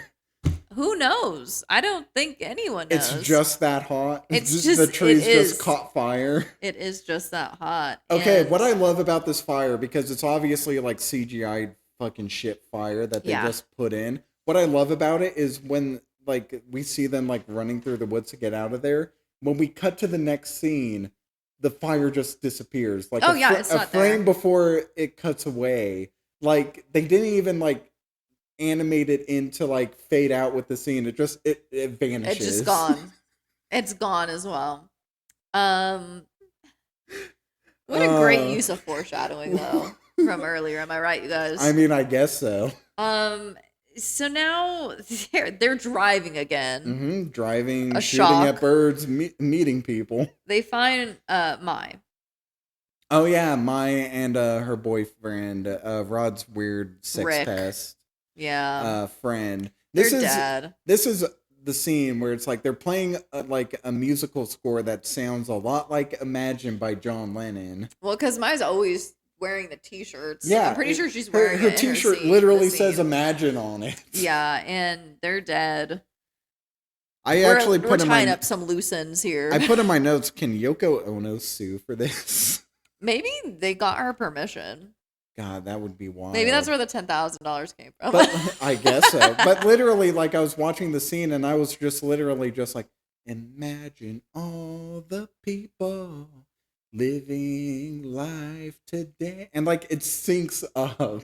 Who knows? I don't think anyone knows. It's just that hot. It's just the trees just caught fire. It is just that hot. Okay, what I love about this fire, because it's obviously like CGI fucking shit fire that they just put in. What I love about it is when, like, we see them, like, running through the woods to get out of there. When we cut to the next scene, the fire just disappears. Like, it's a not frame there. before it cuts away. Like, they didn't even, like, animate it into, like, fade out with the scene. It just, it vanishes. It's just gone. It's gone as well. What a great use of foreshadowing, though, from earlier. Am I right, you guys? I mean, I guess so. So now they're driving again. Mm-hmm. Driving, a shooting shock. at birds, meeting people. They find Mai. Oh yeah, Mai and her boyfriend, Rod's weird sex Rick. test. Yeah. Friend. Their dad. This is the scene where it's like they're playing like a musical score that sounds a lot like Imagine by John Lennon. Well, because Mai's always wearing the t-shirts. Yeah. I'm pretty sure she's wearing her it in t-shirt scene, literally the says scene. Imagine on it. Yeah, and they're dead. actually we're put in tying my up some loose ends here. I put in my notes, can Yoko Ono sue for this? Maybe they got her permission. God, that would be wild. Maybe that's where the $10,000 came from. But I guess so. But literally, like, I was watching the scene and I was just literally just like, imagine all the people living life today. And like, it syncs up.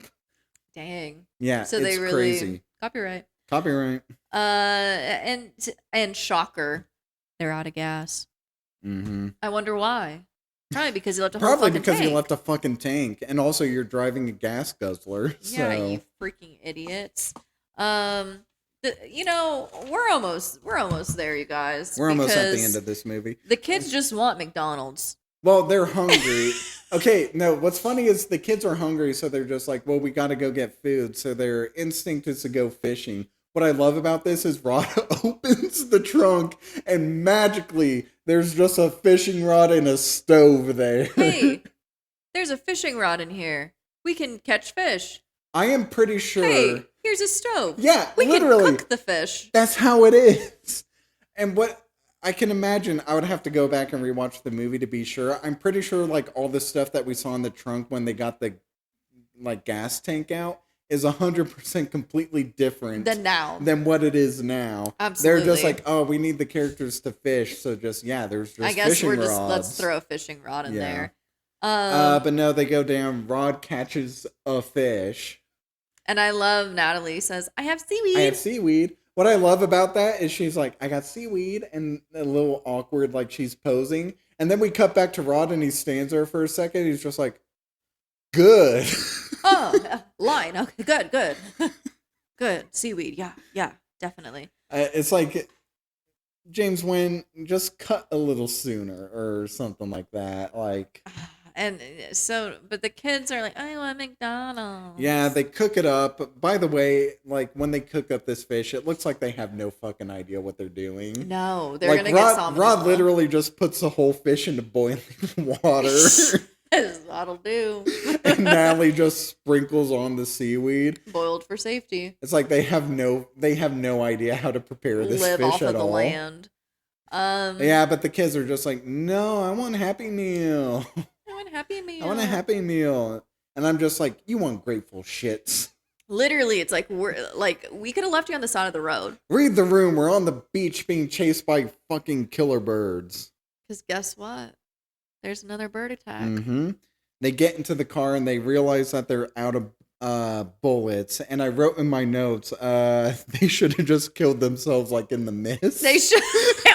Dang. Yeah, So it's they really crazy. copyright. Copyright. And shocker, they're out of gas. Mm-hmm. I wonder why. Probably because you left a whole Probably fucking because tank. you left a fucking tank, and also you're driving a gas guzzler. Yeah, So. you freaking idiots. We're almost there, you guys. We're almost at the because end of this movie. The kids just want McDonald's. Well, they're hungry. Okay, no, what's funny is the kids are hungry, so they're just like, well, we got to go get food. So their instinct is to go fishing. What I love about this is Rod opens the trunk, and magically, there's just a fishing rod and a stove there. Hey, there's a fishing rod in here. We can catch fish. I am pretty sure. Hey, here's a stove. Yeah, we literally. can cook the fish. That's how it is. And what I can imagine, I would have to go back and rewatch the movie to be sure. I'm pretty sure like all the stuff that we saw in the trunk when they got the like gas tank out is 100% completely different than what it is now. Absolutely. They're just like, oh, we need the characters to fish, so there's just I guess fishing we're rods. just let's throw a fishing rod in there. But no, they go down. Rod catches a fish. And I love Nathalie says, I have seaweed. I have seaweed. What I love about that is she's like, I got seaweed, and a little awkward, like she's posing. And then we cut back to Rod, and he stands there for a second. He's just like, good. Oh, line. Okay, good. Good. Seaweed. Yeah, definitely. It's like, James Nguyen, just cut a little sooner or something like that. Like, and so, but the kids are like, I want McDonald's. Yeah, they cook it up. By the way, like when they cook up this fish, it looks like they have no fucking idea what they're doing. No, they're like, gonna get salmonella. Rod literally just puts the whole fish into boiling water. That'll do. And Nathalie just sprinkles on the seaweed. Boiled for safety. It's like they have no idea how to prepare this Live fish off at of the all. land. Yeah, but the kids are just like, no, I want Happy Meal. I want Happy Meal. I want a Happy Meal. And I'm just like, you want grateful shits. Literally, it's like we could have left you on the side of the road. Read the room. We're on the beach being chased by fucking killer birds. Because guess what? There's another bird attack. Mm-hmm. They get into the car and they realize that they're out of bullets. And I wrote in my notes, they should have just killed themselves like in the mist. They should.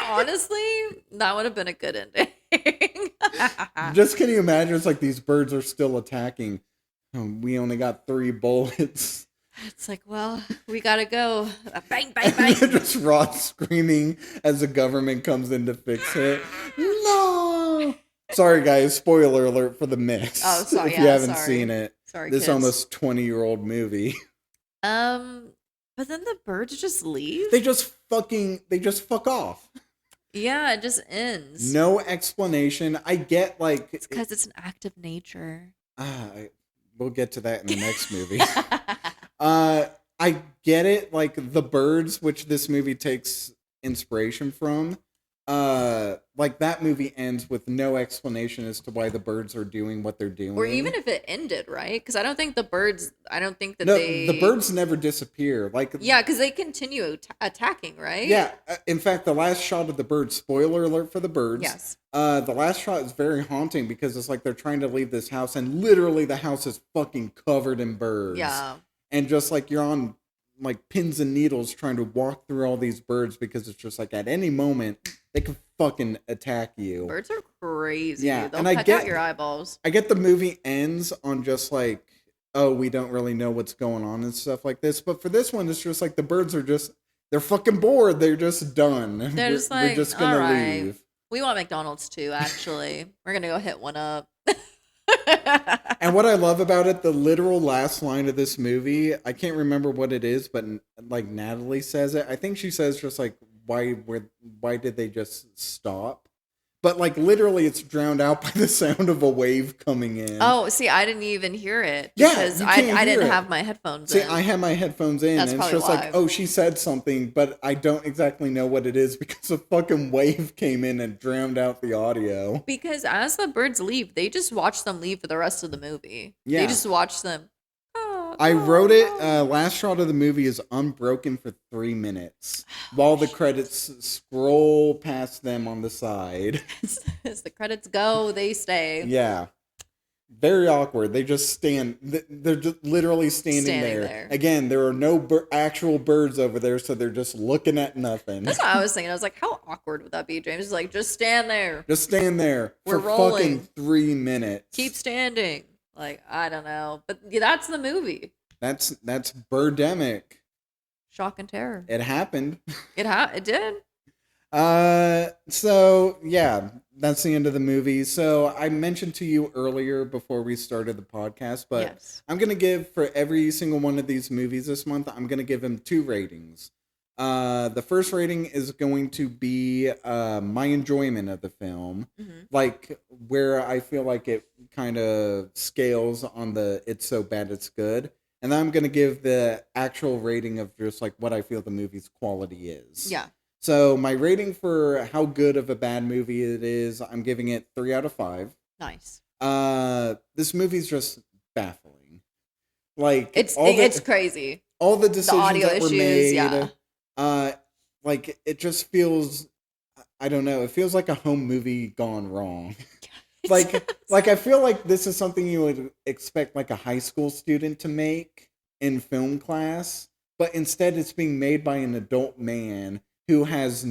Honestly, that would have been a good ending. Just can you imagine? It's like these birds are still attacking. We only got 3 bullets. It's like, well, we gotta go. Bang, bang, bang. Just Rod screaming as the government comes in to fix it. No! Sorry, guys. Spoiler alert for The Mist. Oh, sorry. If you haven't seen it. Sorry, this kids. almost 20-year-old movie. But then the birds just leave? They just fuck off. Yeah, it just ends. No explanation. I get, like... It's because it's an act of nature. We'll get to that in the next movie. I get it. Like, the birds, which this movie takes inspiration from, like, that movie ends with no explanation as to why the birds are doing what they're doing. Or even if it ended, right? Because I don't think the birds, the birds never disappear. Like, yeah, because they continue attacking, right? Yeah. In fact, the last shot of the birds, spoiler alert for the birds. Yes. The last shot is very haunting because it's like they're trying to leave this house and literally the house is fucking covered in birds. Yeah. And just like you're on like pins and needles trying to walk through all these birds because it's just like at any moment they can fucking attack you. Birds are crazy. Yeah, They'll and I peck get- out your eyeballs. I get the movie ends on just like, oh, we don't really know what's going on and stuff like this. But for this one, it's just like the birds are just, they're fucking bored. They're just done. They're just like, we're just gonna all right. leave. We want McDonald's too, actually. We're going to go hit one up. And what I love about it, the literal last line of this movie, I can't remember what it is, but like Nathalie says it. I think she says just like, why did they just stop? but like literally it's drowned out by the sound of a wave coming in. Oh, see, I didn't even hear it Yeah, because you I can't hear didn't it. have my headphones See, in. I had my headphones in, That's and it's probably just why. like, oh, she said something, but I don't exactly know what it is because a fucking wave came in and drowned out the audio. Because as the birds leave, they just watch them leave for the rest of the movie. Yeah. They just watch them. I wrote it, last shot of the movie is unbroken for 3 minutes while the credits scroll past them on the side. As the credits go, they stay. Yeah. Very awkward. They just stand, they're just literally standing there. Again, there are no actual birds over there, so they're just looking at nothing. That's what I was thinking. I was like, how awkward would that be, James? It's like, just stand there. Just stand there We're for rolling. fucking 3 minutes. Keep standing. Like, I don't know. But yeah, that's the movie. That's Birdemic. Shock and terror. It happened. It did. So yeah, that's the end of the movie. So I mentioned to you earlier before we started the podcast, but Yes. I'm gonna give for every single one of these movies this month, I'm gonna give them 2 ratings. The first rating is going to be my enjoyment of the film, like where I feel like it kind of scales on the it's so bad it's good. And then I'm going to give the actual rating of just like what I feel the movie's quality is. Yeah. So my rating for how good of a bad movie it is, I'm giving it 3 out of 5. Nice. This movie's just baffling. Like it's crazy. All the decisions audio that were issues, made. yeah. Like it just feels, I don't know, it feels like a home movie gone wrong. Like I feel like this is something you would expect like a high school student to make in film class, but instead it's being made by an adult man who has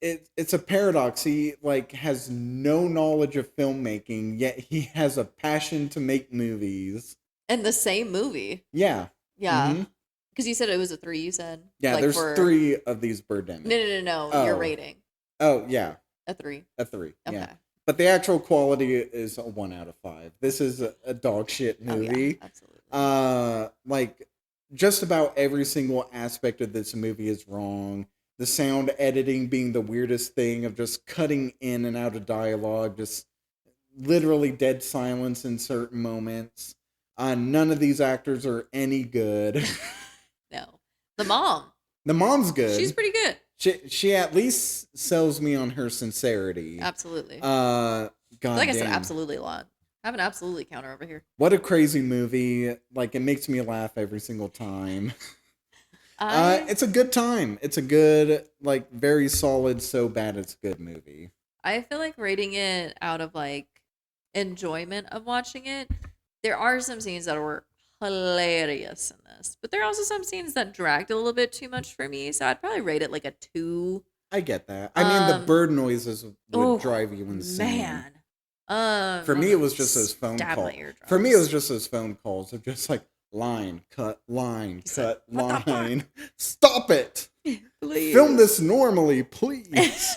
it's a paradox. He like has no knowledge of filmmaking, yet he has a passion to make movies. And the same movie. Yeah. Yeah. Mm-hmm. Because you said it was a 3, you said? Yeah, like there's 3 of these Birdemic. No. Oh. Your rating. Oh, yeah. A 3. A 3. Okay. Yeah. But the actual quality is a 1 out of 5. This is a dog shit movie. Oh, yeah, absolutely. Like just about every single aspect of this movie is wrong. The sound editing being the weirdest thing of just cutting in and out of dialogue, just literally dead silence in certain moments. None of these actors are any good. No. The mom. The mom's good. She's pretty good. She at least sells me on her sincerity. Absolutely. God like I said, damn. absolutely a lot. I have an absolutely counter over here. What a crazy movie. Like, it makes me laugh every single time. It's a good time. It's a good, like, very solid, so bad it's good movie. I feel like rating it out of, like, enjoyment of watching it, there are some scenes that were hilarious in this, but there are also some scenes that dragged a little bit too much for me, so I'd probably rate it like a 2. I get that. I mean, the bird noises would drive you insane. Man. For me, it was just those phone calls. For me, it was just those phone calls of just like, line, cut, line, cut, line. Stop it! Please. Film this normally, please.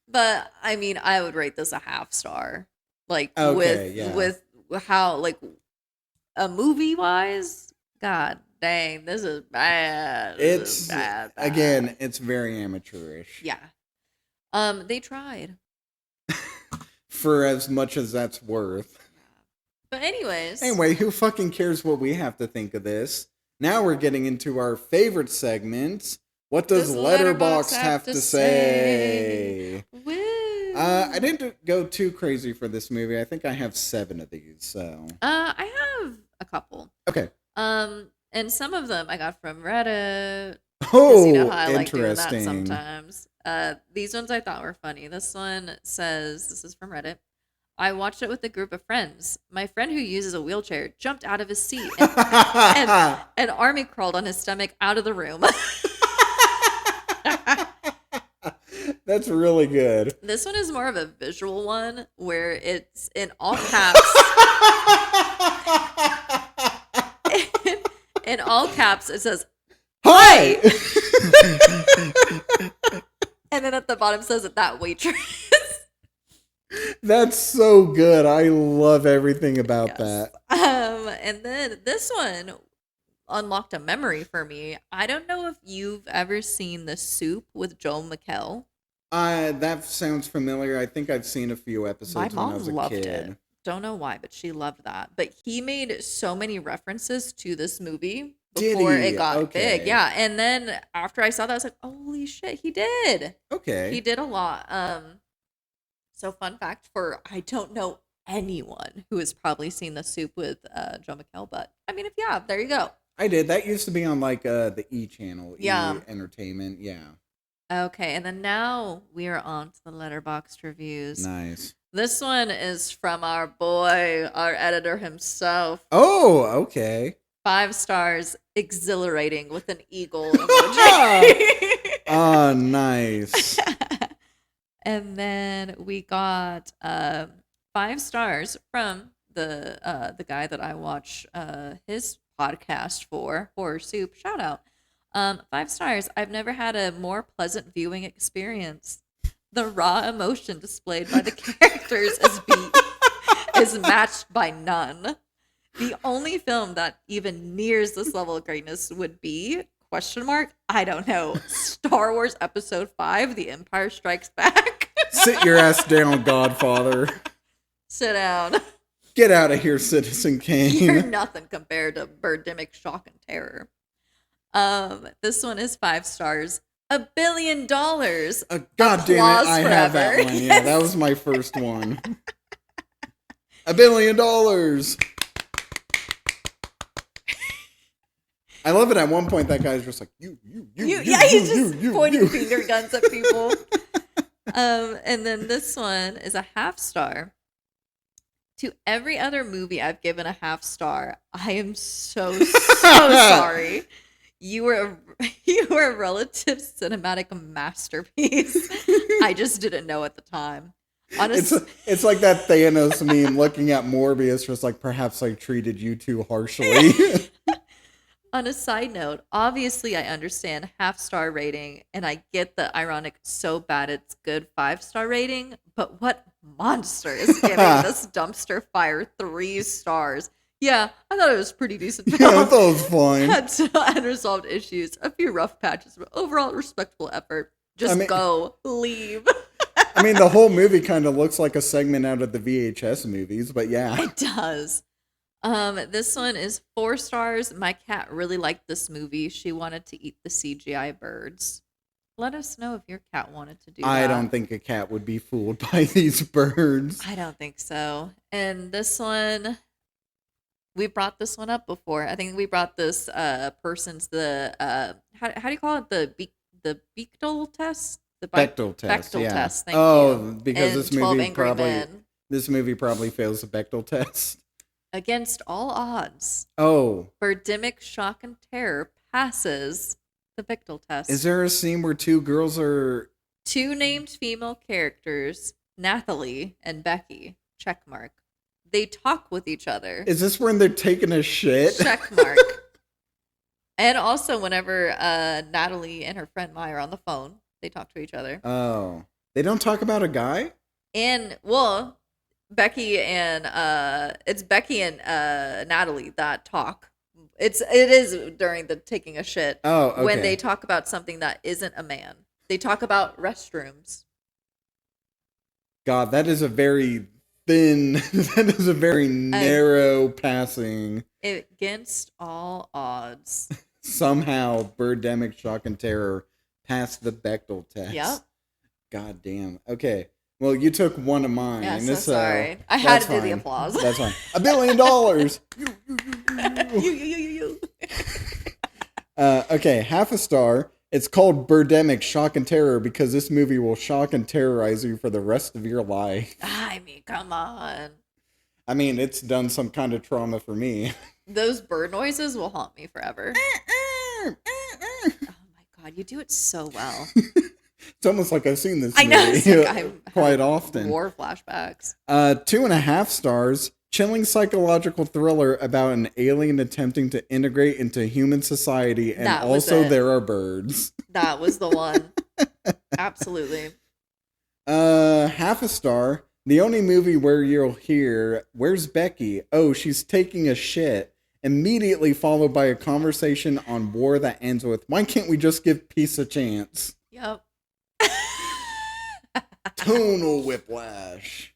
But, I mean, I would rate this a 1/2 star. Like, Okay, with how, like, a movie-wise, god dang, this is bad. It's bad. Again, it's very amateurish. Yeah. They tried. For as much as that's worth. But anyways. Anyway, who fucking cares what we have to think of this? Now we're getting into our favorite segment. What does Letterboxd have to say? Woo. I didn't go too crazy for this movie. I think I have 7 of these, so. I have a couple. Okay. And some of them I got from Reddit. Oh, you know how I like doing that interesting. sometimes. These ones I thought were funny. This one says, this is from Reddit. I watched it with a group of friends. My friend who uses a wheelchair jumped out of his seat and army crawled on his stomach out of the room. That's really good. This one is more of a visual one where it's in all caps. In all caps, it says, Hi! and then at the bottom says that waitress. That's so good. I love everything about that. And then this one unlocked a memory for me. I don't know if you've ever seen The Soup with Joel McHale. That sounds familiar. I think I've seen a few My episodes when I mom was a loved kid. it. Don't know why, but she loved that. But he made so many references to this movie Did before he? it got big. Okay. Yeah. And then after I saw that, I was like, holy shit, he did. Okay. He did a lot. So fun fact for I don't know anyone who has probably seen The Soup with Joe McHale, but I mean, if you have, there you go. I did. That used to be on like the E channel, Yeah. E Entertainment. Yeah. Okay, and then now we are on to the Letterboxd reviews. Nice. This one is from our boy, our editor himself. Oh, okay. 5 stars, exhilarating with an eagle emoji. Oh, nice. And then we got 5 stars from the guy that I watch his podcast for, Horror Soup. Shout out. 5 stars. I've never had a more pleasant viewing experience. The raw emotion displayed by the characters is matched by none. The only film that even nears this level of greatness would be, ? I don't know. Star Wars Episode 5, The Empire Strikes Back. Sit your ass down, Godfather. Sit down. Get out of here, Citizen Kane. You're nothing compared to Birdemic Shock and Terror. This one is 5 stars. $1 billion. God Applause damn it, I have that forever. one. Yeah, that was my first one. $1 billion. I love it. At one point, that guy's just like, you, Yeah, he's just pointing you. finger guns at people. And then this one is a ½ star. To every other movie I've given a ½ star, I am so sorry. You were a relative cinematic masterpiece. I just didn't know at the time. Honestly, It's like that Thanos meme looking at Morbius, just like, perhaps I treated you too harshly. on a side note, obviously I understand ½ star rating, and I get the ironic so bad it's good 5-star rating, but what monster is giving this dumpster fire 3 stars? Yeah, I thought it was pretty decent film. Yeah, I thought it was fine. Had some unresolved issues, a few rough patches, but overall respectable effort. Just go, leave. I mean, the whole movie kind of looks like a segment out of the VHS movies, but yeah. It does. This one is 4 stars. My cat really liked this movie. She wanted to eat the CGI birds. Let us know if your cat wanted to do that. I don't think a cat would be fooled by these birds. I don't think so. And this one, we brought this one up before. I think we brought this person's how do you call it, the Bechtel test? The Bechtel test. Bechtel yeah. test. Thank oh, you. because And this 12 movie Angry Men. probably fails the Bechtel test. Against all odds, Oh, Birdemic Shock and Terror passes the Bechtel test. is there a scene where 2 girls are? 2 named female characters, Nathalie and Becky, checkmark. They talk with each other. Is this when they're taking a shit? Checkmark. And also whenever Natalie and her friend Maya are on the phone, they talk to each other. Oh, they don't talk about a guy? And well, it's Becky and Natalie that talk. It is during the taking a shit. Oh, okay. When they talk about something that isn't a man. They talk about restrooms. God, that is a very thin, that is a very narrow passing. Against all odds. Somehow, Birdemic Shock and Terror passed the Bechtel test. Yep. God damn. Okay. Well, you took one of mine. Yeah, so sorry. I had to do the applause. That's fine. $1 billion. You. Okay, ½ a star. It's called Birdemic Shock and Terror because this movie will shock and terrorize you for the rest of your life. I mean, come on. I mean, it's done some kind of trauma for me. Those bird noises will haunt me forever. Oh my god, you do it so well. It's almost like I've seen this I know. movie It's like quite often. War flashbacks. 2.5 stars. Chilling psychological thriller about an alien attempting to integrate into human society, and That was also it. there are birds. That was the one. Absolutely. ½ a star. The only movie where you'll hear, "Where's Becky? Oh, she's taking a shit," immediately followed by a conversation on war that ends with, "Why can't we just give peace a chance?" Yep. Tonal whiplash.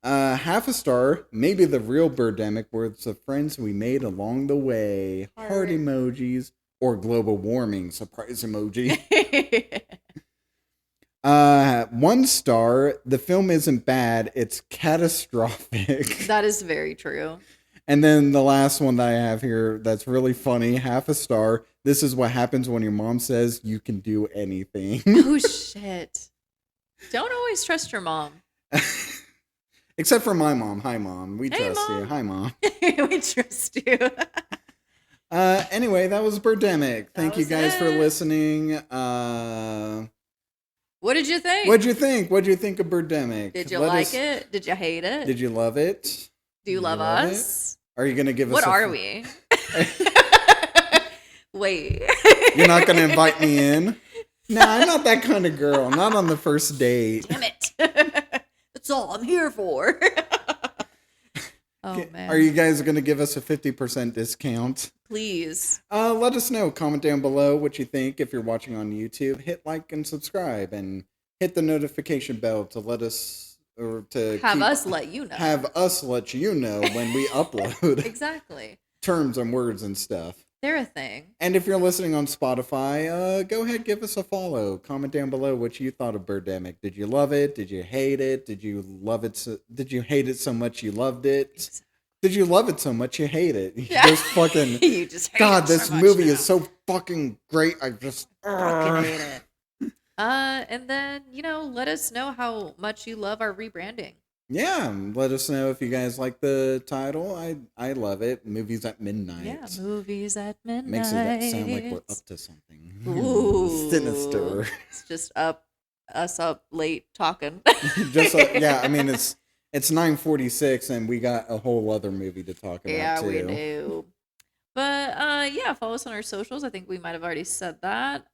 Half a star, maybe the real Birdemic words of friends we made along the way. Heart emojis or global warming surprise emoji. 1 star, the film isn't bad, it's catastrophic. That is very true. And then the last one that I have here that's really funny, half a star, this is what happens when your mom says you can do anything. Oh, shit. Don't always trust your mom. Except for my mom. Hi, Mom. We Hey, trust Mom. you. Hi, Mom. We trust you. Anyway, that was Birdemic. Thank you was guys for it. listening. What did you think? What'd you think? What'd you think of Birdemic? Did you Let like us- it? Did you hate it? Did you love it? Do you Did love love it? us? Are you going to give us What a- are we? Wait. You're not going to invite me in? Nah, I'm not that kind of girl. Not on the first date. Damn it. That's all I'm here for. Oh, man. Are you guys going to give us a 50% discount? Please. Let us know. Comment down below what you think. If you're watching on YouTube, hit like and subscribe and hit the notification bell to let us or to Have us let you know. have us let you know when we upload Exactly. terms and words and stuff. They're a thing. And if you're listening on Spotify, go ahead, give us a follow. Comment down below what you thought of Birdemic. Did you love it? Did you hate it? Did you love it? Did you hate it so much you loved it? Did you love it so much you hate it? You just fucking You just hate God, it this so much movie now. is so fucking great. I just Fucking hate it. And then, let us know how much you love our rebranding. yeah. Let us know if you guys like the title. I love it. Movies at midnight. Yeah, movies at midnight. Makes it sound like we're up to something. Ooh. Sinister. It's just us up late talking. Just yeah, I mean it's 9:46 and we got a whole other movie to talk about Yeah, too. we do. But yeah, follow us on our socials. I think we might have already said that.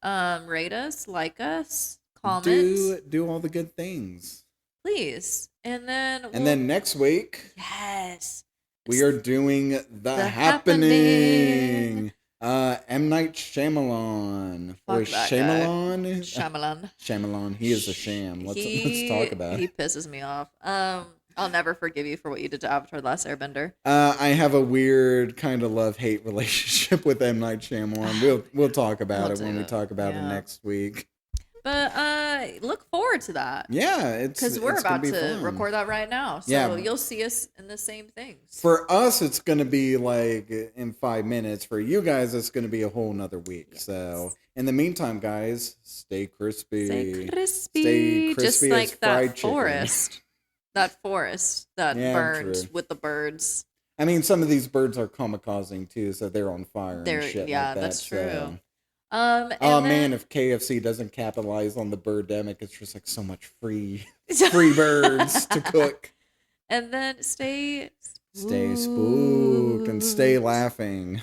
Rate us, like us, comment, Do all the good things. please. And then And then next week yes, we are doing The Happening. Happening. M. Night Shyamalan. Or Fuck that Shyamalan? Shyamalan. Shyamalan. He is a sham. Let's talk about He it. pisses me off. I'll never forgive you for what you did to Avatar: The Last Airbender. I have a weird kind of love-hate relationship with M. Night Shyamalan. We'll talk about We'll it when do we it. talk about it Yeah. next week. But look forward to that. Yeah, Because we're it's gonna about be to fun. record that right now. So Yeah. you'll see us in the same things. For us, it's going to be like in 5 minutes. For you guys, it's going to be a whole nother week. Yes. So, in the meantime, guys, stay crispy. Stay crispy. Stay Just crispy as like fried that chicken. forest. That forest that Yeah, burned true. with the birds. I mean, some of these birds are kamikazing too, so they're on fire They're- and shit yeah, like that. that's true. So. And Oh then- man, if KFC doesn't capitalize on the birdemic, it's just like so much free birds to cook. And then stay Spooked and stay laughing.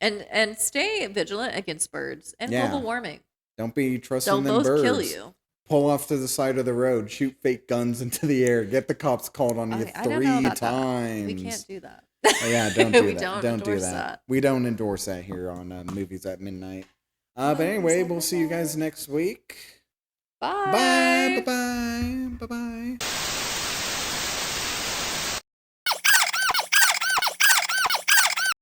and stay vigilant against birds and Yeah. global warming. Don't be trusting They'll them both birds. kill you. Pull off to the side of the road, shoot fake guns into the air, get the cops called on you Okay, I don't know 3 about that. times. We can't do that. Oh, yeah, don't do We that. don't Don't do endorse that. that. We don't endorse that here on Movies at Midnight. But Movies anyway, at we'll see you guys next week. Bye. Bye. Bye. Bye. Bye. Bye.